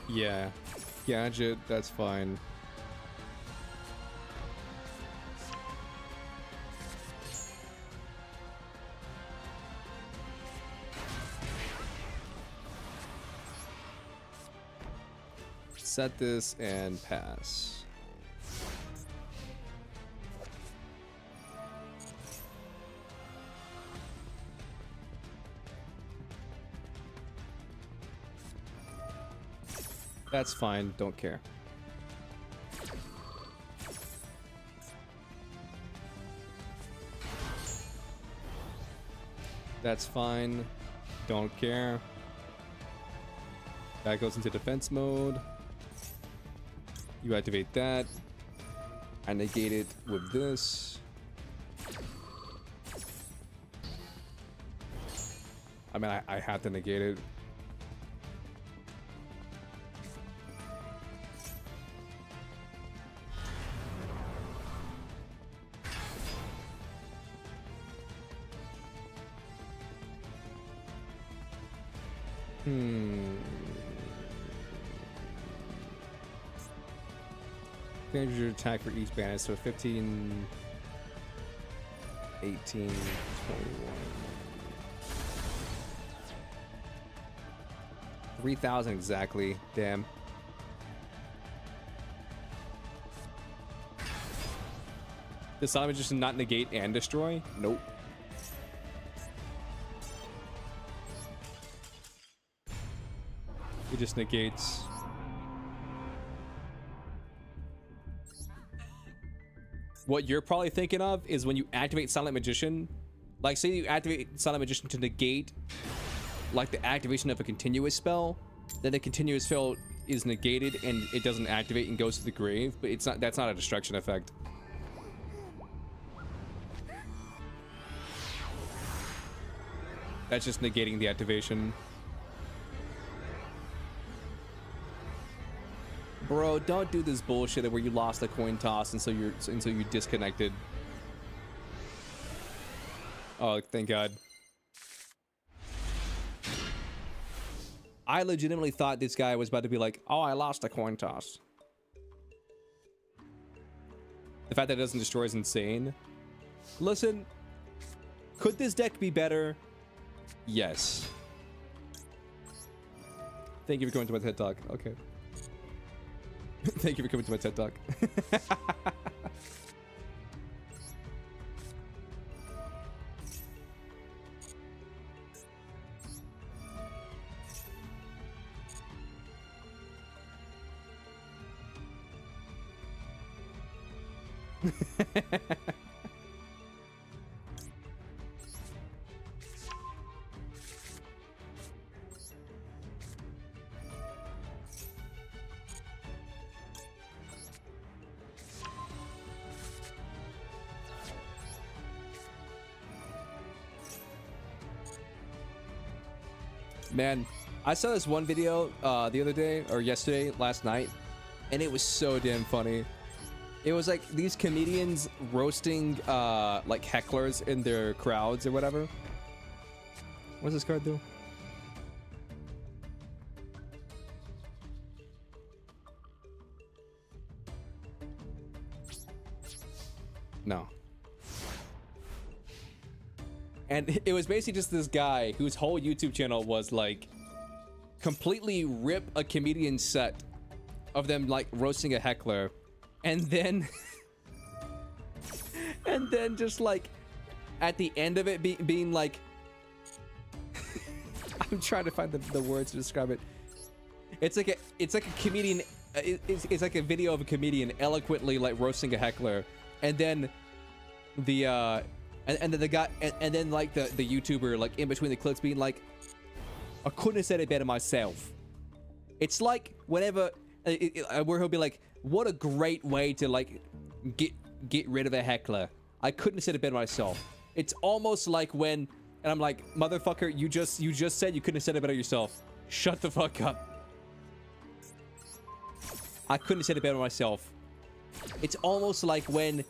Yeah, gadget, that's fine. Set this and pass. That's fine, don't care. That's fine, don't care. That goes into defense mode. You activate that. I negate it with this. I mean, I have to negate it. Hmm. 300 attack for each bandit, so 15, 18, 21. 3,000 exactly. Damn. Does Silent Magician not negate and destroy? Nope. It just negates. What you're probably thinking of is when you activate Silent Magician. Like, say you activate Silent Magician to negate, like, the activation of a continuous spell. Then the continuous spell is negated and it doesn't activate and goes to the grave. But it's not. That's not a destruction effect. That's just negating the activation. Bro, don't do this bullshit where you lost a coin toss and so you disconnected. Oh, thank God. I legitimately thought this guy was about to be like, oh, I lost a coin toss. The fact that it doesn't destroy is insane. Listen, could this deck be better? Yes. Thank you for coming to my TED Talk. Okay. Thank you for coming to my TED Talk. Man, I saw this one video the other day, or yesterday, last night, and it was so damn funny. It was like these comedians roasting like hecklers in their crowds or whatever. What's this card do? No. And it was basically just this guy whose whole YouTube channel was like completely rip a comedian set of them like roasting a heckler, and then and then just like at the end of it being like I'm trying to find the words to describe it. It's like a comedian. It's like a video of a comedian eloquently like roasting a heckler, and then the and then the guy and then like the YouTuber like in between the clips being like, I couldn't have said it better myself. It's like whenever where he'll be like, what a great way to like get rid of a heckler. I couldn't have said it better myself. It's almost like when, and I'm like, motherfucker, you just said you couldn't have said it better yourself. Shut the fuck up. I couldn't have said it better myself. It's almost like when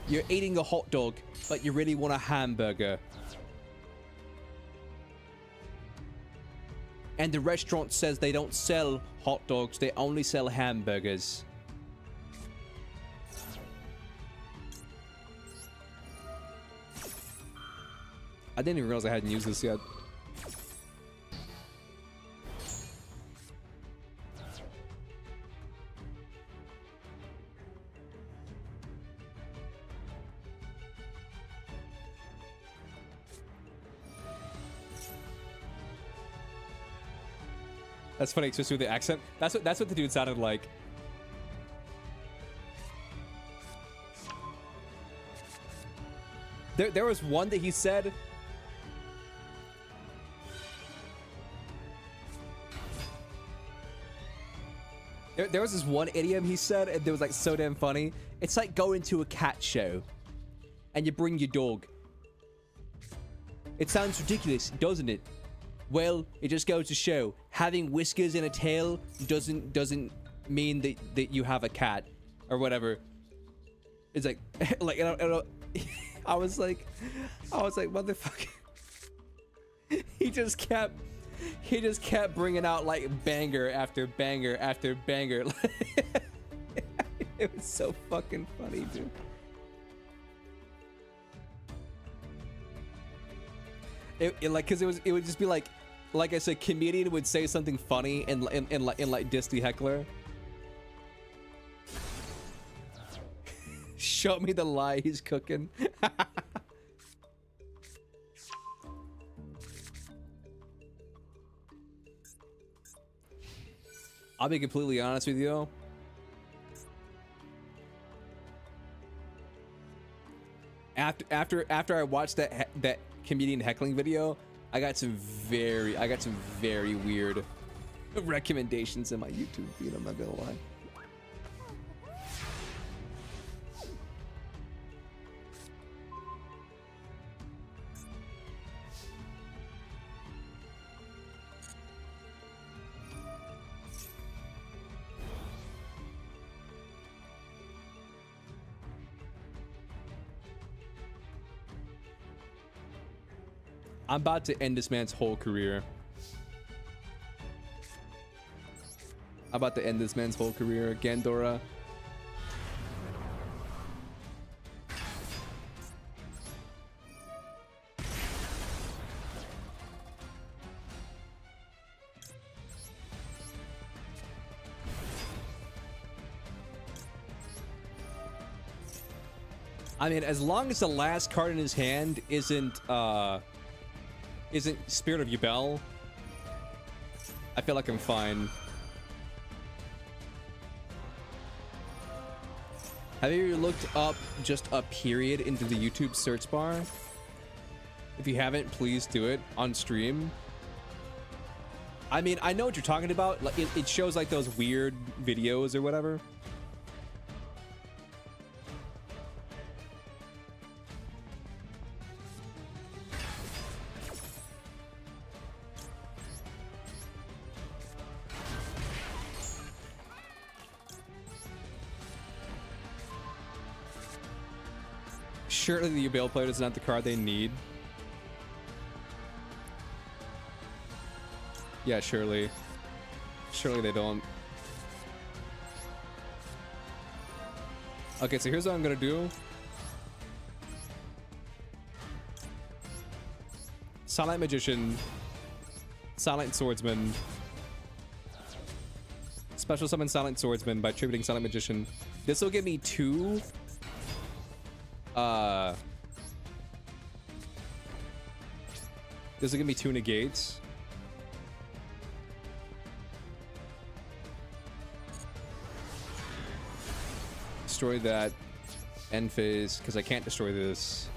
you're eating a hot dog, but you really want a hamburger. And the restaurant says they don't sell hot dogs, they only sell hamburgers. I didn't even realize I hadn't used this yet. That's funny, especially with the accent. That's what the dude sounded like. There was one that he said. There was this one idiom he said, and it was like so damn funny. It's like going to a cat show, and you bring your dog. It sounds ridiculous, doesn't it? Well, it just goes to show having whiskers and a tail doesn't mean that you have a cat or whatever. It's like like I was like motherfucker. He just kept He just kept bringing out like banger after banger after banger. It was so fucking funny, dude. It like, cause it would just be like I said, comedian would say something funny and like diss the heckler. Show me the lie he's cooking. I'll be completely honest with you. After I watched that comedian heckling video, I got some very weird recommendations in my YouTube feed. I'm not gonna lie. I'm about to end this man's whole career. I'm about to end this man's whole career. Gandora. I mean, as long as the last card in his hand isn't Spirit of Yubel, I feel like I'm fine. Have you ever looked up just a period into the YouTube search bar? If you haven't, please do it on stream. I mean, I know what you're talking about. Like, it shows like those weird videos or whatever. Surely the Yubel player is not the card they need. Yeah, surely. Surely they don't. Okay, so here's what I'm gonna do. Silent Magician. Silent Swordsman. Special summon Silent Swordsman by tributing Silent Magician. This will give me two. This will give me two negates. Destroy that end phase because I can't destroy this.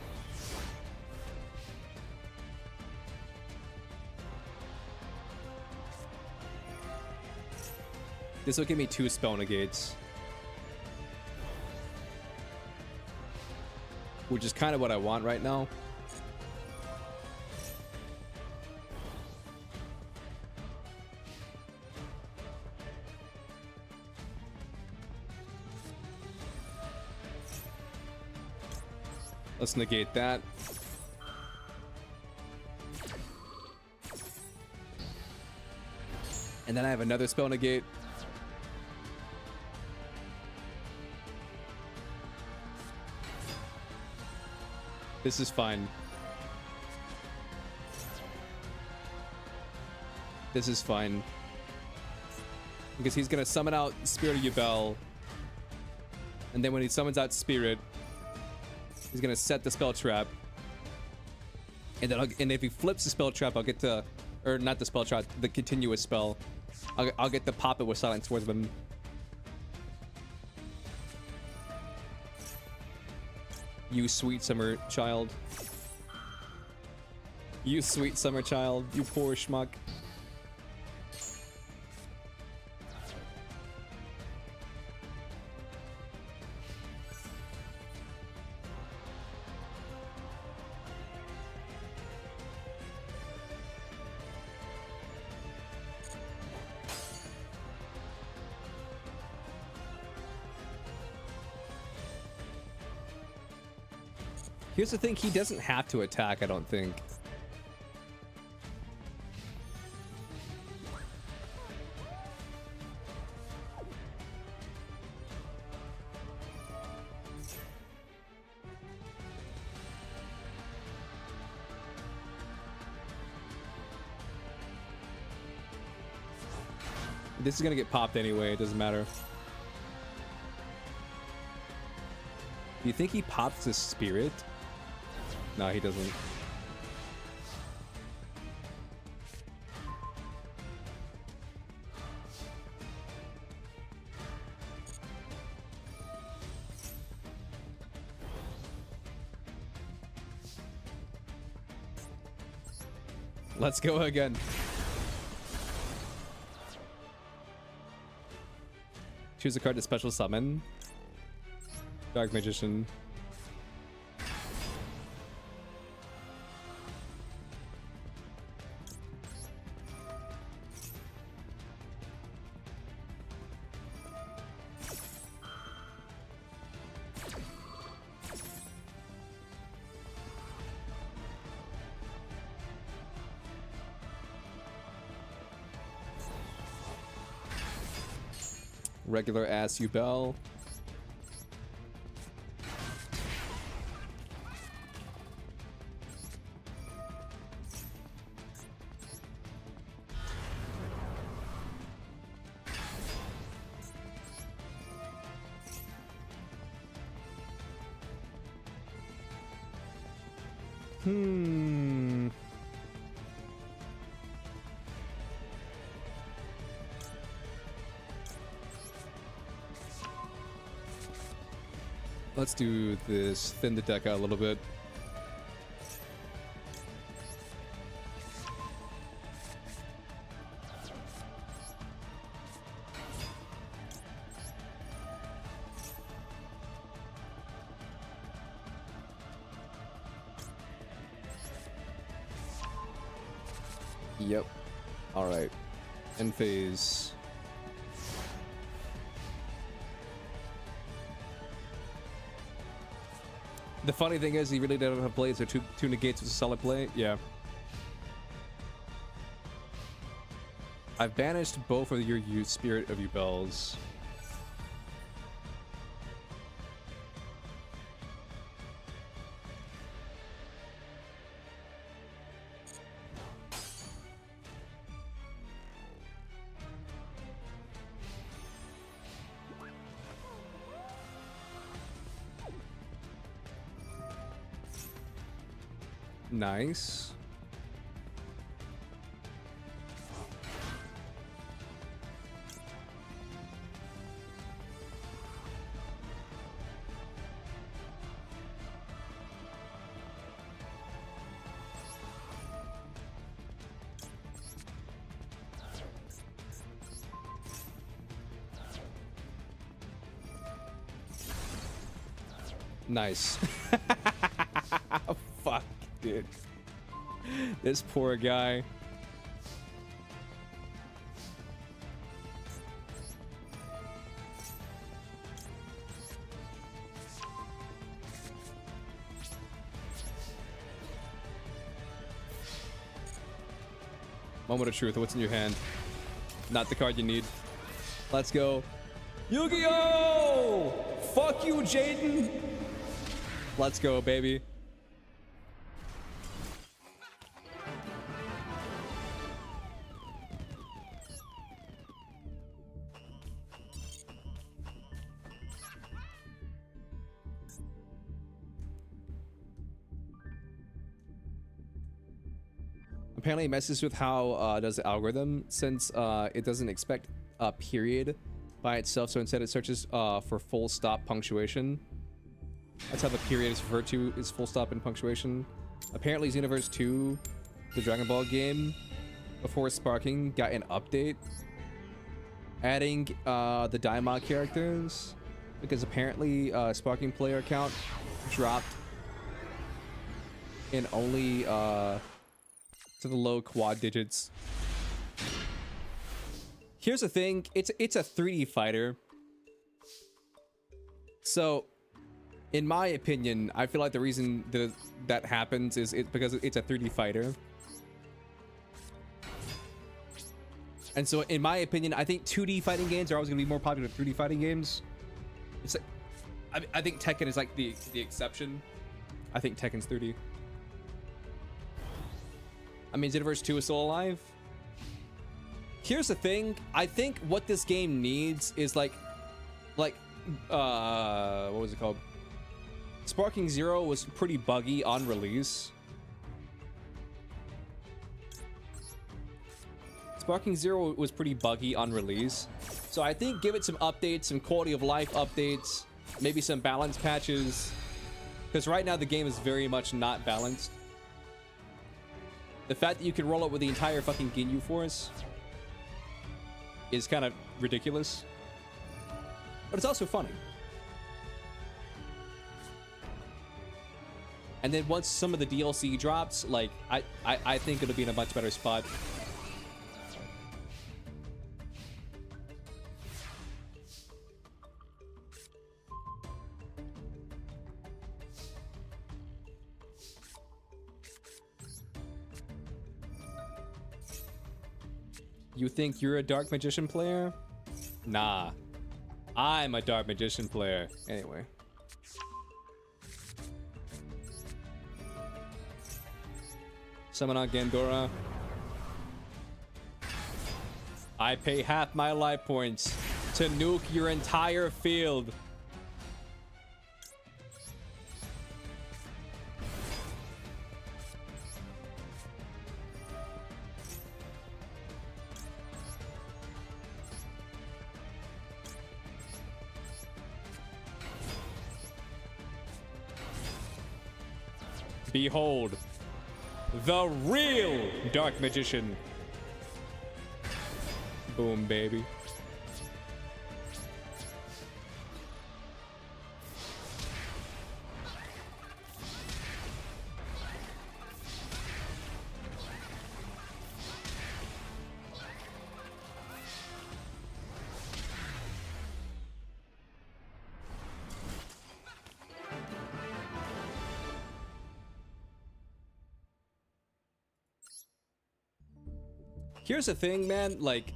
This will give me two spell negates, which is kind of what I want right now. Let's negate that. And then I have another spell negate. This is fine. This is fine. Because he's gonna summon out Spirit of Yubel. And then when he summons out Spirit, he's gonna set the spell trap. And then and if he flips the spell trap, I'll get to, or not the spell trap, the continuous spell. I'll get to pop it with Silent Swordsman. You sweet summer child. You sweet summer child. You poor schmuck. Here's the thing, he doesn't have to attack, I don't think. This is gonna get popped anyway, it doesn't matter. Do you think he pops his spirit? No, he doesn't. Let's go again. Choose a card to special summon. Dark Magician. Regular ass Ubel. Let's do this, thin the deck out a little bit. Yep. All right. End phase. The funny thing is, he really didn't have plays, so two negates was a solid play. Yeah. I've banished both of your Spirit of Ubels. Nice. Nice. Fuck, dude. This poor guy. Moment of truth. What's in your hand? Not the card you need. Let's go. Yu-Gi-Oh! Fuck you, Jaden. Let's go, baby. Apparently it messes with how does the algorithm, since it doesn't expect a period by itself, so instead it searches for full stop punctuation. That's how the period is referred to, is full stop and punctuation. Apparently Xenoverse 2, the Dragon Ball game, before Sparking, got an update adding the Daimon characters, because apparently Sparking player count dropped in only to the low quad digits. Here's the thing, it's a 3D fighter. So, in my opinion, I feel like the reason that happens is because it's a 3D fighter. And so, in my opinion, I think 2D fighting games are always going to be more popular than 3D fighting games. It's like, I think Tekken is like the exception. I think Tekken's 3D. I mean, Xenoverse 2 is still alive. Here's the thing. I think what this game needs is like what was it called? Sparking Zero was pretty buggy on release. Sparking Zero was pretty buggy on release. So I think give it some updates, some quality of life updates, maybe some balance patches. Because right now the game is very much not balanced. The fact that you can roll up with the entire fucking Ginyu Force is kind of ridiculous. But it's also funny. And then once some of the DLC drops, like, I think it'll be in a much better spot. You think you're a Dark Magician player? Nah. I'm a Dark Magician player. Anyway. Summon on Gandora. I pay half my life points to nuke your entire field. Behold, the real Dark Magician. Boom, baby. Here's the thing, man, like,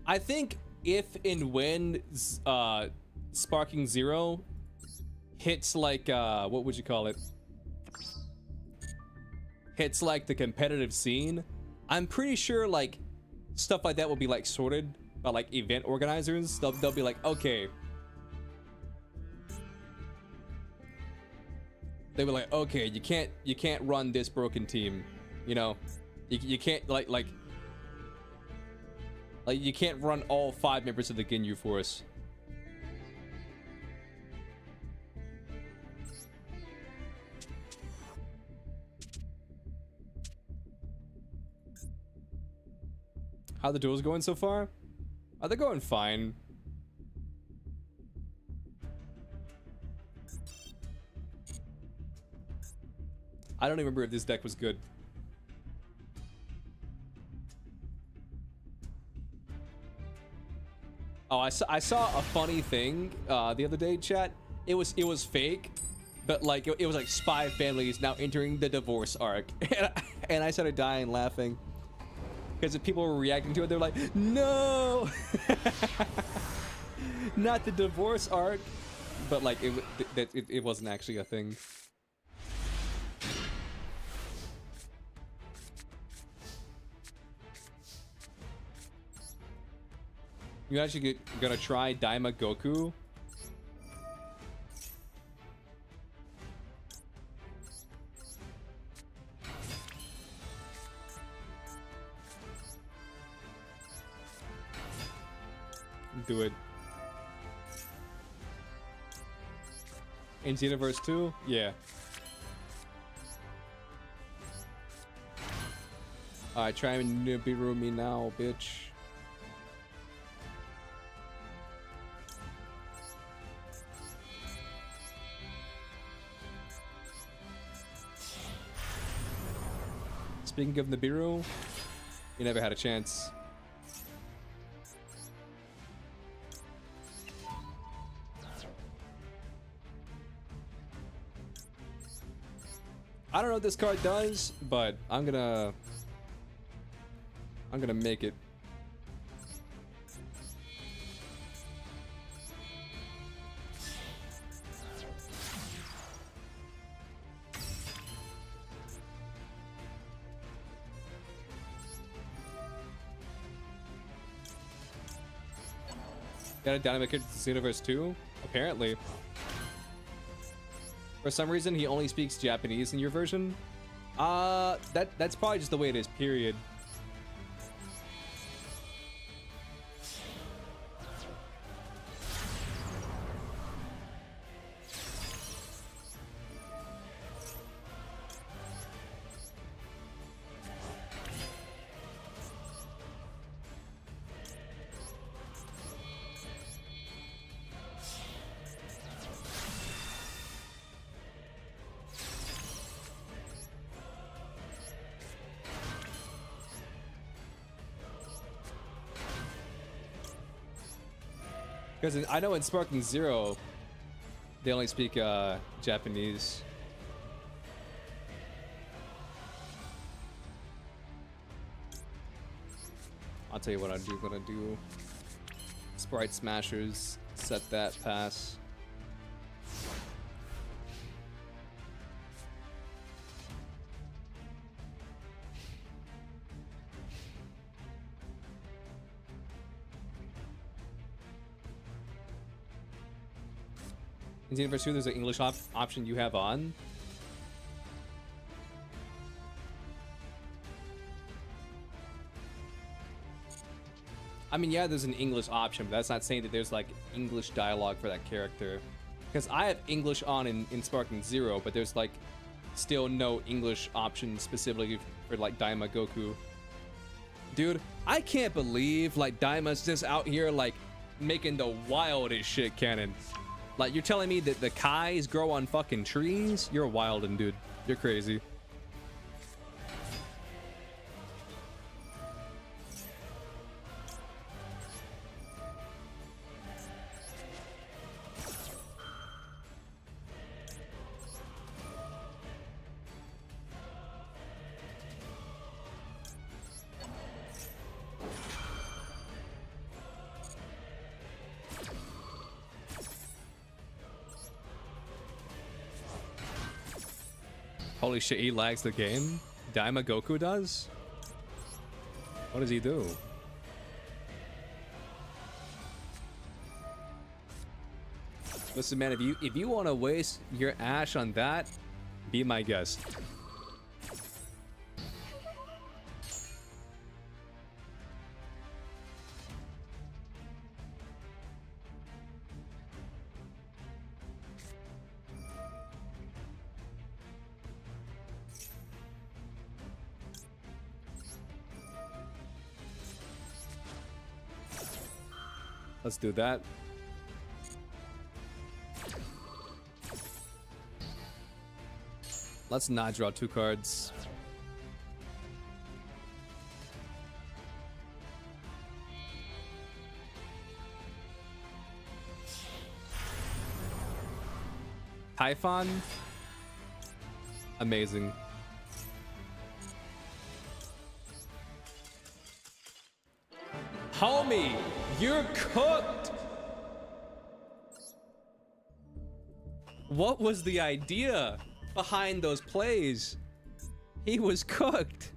I think if and when Sparking Zero hits like, what would you call it? Hits like the competitive scene, I'm pretty sure like stuff like that will be like sorted by like event organizers. They'll be like, okay. They were like, okay, you can't run this broken team, you know? You can't like you can't run all 5 members of the Ginyu Force. How the duels going so far? They're going fine. I don't even remember if this deck was good. Oh, I saw a funny thing the other day, chat. It was fake, but like it was like spy families now entering the divorce arc, and I started dying laughing because people were reacting to it. They're like, no, not the divorce arc, but like it wasn't actually a thing. You actually gonna try Daima Goku? Do it. In Xenoverse 2? Yeah. Alright, try and Nibiru me now, bitch. Speaking of Nibiru, you never had a chance. I don't know what this card does, but I'm gonna make it. Got a dynamic character in this universe too? Apparently. For some reason, he only speaks Japanese in your version. That's probably just the way it is, period. Because I know in Sparking Zero, they only speak Japanese. I'll tell you what I'm gonna do. Sprite Smashers, set that pass. In Universe 2, there's an English option you have on. I mean, yeah, there's an English option, but that's not saying that there's like English dialogue for that character. Because I have English on in Sparking Zero, but there's like still no English option specifically for like Daima Goku. Dude, I can't believe like Daima's just out here like making the wildest shit canon. Like, you're telling me that the Kais grow on fucking trees? You're wildin', dude. You're crazy. Holy shit, he lags the game? Daima Goku does? What does he do? Listen, man, if you want to waste your ash on that, be my guest. Let's do that. Let's not draw 2 cards. Typhon. Amazing. Homie, you're cooked. What was the idea behind those plays? He was cooked.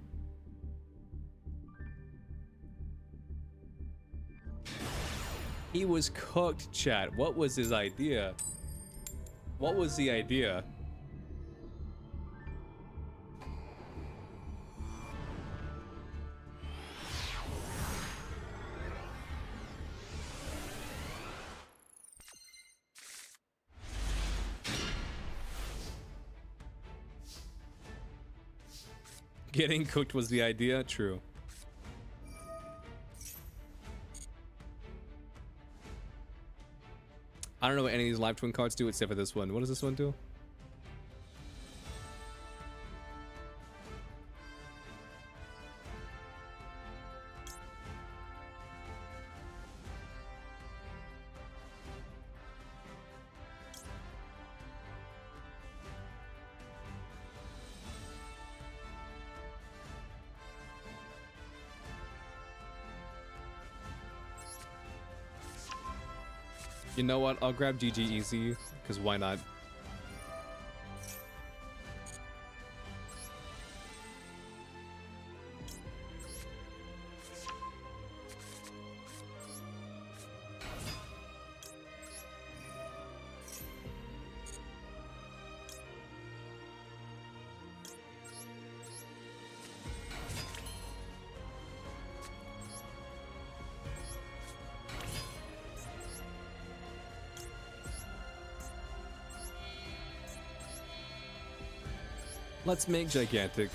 He was cooked, chat. What was his idea? What was the idea? Getting cooked was the idea? True. I don't know what any of these live twin cards do except for this one. What does this one do? You know what? I'll grab GG Easy, because why not? Let's make gigantic.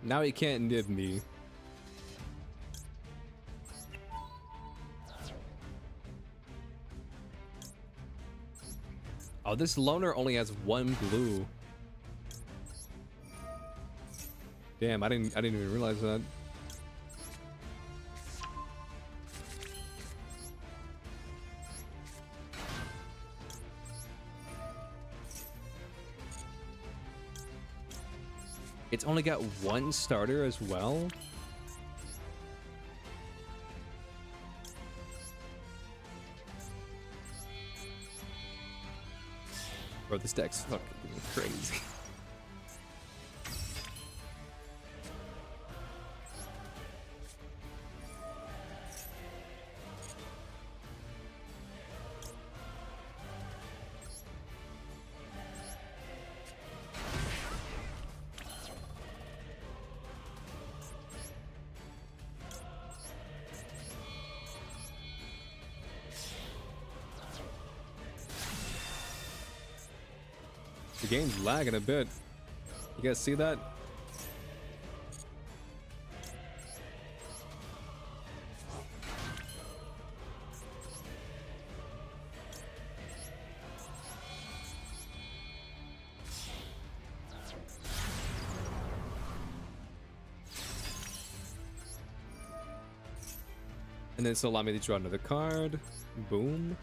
Now he can't nib me. Oh, this loner only has 1 blue. Damn, I didn't even realize that. It's only got 1 starter as well. Bro, this deck's fucking crazy. The game's lagging a bit. You guys see that? And then it's allow me to draw another card. Boom.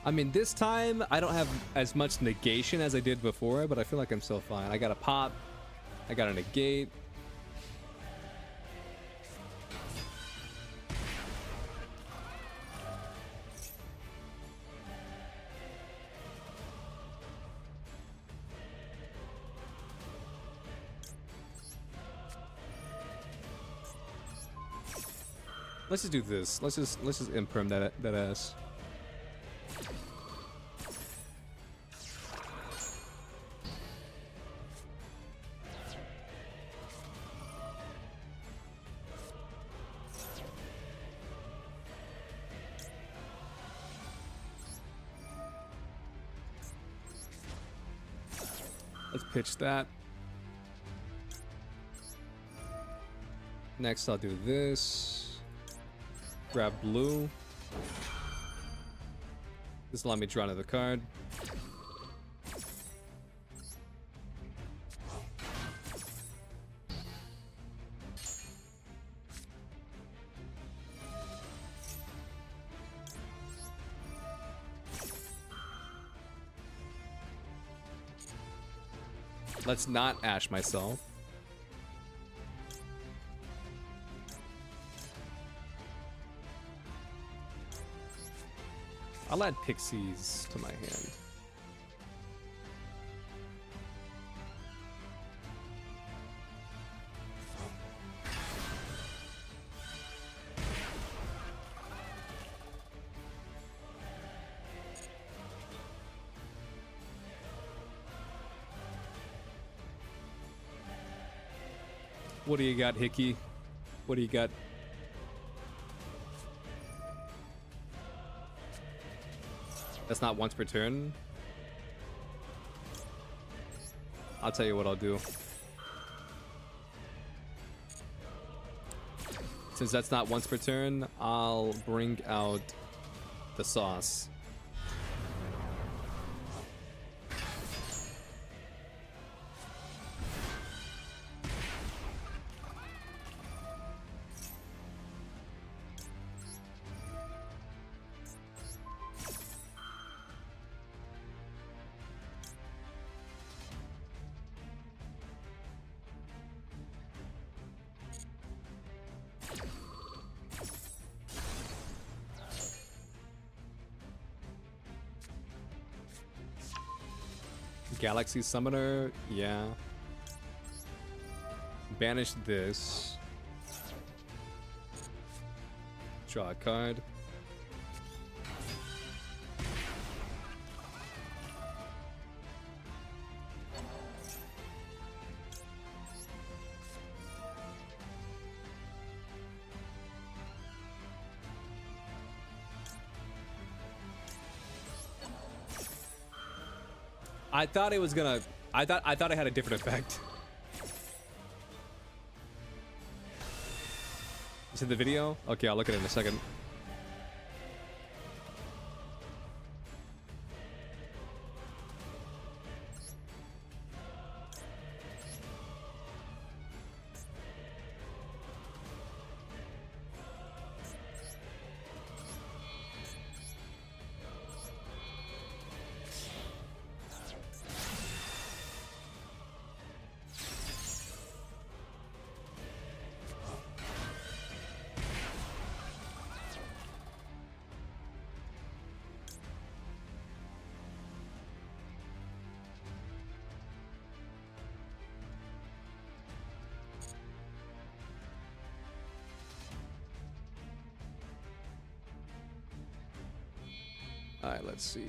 I mean, this time I don't have as much negation as I did before, but I feel like I'm still fine. I got a pop, I got a negate. Let's just do this. Let's just imperm that ass. Let's pitch that. Next, I'll do this. Grab blue. This will allow me to draw another card. Let's not ash myself. I'll add pixies to my hand. What do you got, Hickey? What do you got? That's not once per turn. I'll tell you what I'll do. Since that's not once per turn, I'll bring out the sauce. Galaxy Summoner, yeah. Banish this. Draw a card. I thought it was gonna. I thought it had a different effect. Is it the video? Okay, I'll look at it in a second. All right, let's see.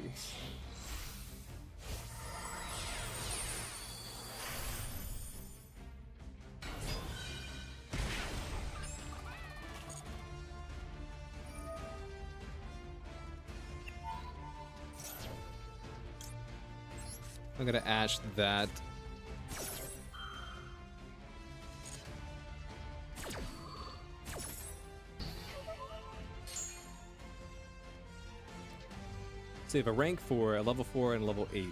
I'm gonna ash that. Save a rank 4, a level 4, and a level 8.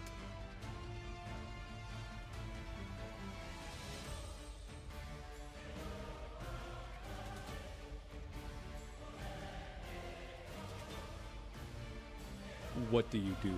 What do you do?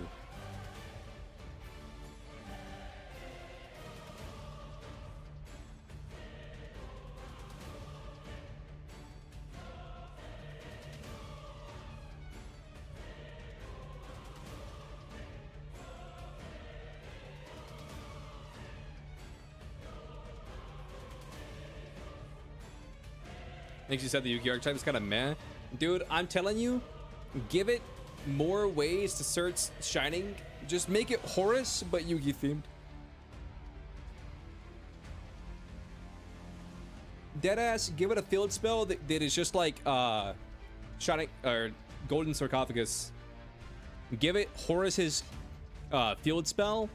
I think she said the Yugi archetype is kind of meh. Dude, I'm telling you, give it more ways to search Shining. Just make it Horus, but Yugi themed. Deadass, give it a field spell that is just like Shining or Golden Sarcophagus. Give it Horus's field spell,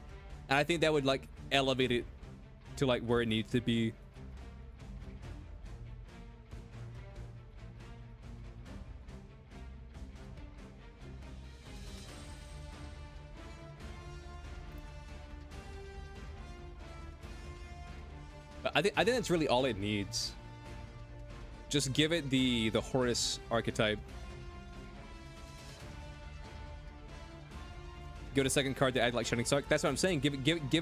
and I think that would like elevate it to like where it needs to be. I think that's really all it needs. Just give it the Horus archetype. Give it a second card to add like Shining Sark. That's what I'm saying. Give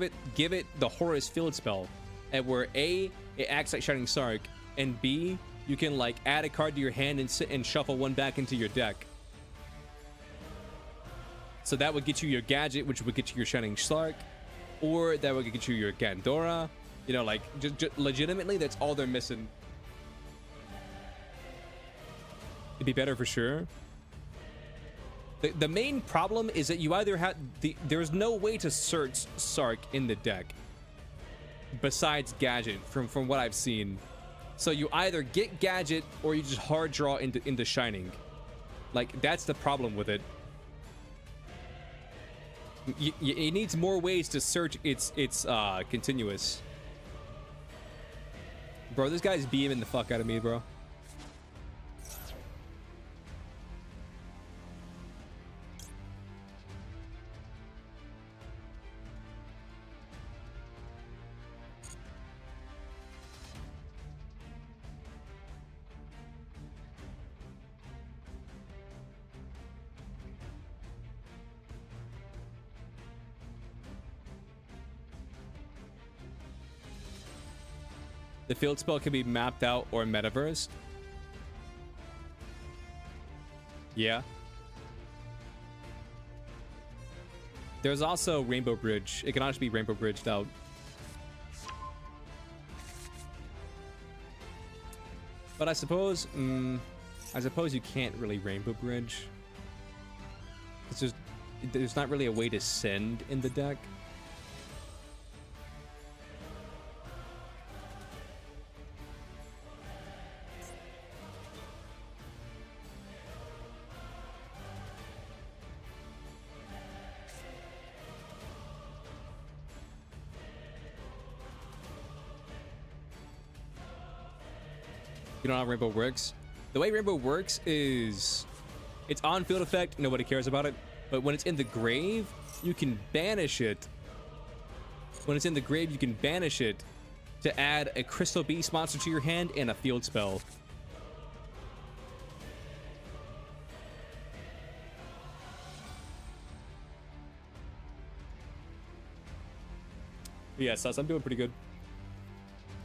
it the Horus field spell, and where A, it acts like Shining Sark, and B, you can like add a card to your hand and sit and shuffle one back into your deck. So that would get you your gadget, which would get you your Shining Sark, or that would get you your Gandora. You know, like, just legitimately, that's all they're missing. It'd be better for sure. The main problem is that you either have... There's no way to search Sark in the deck besides Gadget, from what I've seen. So you either get Gadget, or you just hard draw into Shining. Like, that's the problem with it. It needs more ways to search its continuous. Bro, this guy's beaming the fuck out of me, bro. The field spell can be mapped out or metaverse. Yeah. There's also Rainbow Bridge. It can actually be Rainbow Bridged out. But I suppose you can't really Rainbow Bridge. It's just there's not really a way to send in the deck. You don't know how Rainbow works? The way Rainbow works is it's on field effect, nobody cares about it. But when it's in the grave, you can banish it. When it's in the grave, you can banish it to add a Crystal Beast monster to your hand and a field spell. Yeah, Sus, I'm doing pretty good.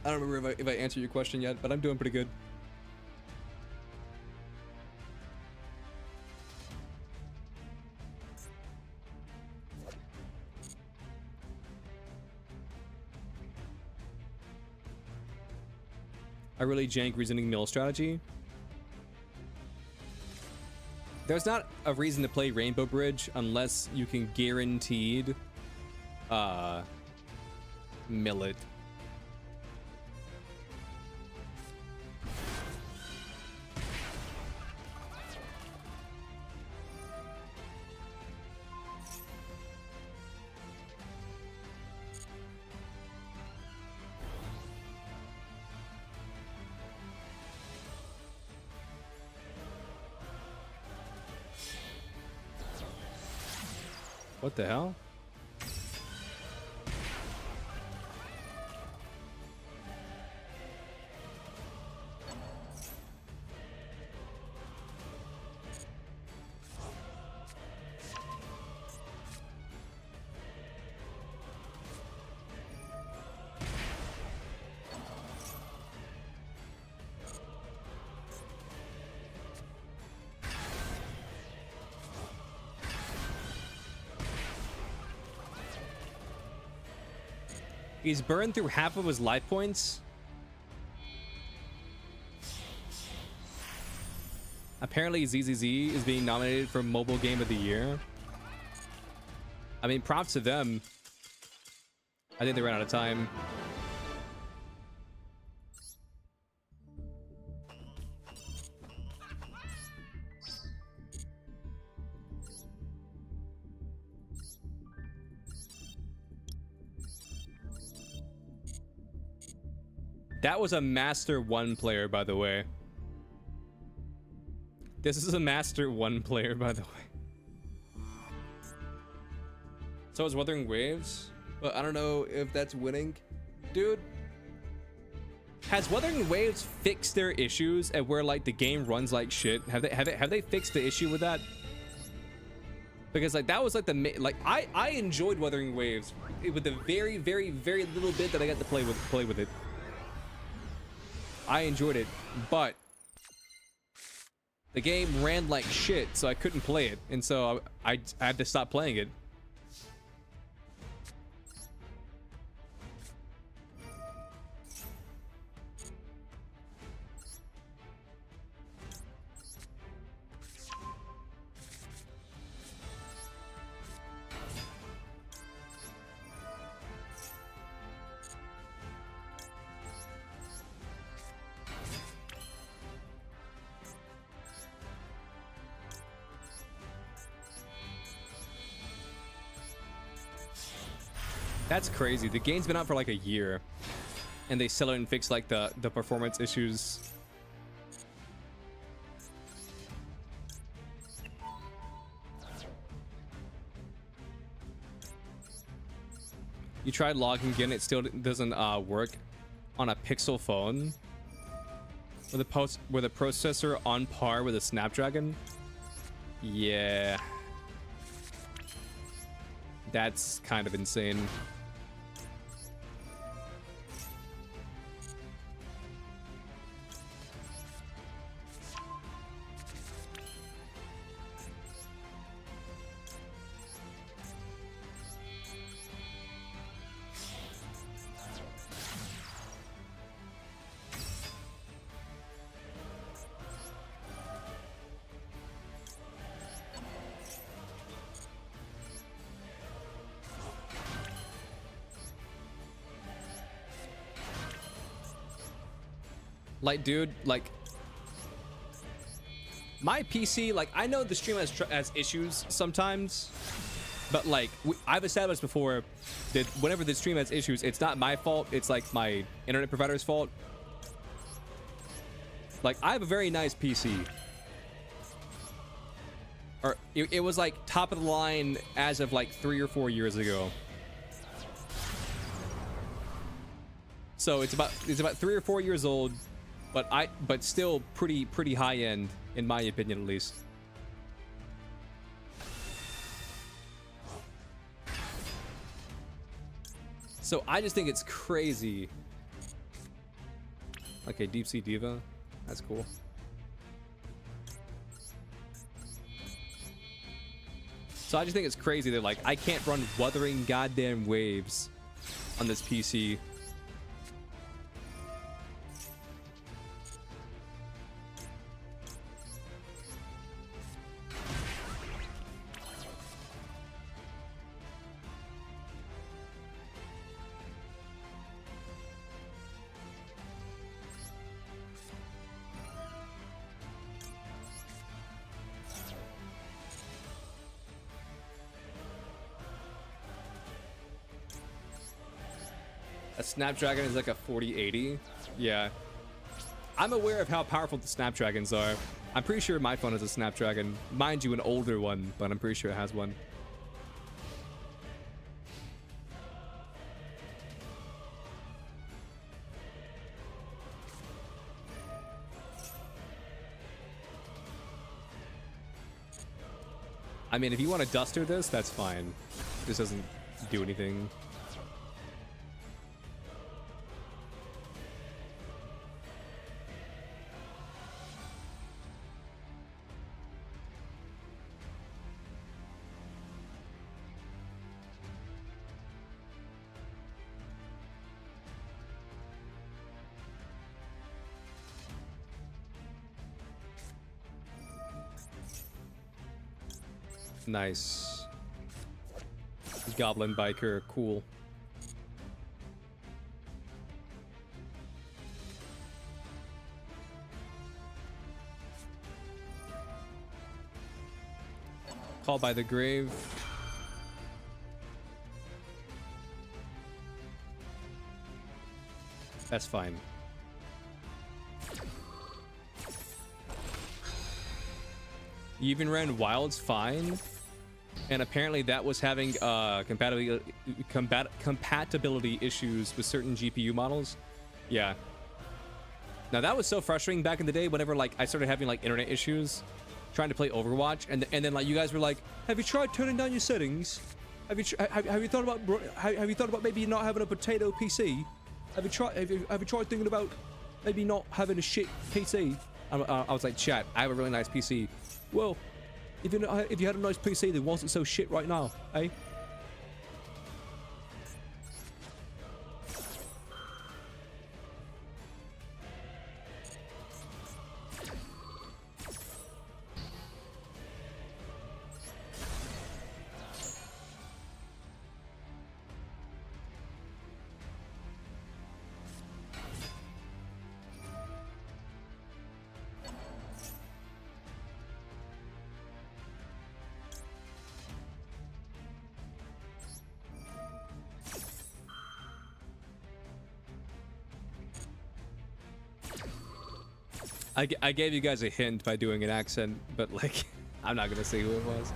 I don't remember if I answered your question yet, but I'm doing pretty good. A really jank reasoning mill strategy. There's not a reason to play Rainbow Bridge unless you can guaranteed mill it. What the hell? He's burned through half of his life points. Apparently ZZZ is being nominated for Mobile Game of the Year. I mean, props to them. I think they ran out of time. That was a Master 1 player, by the way. This is a Master 1 player, by the way. So is Wuthering Waves, but I don't know if that's winning. Dude, has Wuthering Waves fixed their issues at where like the game runs like shit? Have they fixed the issue with that? Because like that was like I enjoyed Wuthering Waves with the very little bit that I got to play with it. I enjoyed it, but the game ran like shit, so I couldn't play it, and so I had to stop playing it. That's crazy. The game's been out for like a year, and they still didn't fix like the performance issues. You tried logging in, it still doesn't work on a Pixel phone with a processor on par with a Snapdragon. Yeah, that's kind of insane. Like, dude, like, my PC, like, I know the stream has issues sometimes, but like, I've established before that whenever the stream has issues, it's not my fault. It's like my internet provider's fault. Like, I have a very nice PC. Or it was like top of the line as of like 3 or 4 years ago. So it's about 3 or 4 years old, but still pretty high end in my opinion, at least. So I just think it's crazy. Okay, Deep Sea Diva, that's cool. So I just think it's crazy that like I can't run Wuthering Goddamn Waves on this PC. A Snapdragon is like a 4080. Yeah. I'm aware of how powerful the Snapdragons are. I'm pretty sure my phone has a Snapdragon. Mind you, an older one, but I'm pretty sure it has one. I mean, if you want to duster this, that's fine. This doesn't do anything. Nice. Goblin biker, cool. Call by the Grave. That's fine. You even ran Wilds fine? And apparently that was having compatibility issues with certain GPU models. Yeah. Now that was so frustrating back in the day whenever like I started having like internet issues trying to play Overwatch, and then like you guys were like, have you tried turning down your settings? Have you thought about maybe not having a potato PC? Have you tried thinking about maybe not having a shit PC? I was like, chat, I have a really nice PC. Well, if you had a nice PC that wasn't so shit right now, eh? I gave you guys a hint by doing an accent, but like, I'm not gonna say who it was.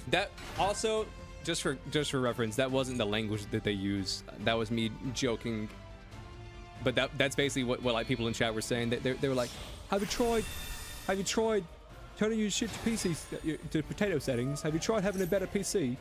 That also, just for reference, that wasn't the language that they used. That was me joking. But that's basically what like people in chat were saying. They were like, have you tried turning your shit to PC to potato settings? Have you tried having a better PC?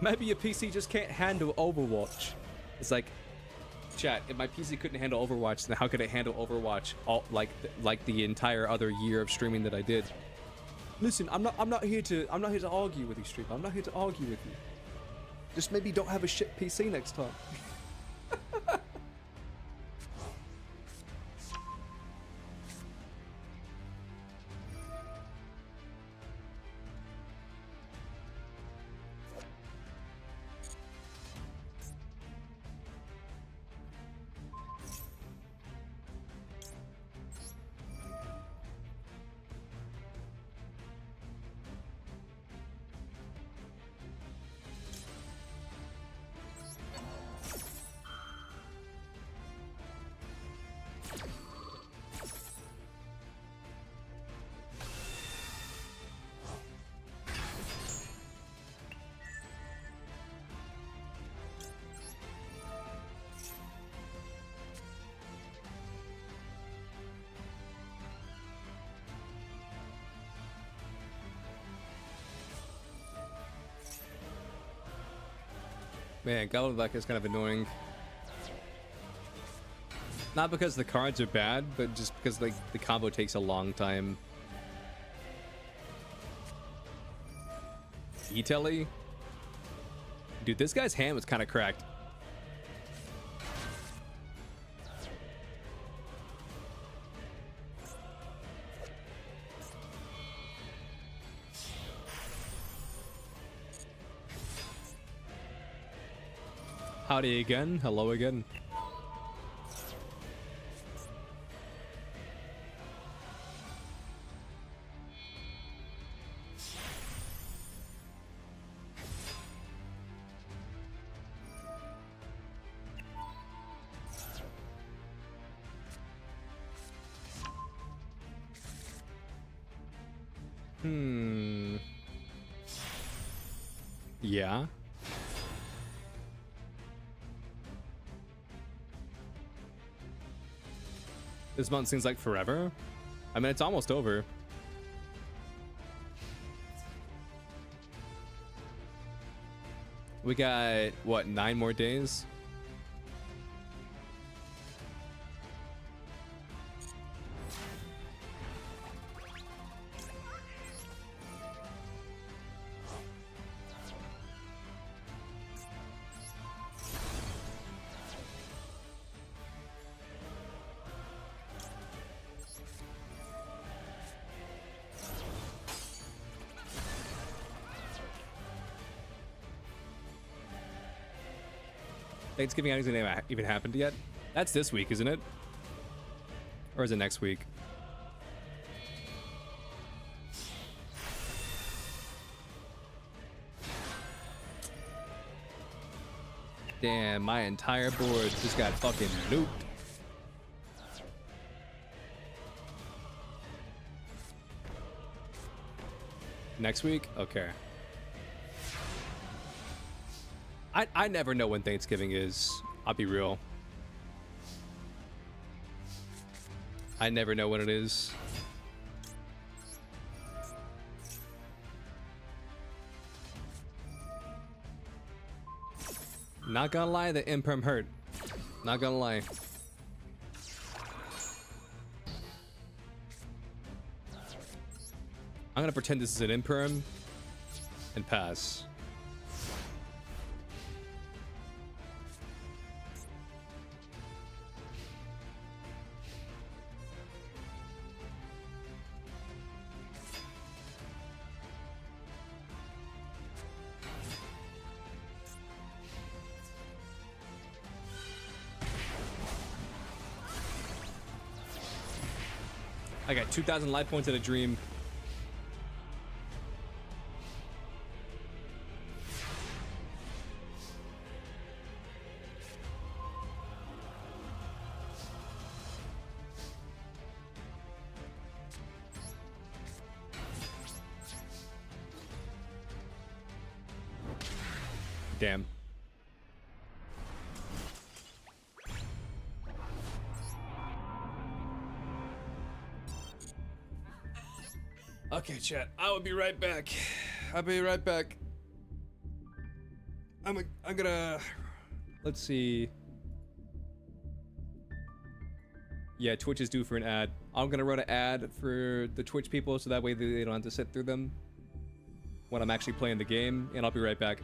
Maybe your PC just can't handle Overwatch. It's like, Chat, if my PC couldn't handle Overwatch, then how could it handle Overwatch all like the entire other year of streaming that I did? Listen, I'm not here to argue with you, stream. I'm not here to argue with you. Just maybe don't have a shit PC next time. Man, Goblin Black is kind of annoying. Not because the cards are bad, but just because like the combo takes a long time. E-Telly? Dude, this guy's hand was kind of cracked. Howdy again. Hello again. Yeah. This month seems like forever. I mean, it's almost over. We got, what, 9 more days? Thanksgiving hasn't even happened yet. That's this week, isn't it? Or is it next week? Damn, my entire board just got fucking nuked. Next week? Okay. I never know when Thanksgiving is. I'll be real. I never know when it is. Not gonna lie, the imperm hurt. Not gonna lie. I'm gonna pretend this is an imperm and pass. I got 2,000 life points in a dream. Damn. Okay, chat. I will be right back. I'll be right back. I'm gonna. Let's see. Yeah, Twitch is due for an ad. I'm gonna run an ad for the Twitch people so that way they don't have to sit through them when I'm actually playing the game, and I'll be right back.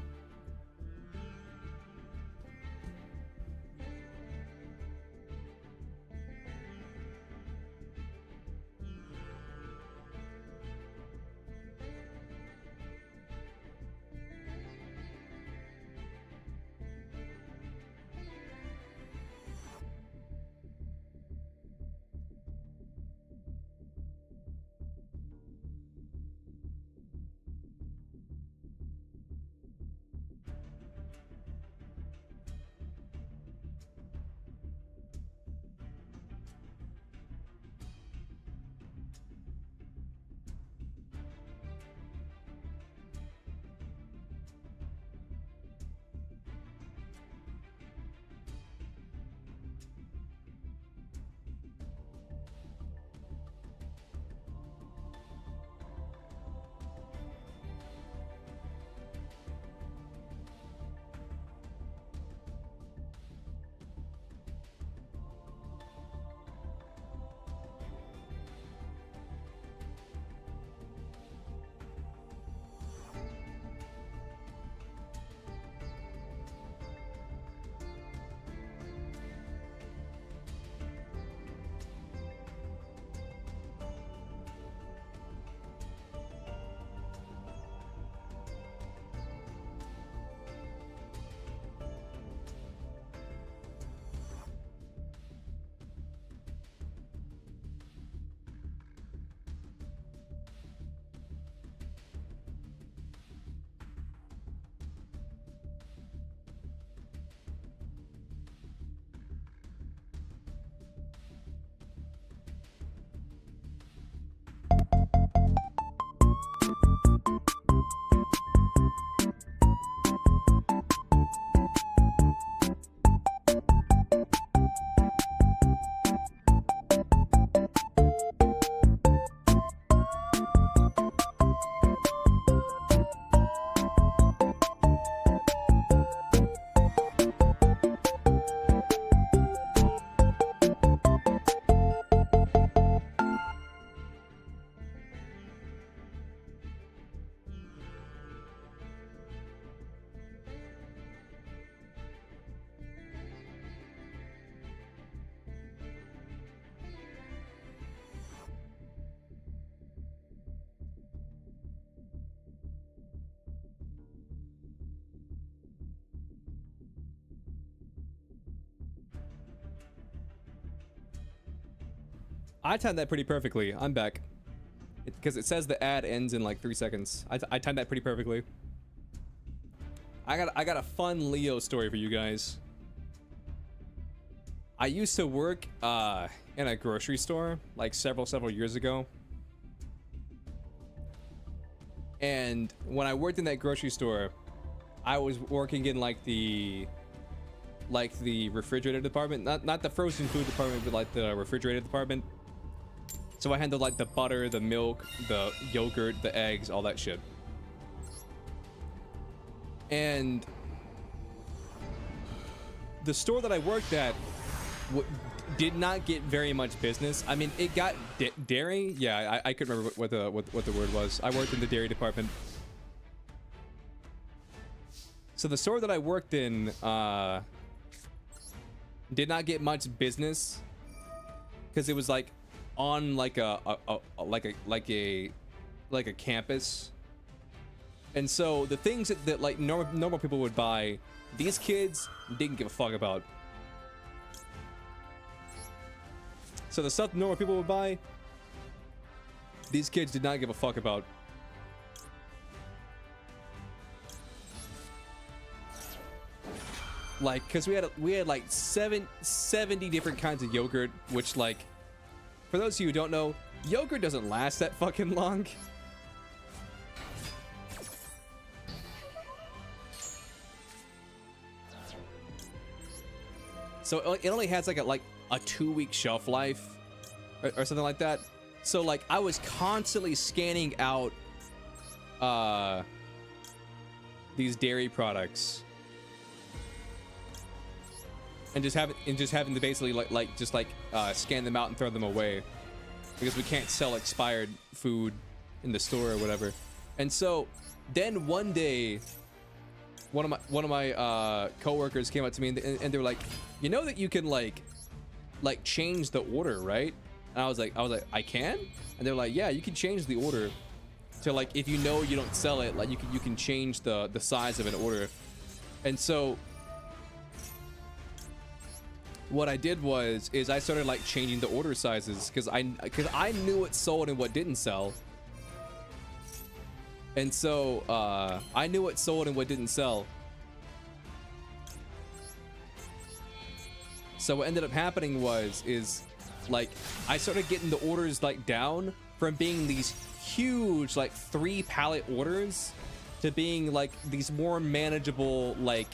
I timed that pretty perfectly. I'm back. Because it says the ad ends in like 3 seconds. I timed that pretty perfectly. I got a fun Leo story for you guys. I used to work in a grocery store like several years ago. And when I worked in that grocery store, I was working in like the refrigerated department, not the frozen food department, but like the refrigerated department. So I handled like the butter, the milk, the yogurt, the eggs, all that shit. And the store that I worked at did not get very much business. I mean, it got dairy. Yeah, I couldn't remember what the word was. I worked in the dairy department. So the store that I worked in did not get much business because it was like on like a campus. And so the things that like normal people would buy, these kids didn't give a fuck about. So the stuff normal people would buy, these kids did not give a fuck about. Like, cause we had like 70 different kinds of yogurt, which, like, for those of you who don't know, yogurt doesn't last that fucking long. So it only has like a 2-week shelf life or something like that. So like I was constantly scanning out these dairy products and just having to basically scan them out and throw them away because we can't sell expired food in the store or whatever. And so then one day, one of my coworkers came up to me and they were like, you know that you can like change the order, right? And I was like, I can? And they're like, yeah, you can change the order to like, if you know you don't sell it, like you can change the size of an order. And so what I did is I started like changing the order sizes because I knew what sold and what didn't sell. And so I knew what sold and what didn't sell. So what ended up happening is like I started getting the orders like down from being these huge like 3 pallet orders to being like these more manageable like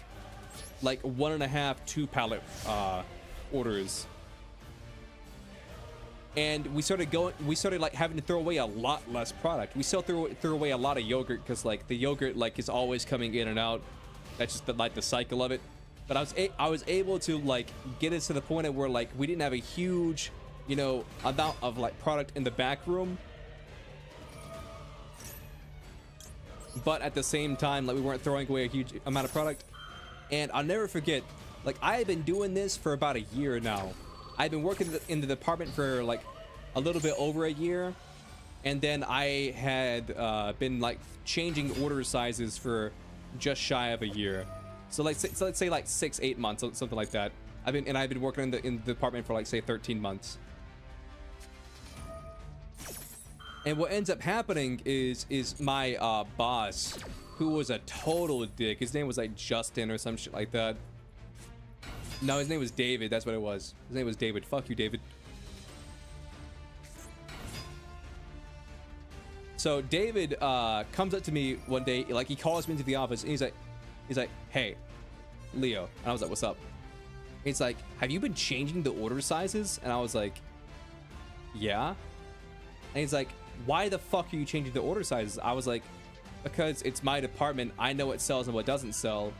1.5, 2 pallet orders. And we started like having to throw away a lot less product. We still threw away a lot of yogurt because like the yogurt like is always coming in and out. That's just the cycle of it. But I was able to like get it to the point of where like we didn't have a huge, you know, amount of like product in the back room, but at the same time like we weren't throwing away a huge amount of product. And I'll never forget, like I have been doing this for about a year now. I've been working in the department for like a little bit over a year, and then I had been like changing order sizes for just shy of a year. So let's say like 6-8 months, something like that. I've been working in the department for like say 13 months. And what ends up happening is my boss, who was a total dick. His name was like Justin or some shit like that. No, his name was David. That's what it was. His name was David. Fuck you, David. So David comes up to me one day, like he calls me into the office, and he's like, hey, Leo. And I was like, what's up? He's like, have you been changing the order sizes? And I was like, yeah. And he's like, why the fuck are you changing the order sizes? I was like, because it's my department. I know what sells and what doesn't sell.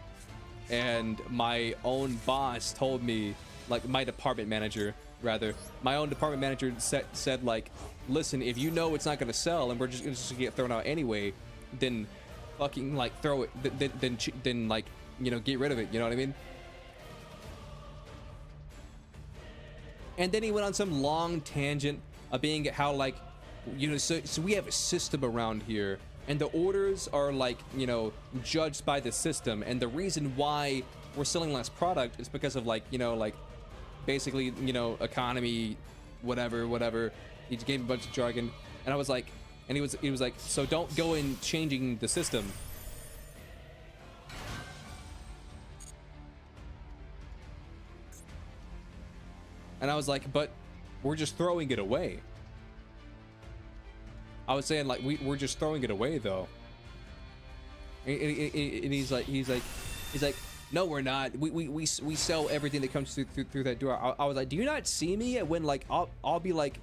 And my own boss told me, like my department manager, rather, my own department manager said like, listen, if you know it's not going to sell and we're just going to get thrown out anyway, then fucking like throw it, then like, you know, get rid of it. You know what I mean? And then he went on some long tangent of being how like, you know, so we have a system around here, and the orders are like, you know, judged by the system, and the reason why we're selling less product is because of like, you know, like basically, you know, economy, whatever. He just gave me a bunch of jargon, and I was like, and he was like, so don't go in changing the system. And I was like, but we're just throwing it away. I was saying like we're just throwing it away though. And he's like, no, we're not. We sell everything that comes through that door. I was like, do you not see me when like I'll be like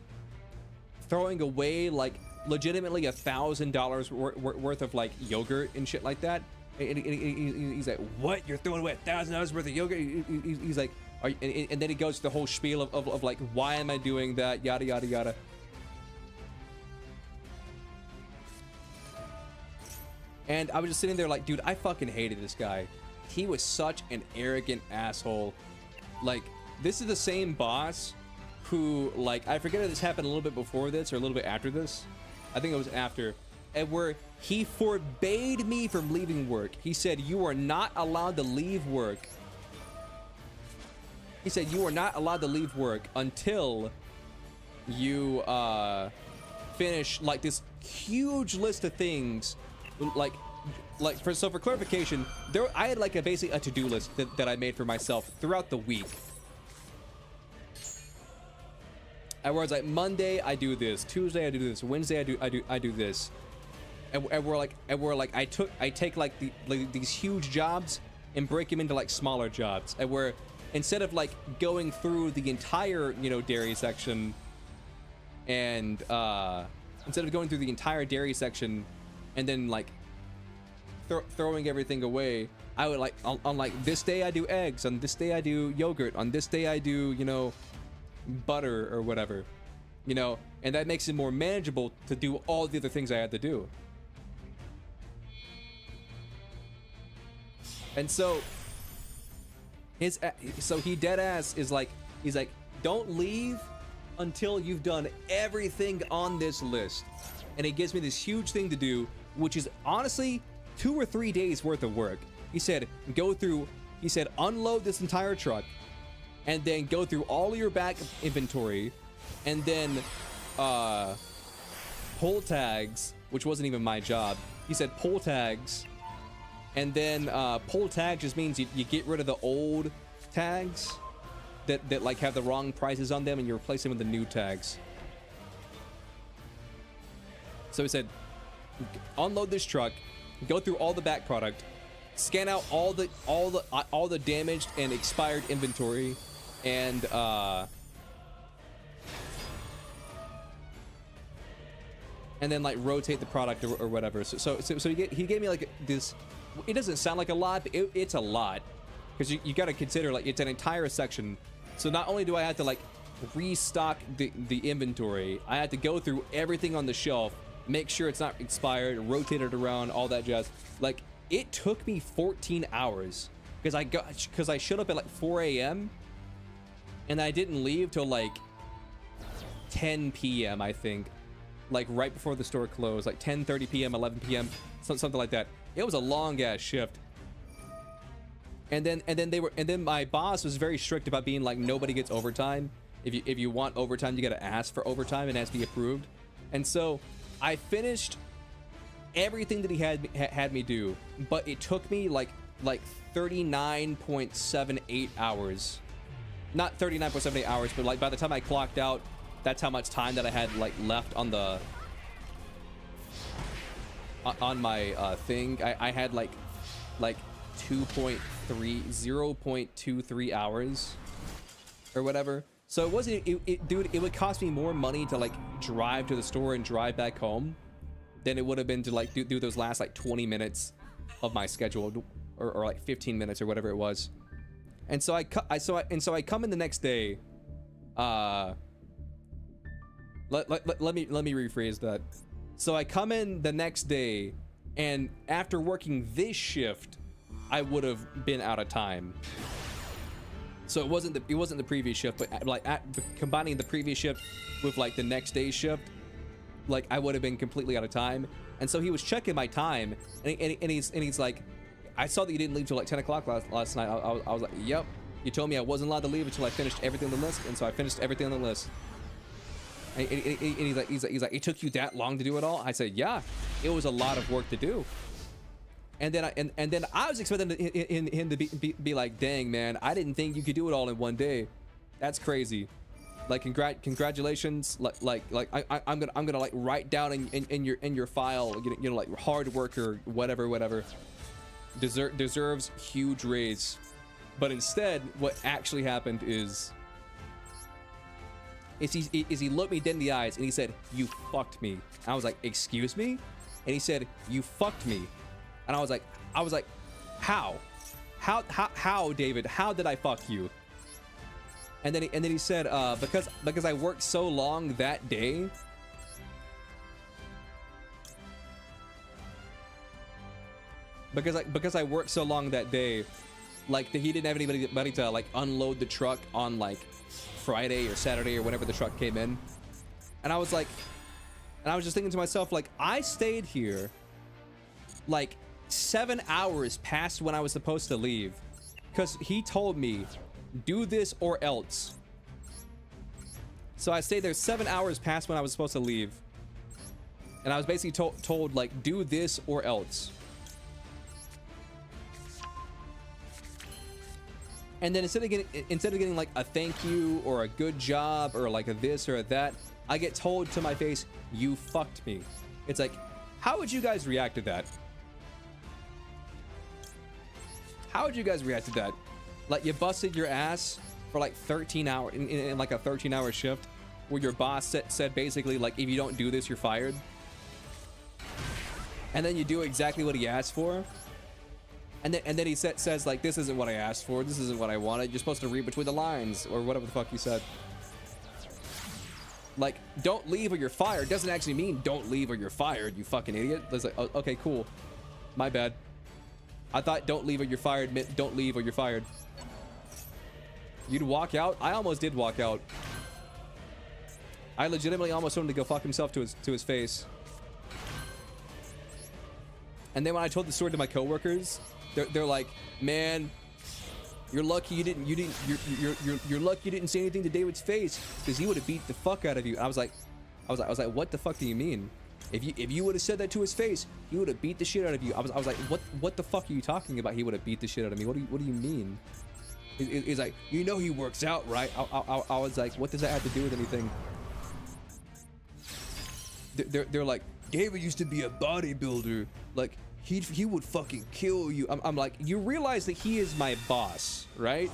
throwing away like legitimately $1,000 worth of like yogurt and shit like that? And he's like, what? You're throwing away $1,000 worth of yogurt? He's like, and then he goes to the whole spiel of like, why am I doing that? Yada yada yada. And I was just sitting there like, dude, I fucking hated this guy. He was such an arrogant asshole. Like, this is the same boss who, like, I forget if this happened a little bit before this or a little bit after this. I think it was after. And where he forbade me from leaving work. He said, you are not allowed to leave work. He said, you are not allowed to leave work until you finish, like, this huge list of things. For clarification, I had like basically a to-do list that I made for myself throughout the week. And where it's like Monday I do this, Tuesday I do this, Wednesday I do this, and we're like I take like these huge jobs and break them into like smaller jobs, and where instead of like going through the entire, you know, dairy section, and instead of going through the entire dairy section and then like throwing everything away, I would like on like this day I do eggs, on this day I do yogurt, on this day I do, you know, butter or whatever, you know, and that makes it more manageable to do all the other things I had to do. And so he dead ass is like, he's like, don't leave until you've done everything on this list. And he gives me this huge thing to do, which is honestly 2 or 3 days worth of work. He said, he said, unload this entire truck and then go through all your back inventory and then pull tags, which wasn't even my job. He said pull tags, and then pull tags just means you get rid of the old tags that like have the wrong prices on them and you replace them with the new tags. So he said, unload this truck, go through all the back product, scan out all the damaged and expired inventory, and then like rotate the product or whatever. So he gave me like this. It doesn't sound like a lot, but it's a lot, because you got to consider like it's an entire section. So not only do I have to like restock the inventory, I had to go through everything on the shelf, make sure it's not expired, rotate it around, all that jazz. Like it took me 14 hours because I showed up at like 4 a.m. and I didn't leave till like 10 p.m. I think, like right before the store closed, like 10:30 p.m., 11 p.m., something like that. It was a long ass shift. And then my boss was very strict about being like, nobody gets overtime. If you want overtime, you gotta ask for overtime and it has to be approved. And so I finished everything that he had me do, but it took me like 39.78 hours. Not 39.78 hours, but like by the time I clocked out, that's how much time that I had like left on the on my thing. I had like 0.23 hours or whatever. So it wasn't dude, it would cost me more money to like drive to the store and drive back home than it would have been to like do those last like 20 minutes of my schedule, or like 15 minutes or whatever it was. And so I come in the next day. Let me rephrase that. So I come in the next day, and after working this shift, I would have been out of time. So it wasn't the previous shift, but like combining the previous shift with like the next day's shift, like I would have been completely out of time. And so he was checking my time, and he's like, I saw that you didn't leave till like 10 o'clock last night. I was like, yep. You told me I wasn't allowed to leave until I finished everything on the list, and so I finished everything on the list. And he's like, it took you that long to do it all? I said, yeah, it was a lot of work to do. And then I was expecting him to be like, dang man, I didn't think you could do it all in one day. That's crazy. Like congratulations. Like I'm gonna like write down in your file, you know, like hard worker, whatever. Deserves huge raise. But instead, what actually happened is he looked me dead in the eyes and he said, "You fucked me." I was like, "Excuse me?" And he said, "You fucked me." And I was like, "How, David? How did I fuck you?" And then he said, because I worked so long that day. Because I worked so long that day, like he didn't have anybody to like unload the truck on like Friday or Saturday or whenever the truck came in. And I was just thinking to myself, like, I stayed here like 7 hours past when I was supposed to leave, because he told me, do this or else. So I stayed there 7 hours past when I was supposed to leave, and I was basically told like, do this or else. And then instead of getting like a thank you or a good job or like a this or a that, I get told to my face, "You fucked me." It's like, how would you guys react to that? How would you guys react to that? Like, you busted your ass for like 13 hours in like a 13-hour shift, where your boss said basically like, if you don't do this, you're fired. and then you do exactly what he asked for, and then he says like, this isn't what I asked for, this isn't what I wanted, you're supposed to read between the lines, or whatever the fuck he said. Like, don't leave or you're fired doesn't actually mean don't leave or you're fired, you fucking idiot. It's like, oh, okay, cool. My bad. I thought don't leave or you're fired meant don't leave or you're fired. You'd walk out? I almost did walk out. I legitimately almost told him to go fuck himself to his face. And then when I told the story to my coworkers, they're like, man, you're lucky you didn't you're lucky you didn't say anything to David's face, because he would have beat the fuck out of you. And I was like, what the fuck do you mean? If you would have said that to his face, he would have beat the shit out of you. I was like, what the fuck are you talking about? He would have beat the shit out of me. What do you mean? He's like, you know he works out, right? I was like, what does that have to do with anything? They're like, David used to be a bodybuilder. Like, he would fucking kill you. I'm like, you realize that he is my boss, right?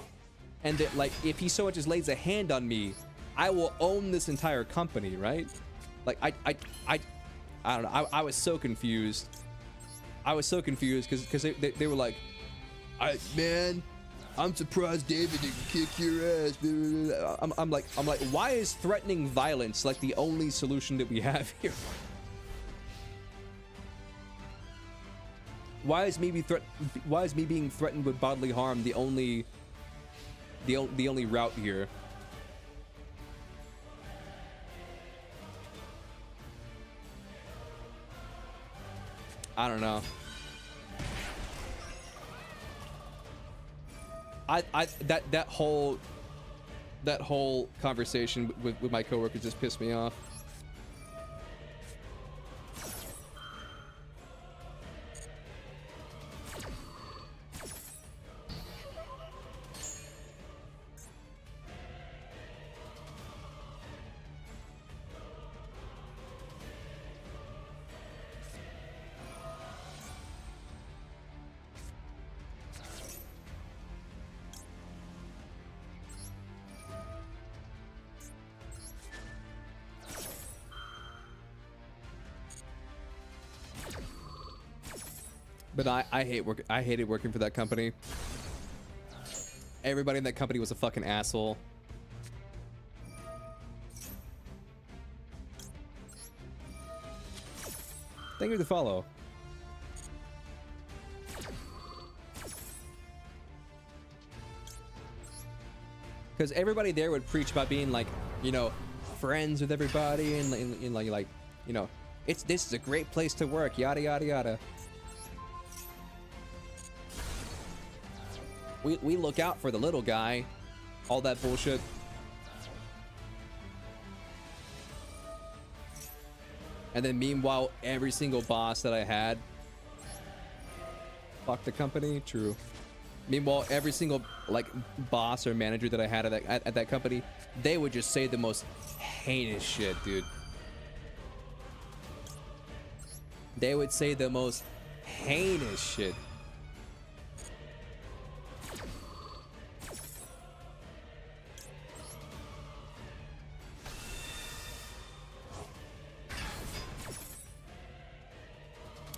And that, like, if he so much as lays a hand on me, I will own this entire company, right? Like, I don't know. I was so confused. I was so confused because they were like, man, I'm surprised David didn't kick your ass. I'm like, why is threatening violence like the only solution that we have here? Why is me being threatened with bodily harm the only route here? I don't know. That whole conversation with my coworkers just pissed me off. But I hated working for that company. Everybody in that company was a fucking asshole. Thank you for the follow. Because everybody there would preach about being like, you know, friends with everybody and like, you know, this is a great place to work, yada yada yada. We look out for the little guy, all that bullshit. And then meanwhile, every single boss that I had fucked the company. True. Meanwhile, every single like boss or manager that I had at that company, they would just say the most heinous shit, dude. They would say the most heinous shit.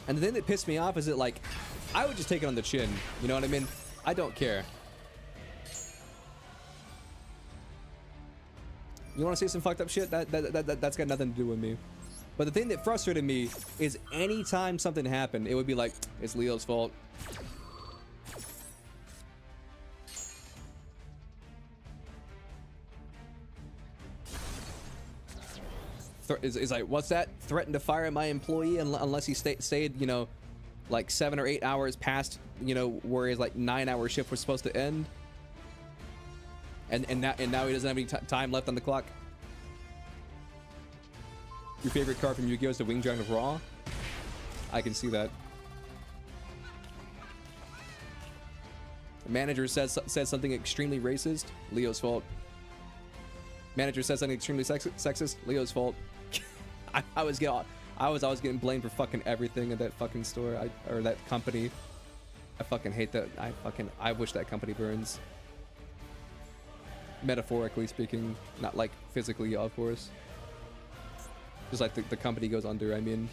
And the thing that pissed me off is that, like, I would just take it on the chin. You know what I mean? I don't care. You want to say some fucked up shit? That's got nothing to do with me. But the thing that frustrated me is anytime something happened, it would be like, it's Leo's fault. Is like, what's that? Threatened to fire my employee unless he stayed, you know, like 7 or 8 hours past, you know, where his like 9-hour shift was supposed to end. And now he doesn't have any time left on the clock. Your favorite card from Yu-Gi-Oh is the Wing Giant of Raw? I can see that. The manager says something extremely racist. Leo's fault. Manager says something extremely sexist. Leo's fault. I was always getting blamed for fucking everything at that fucking store or that company. I fucking hate that. I wish that company burns. Metaphorically speaking, not like physically, of course. Just like the company goes under, I mean.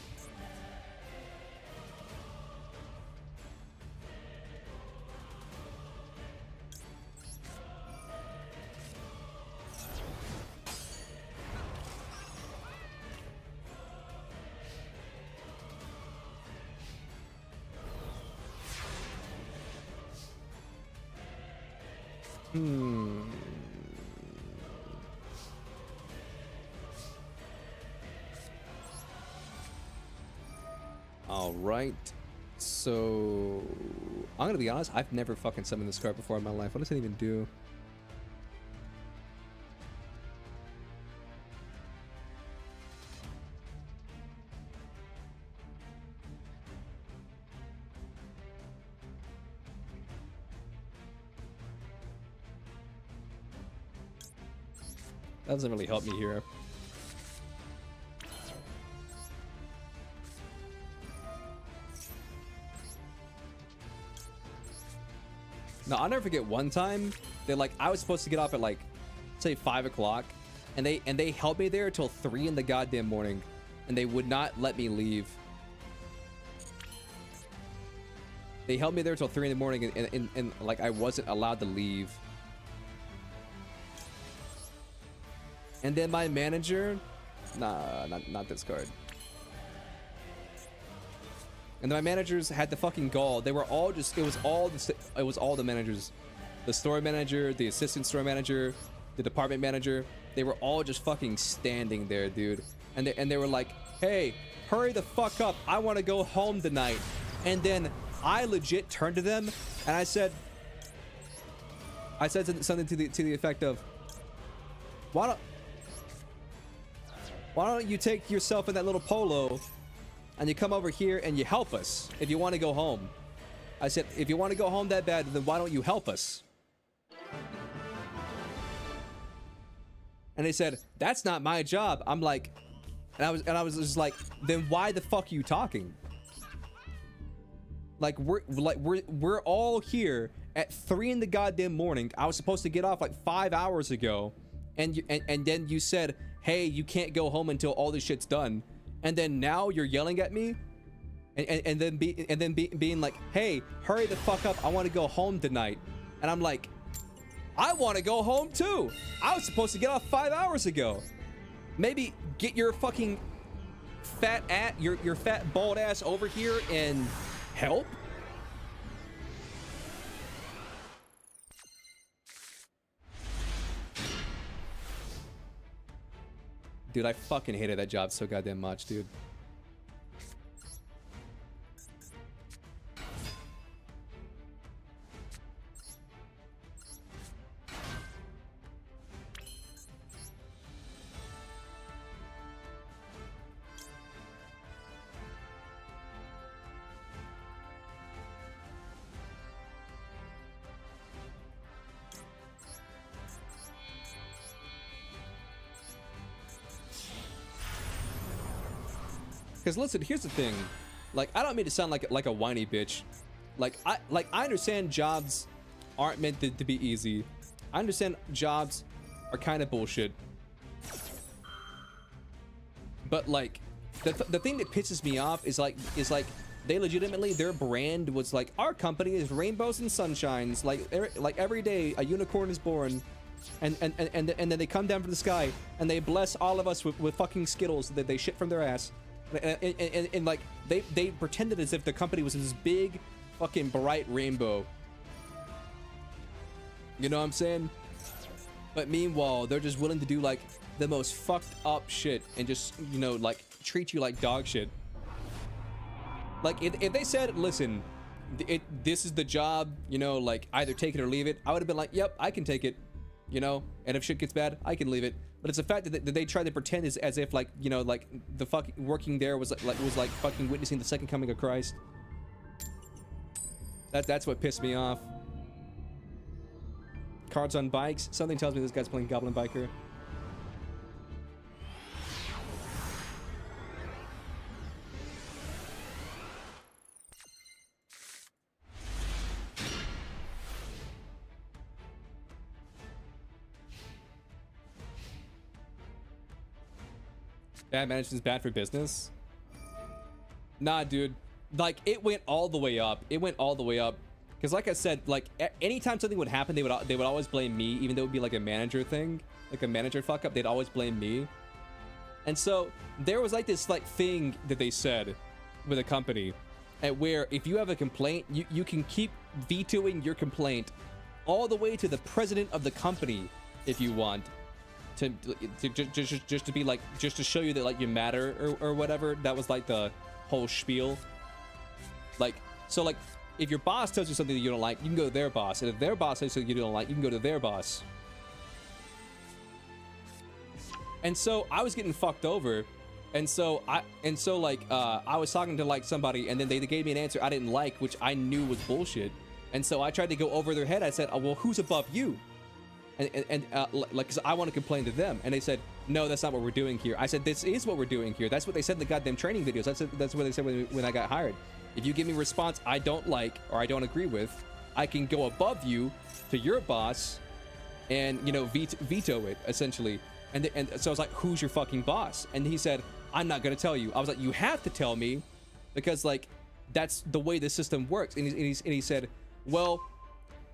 All right. So I'm gonna be honest. I've never fucking summoned this card before in my life. What does it even do? That doesn't really help me here. No, I'll never forget one time that like I was supposed to get off at like say 5 o'clock and they held me there till 3 in the goddamn morning and they would not let me leave. They held me there till 3 in the morning and like I wasn't allowed to leave. And then my manager, nah, not this card. And then my managers had the fucking gall. They were all just, it was all the managers. The store manager, the assistant store manager, the department manager. They were all just fucking standing there, dude. And they were like, hey, hurry the fuck up. I want to go home tonight. And then I legit turned to them and I said something to the effect of, why don't you take yourself in that little polo and you come over here and you help us if you want to go home. I said, if you want to go home that bad, then why don't you help us? And they said, that's not my job. I'm like, and I was just like, then why the fuck are you talking? Like we're all here at 3 in the goddamn morning. I was supposed to get off like 5 hours ago, and then you said, hey, you can't go home until all this shit's done. And then now you're yelling at me and then being like, hey, hurry the fuck up. I want to go home tonight. And I'm like, I want to go home too. I was supposed to get off 5 hours ago. Maybe get your fucking your fat bald ass over here and help. Dude, I fucking hated that job so goddamn much, dude. Because listen, here's the thing, like I don't mean to sound like a whiny bitch. Like I understand jobs aren't meant to be easy. I understand jobs are kind of bullshit. But like the thing that pisses me off is like they legitimately, their brand was like, our company is rainbows and sunshines. Like every day a unicorn is born. And then they come down from the sky and they bless all of us with fucking Skittles that they shit from their ass. And like they pretended as if the company was this big fucking bright rainbow. You know what I'm saying? But meanwhile, they're just willing to do like the most fucked up shit and just, you know, like treat you like dog shit. Like if they said, listen, this is the job, you know, like either take it or leave it, I would have been like, yep, I can take it, you know, and if shit gets bad, I can leave it. But it's the fact that they try to pretend as if like, you know, like the fucking working there was like fucking witnessing the second coming of Christ. That's what pissed me off. Cards on bikes. Something tells me this guy's playing Goblin Biker. Bad management's bad for business. Nah, dude. Like, it went all the way up. It went all the way up. Because like I said, like, anytime something would happen, they would always blame me, even though it would be like a manager thing. Like a manager fuck up, they'd always blame me. And so, there was like this like thing that they said with a company, at where if you have a complaint, you can keep vetoing your complaint all the way to the president of the company if you want, to just to be like, just to show you that like you matter or whatever. That was like the whole spiel. Like, so like if your boss tells you something that you don't like, you can go to their boss, and if their boss says something you don't like, you can go to their boss. And so I was getting fucked over, and so I was talking to like somebody, and then they gave me an answer I didn't like, which I knew was bullshit. And so I tried to go over their head. I said, oh, well, who's above you? And like, cause I want to complain to them. And they said, no, that's not what we're doing here. I said, this is what we're doing here. That's what they said in the goddamn training videos. That's what they said when I got hired. If you give me a response I don't like or I don't agree with, I can go above you to your boss and, you know, veto it, essentially. And so I was like, who's your fucking boss? And he said, I'm not going to tell you. I was like, you have to tell me, because like, that's the way the system works. And he said, well,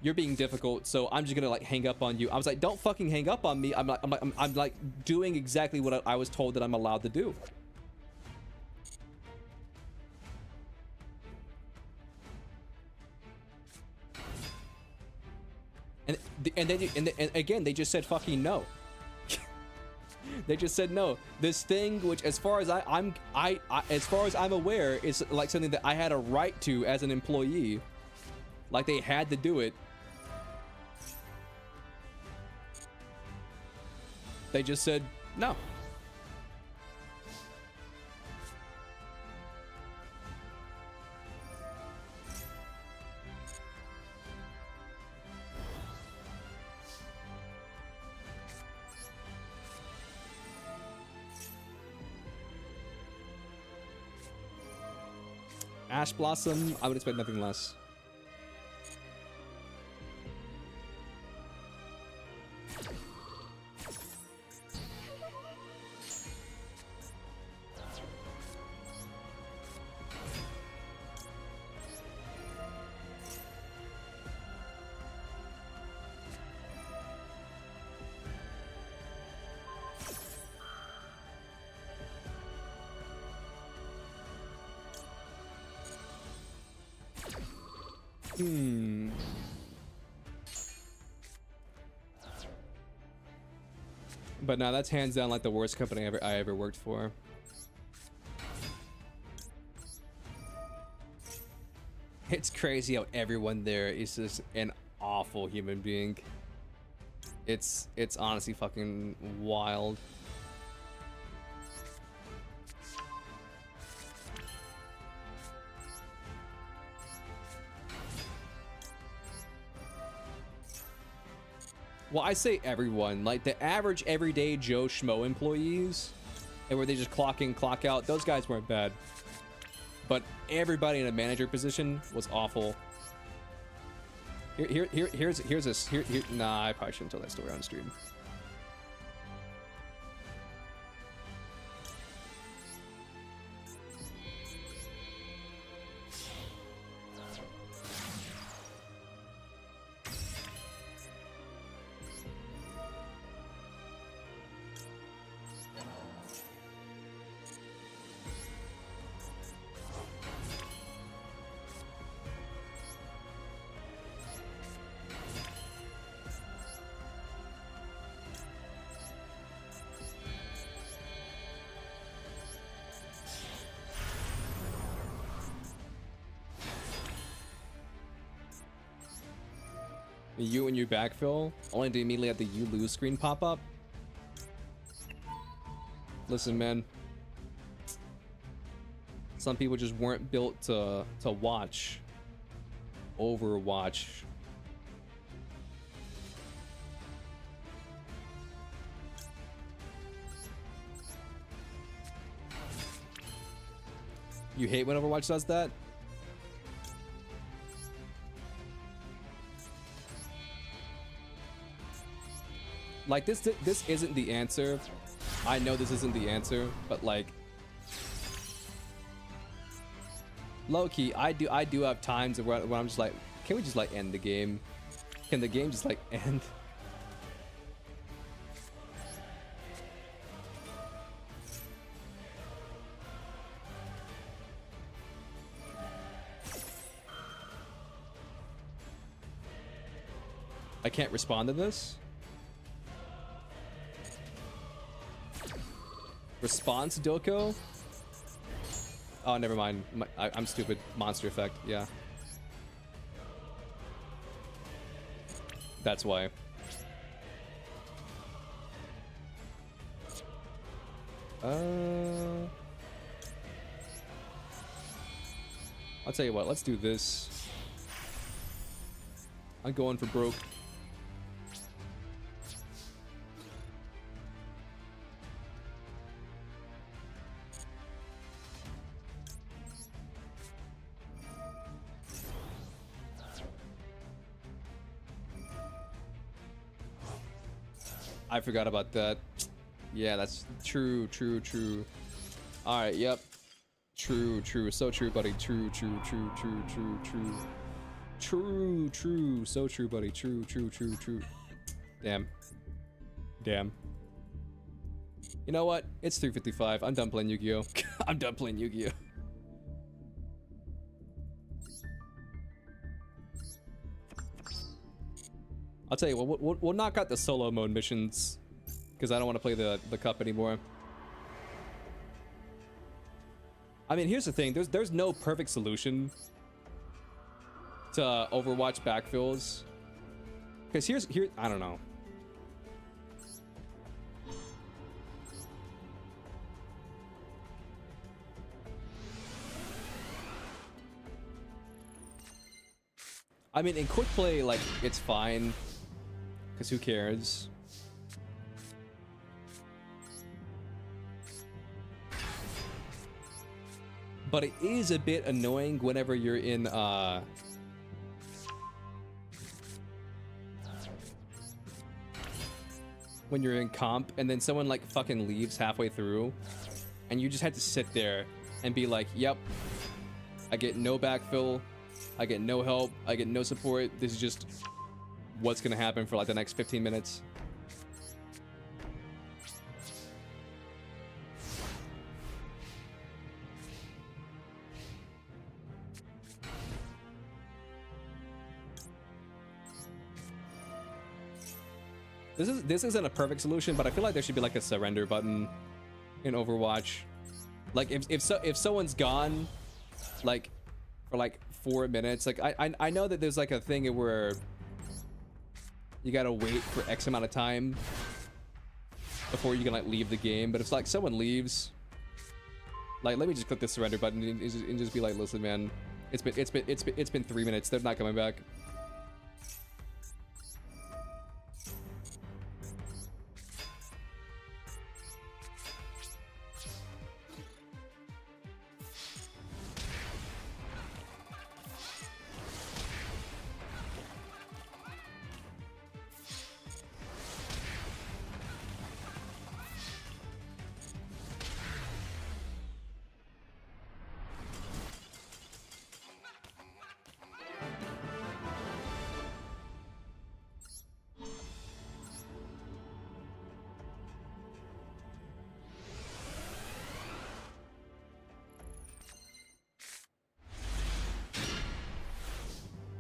you're being difficult, so I'm just gonna like hang up on you. I was like, don't fucking hang up on me. I'm like doing exactly what I was told that I'm allowed to do. And again, they just said fucking no. They just said no. This thing, which as far as as far as I'm aware, is like something that I had a right to as an employee. Like they had to do it. They just said no. Ash Blossom, I would expect nothing less. But no, that's hands down like the worst company I ever worked for. It's crazy how everyone there is just an awful human being. It's honestly fucking wild. Well, I say everyone, like the average everyday Joe Schmo employees, and where they just clock in, clock out, those guys weren't bad. But everybody in a manager position was awful. Here's this. Nah, I probably shouldn't tell that story on stream. You and your backfill, only to immediately have the you lose screen pop up. Listen, man. Some people just weren't built to watch Overwatch. You hate when Overwatch does that? Like this isn't the answer. I know this isn't the answer, but like low key, I do have times where I'm just like, can we just like end the game? Can the game just like end? I can't respond to this. Response Doko? Oh, never mind. I'm stupid. Monster effect. Yeah. That's why. I'll tell you what. Let's do this. I'm going for broke. I forgot about that. Yeah, that's true. All right, yep. True. So true, buddy. True. So true, buddy. True. Damn. You know what? It's 3:55. I'm done playing Yu-Gi-Oh. I'm done playing Yu-Gi-Oh. I'll tell you what, we'll knock out the solo mode missions because I don't want to play the cup anymore. I mean, here's the thing. There's no perfect solution to Overwatch backfills. Because here I don't know. I mean, in quick play, like, it's fine. Because who cares? But it is a bit annoying whenever you're in, when you're in comp and then someone, like, fucking leaves halfway through. And you just have to sit there and be like, yep, I get no backfill. I get no help. I get no support. This is just what's gonna happen for like the next 15 minutes. This isn't a perfect solution, but I feel like there should be like a surrender button in Overwatch. Like if someone's gone, like for like 4 minutes, like I know that there's like a thing where you gotta wait for X amount of time before you can like leave the game, but if like someone leaves, like let me just click the surrender button and just be like, listen, man, it's been 3 minutes. They're not coming back.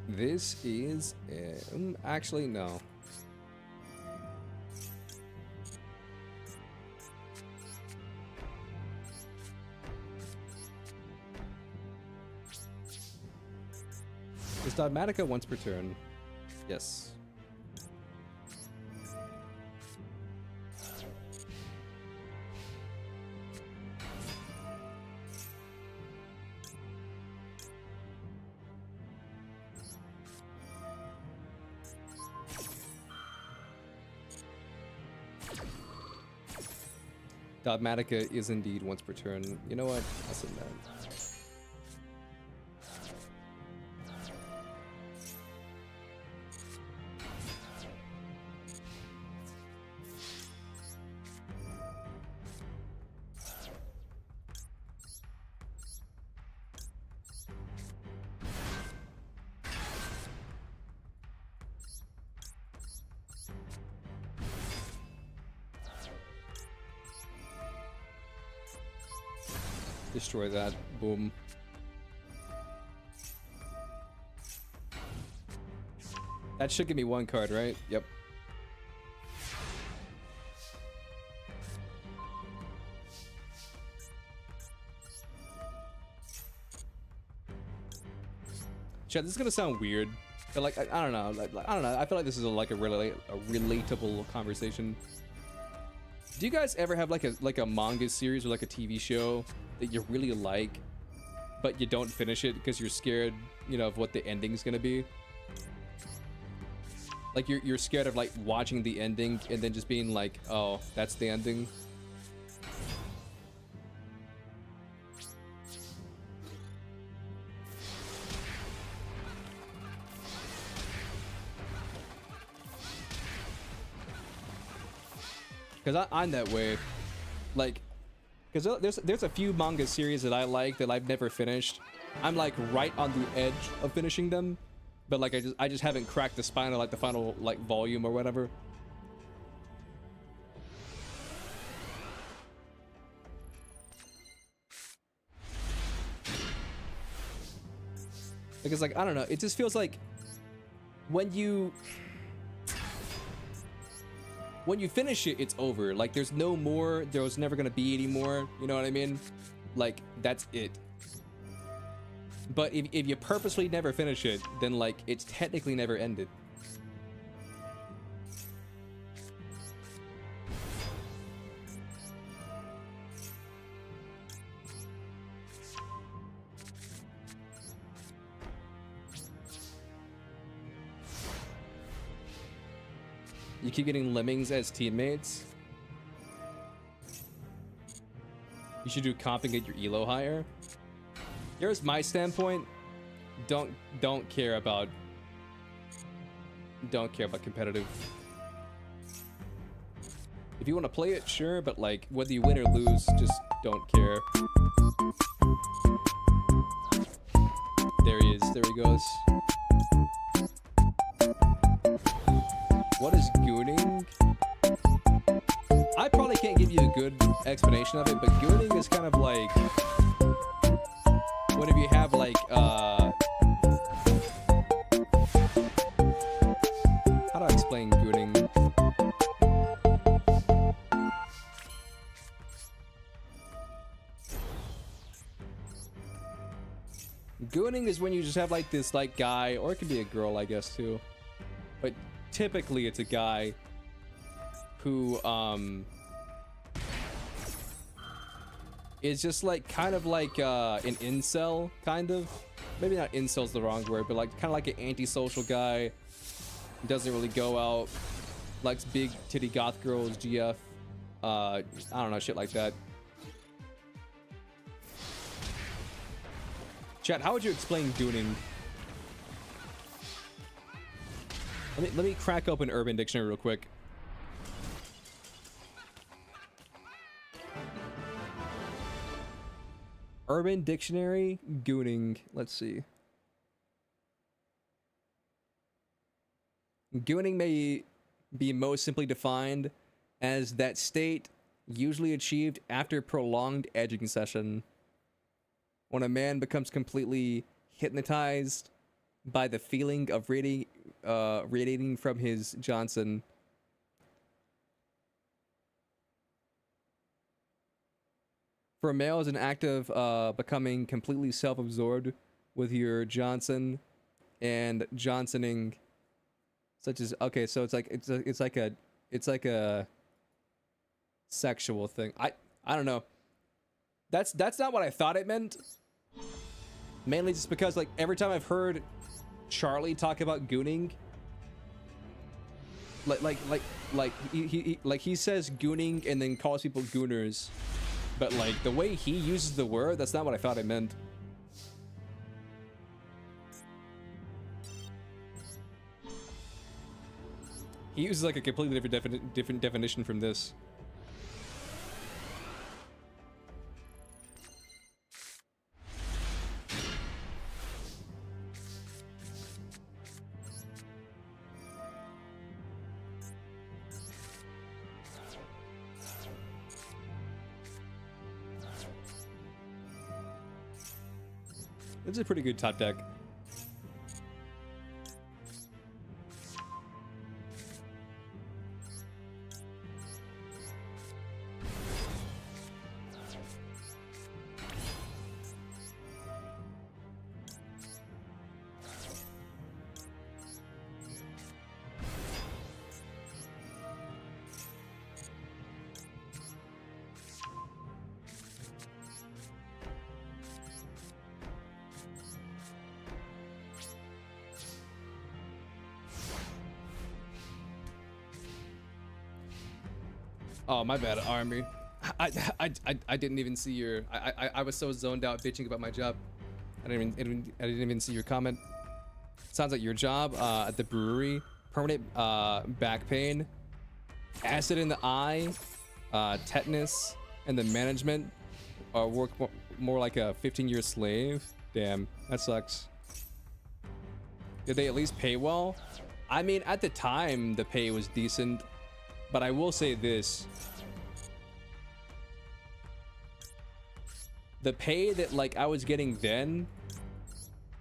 This is actually no. Is Dogmatica once per turn? Yes. Dogmatica is indeed once per turn. You know what? I'll send that. Destroy that. Boom. That should give me 1 card, right? Yep. Chat, this is gonna sound weird, but like I don't know, I don't know. I feel like this is like a relatable conversation. Do you guys ever have like a manga series or like a TV show that you really like, but you don't finish it because you're scared, you know, of what the ending's gonna be? Like you're scared of like watching the ending and then just being like, oh, that's the ending. Because I'm that way, like, because there's a few manga series that I like that I've never finished. I'm like right on the edge of finishing them, but like I just haven't cracked the spine of like the final like volume or whatever. Because like I don't know, it just feels like when you finish it, it's over. Like there's no more, there was never gonna be any more, you know what I mean? Like that's it. But if you purposely never finish it, then like it's technically never ended. You keep getting lemmings as teammates. You should do comp and get your elo higher. Here's my standpoint. Don't care about competitive. If you want to play it, sure, but like whether you win or lose, just don't care. There he is. There he goes. What is gooning? I probably can't give you a good explanation of it, but gooning is kind of like whenever you have like how do I explain gooning? Gooning is when you just have like this like guy, or it could be a girl, I guess too, but typically it's a guy who is just like kind of like an incel, kind of. Maybe not incel's the wrong word, but like kind of like an antisocial guy. Doesn't really go out, likes big titty goth girls, GF, I don't know, shit like that. Chat, how would you explain gooning? Let me crack open Urban Dictionary real quick. Urban Dictionary, gooning. Let's see. Gooning may be most simply defined as that state usually achieved after a prolonged edging session. When a man becomes completely hypnotized by the feeling of radiating from his Johnson. For a male, is an act of becoming completely self-absorbed with your Johnson and Johnsoning, such as okay, so it's like a sexual thing. I don't know. That's not what I thought it meant. Mainly just because like every time I've heard Charlie talk about gooning, he says gooning and then calls people gooners, but like the way he uses the word, that's not what I thought it meant. He uses like a completely different definition from this. It's a pretty good top deck. Oh, my bad, Army. I didn't even see your. I was so zoned out bitching about my job. I didn't even see your comment. Sounds like your job at the brewery. Permanent back pain, acid in the eye, tetanus, and the management work more like a 15-year slave. Damn, that sucks. Did they at least pay well? I mean, at the time, the pay was decent, but I will say this. The pay that like I was getting then,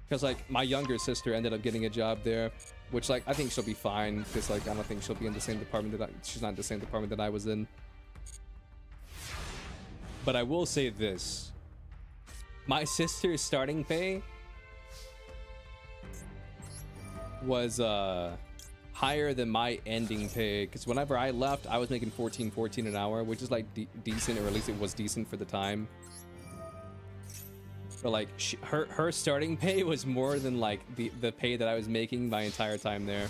because like my younger sister ended up getting a job there, which like I think she'll be fine because like I don't think she'll be in the same department that she's not in the same department that I was in. But I will say this. My sister's starting pay was higher than my ending pay, because whenever I left I was making $14 an hour, which is like decent, or at least it was decent for the time. But like her starting pay was more than like the pay that I was making my entire time there.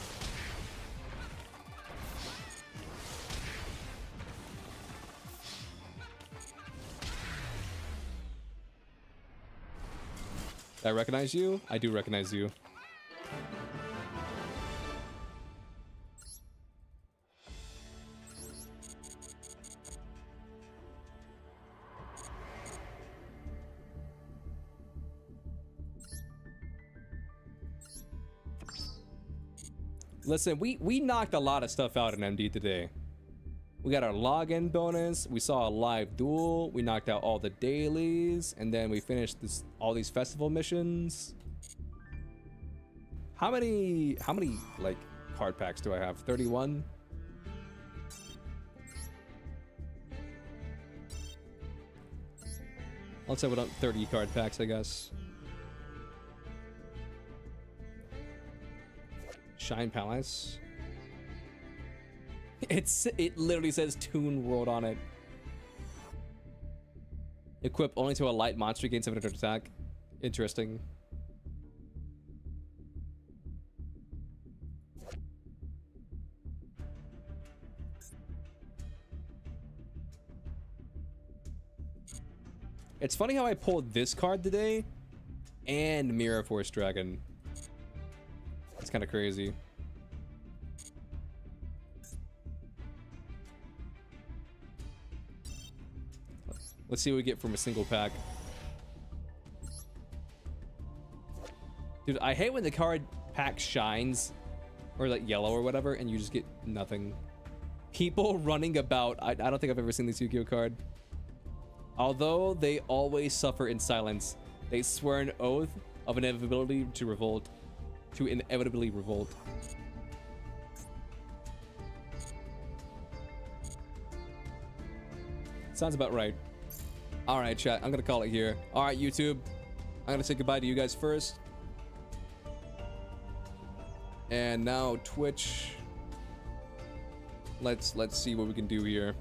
I recognize you? I do recognize you. Listen, we knocked a lot of stuff out in MD today. We got our login bonus, we saw a live duel, we knocked out all the dailies, and then we finished all these festival missions. How many like card packs do I have? 31? Let's have it up 30 card packs, I guess. Shine Palace. It literally says Toon World on it. Equip only to a light monster, gain 700 attack. Interesting. It's funny how I pulled this card today and Mirror Force Dragon. It's kind of crazy. Let's see what we get from a single pack. Dude, I hate when the card pack shines, or like yellow or whatever, and you just get nothing. People running about. I don't think I've ever seen this Yu-Gi-Oh card. Although they always suffer in silence, they swear an oath of inevitability to revolt. To inevitably revolt. Sounds about right. All right, chat. I'm gonna call it here. All right, YouTube. I'm gonna say goodbye to you guys first. And now Twitch. Let's see what we can do here.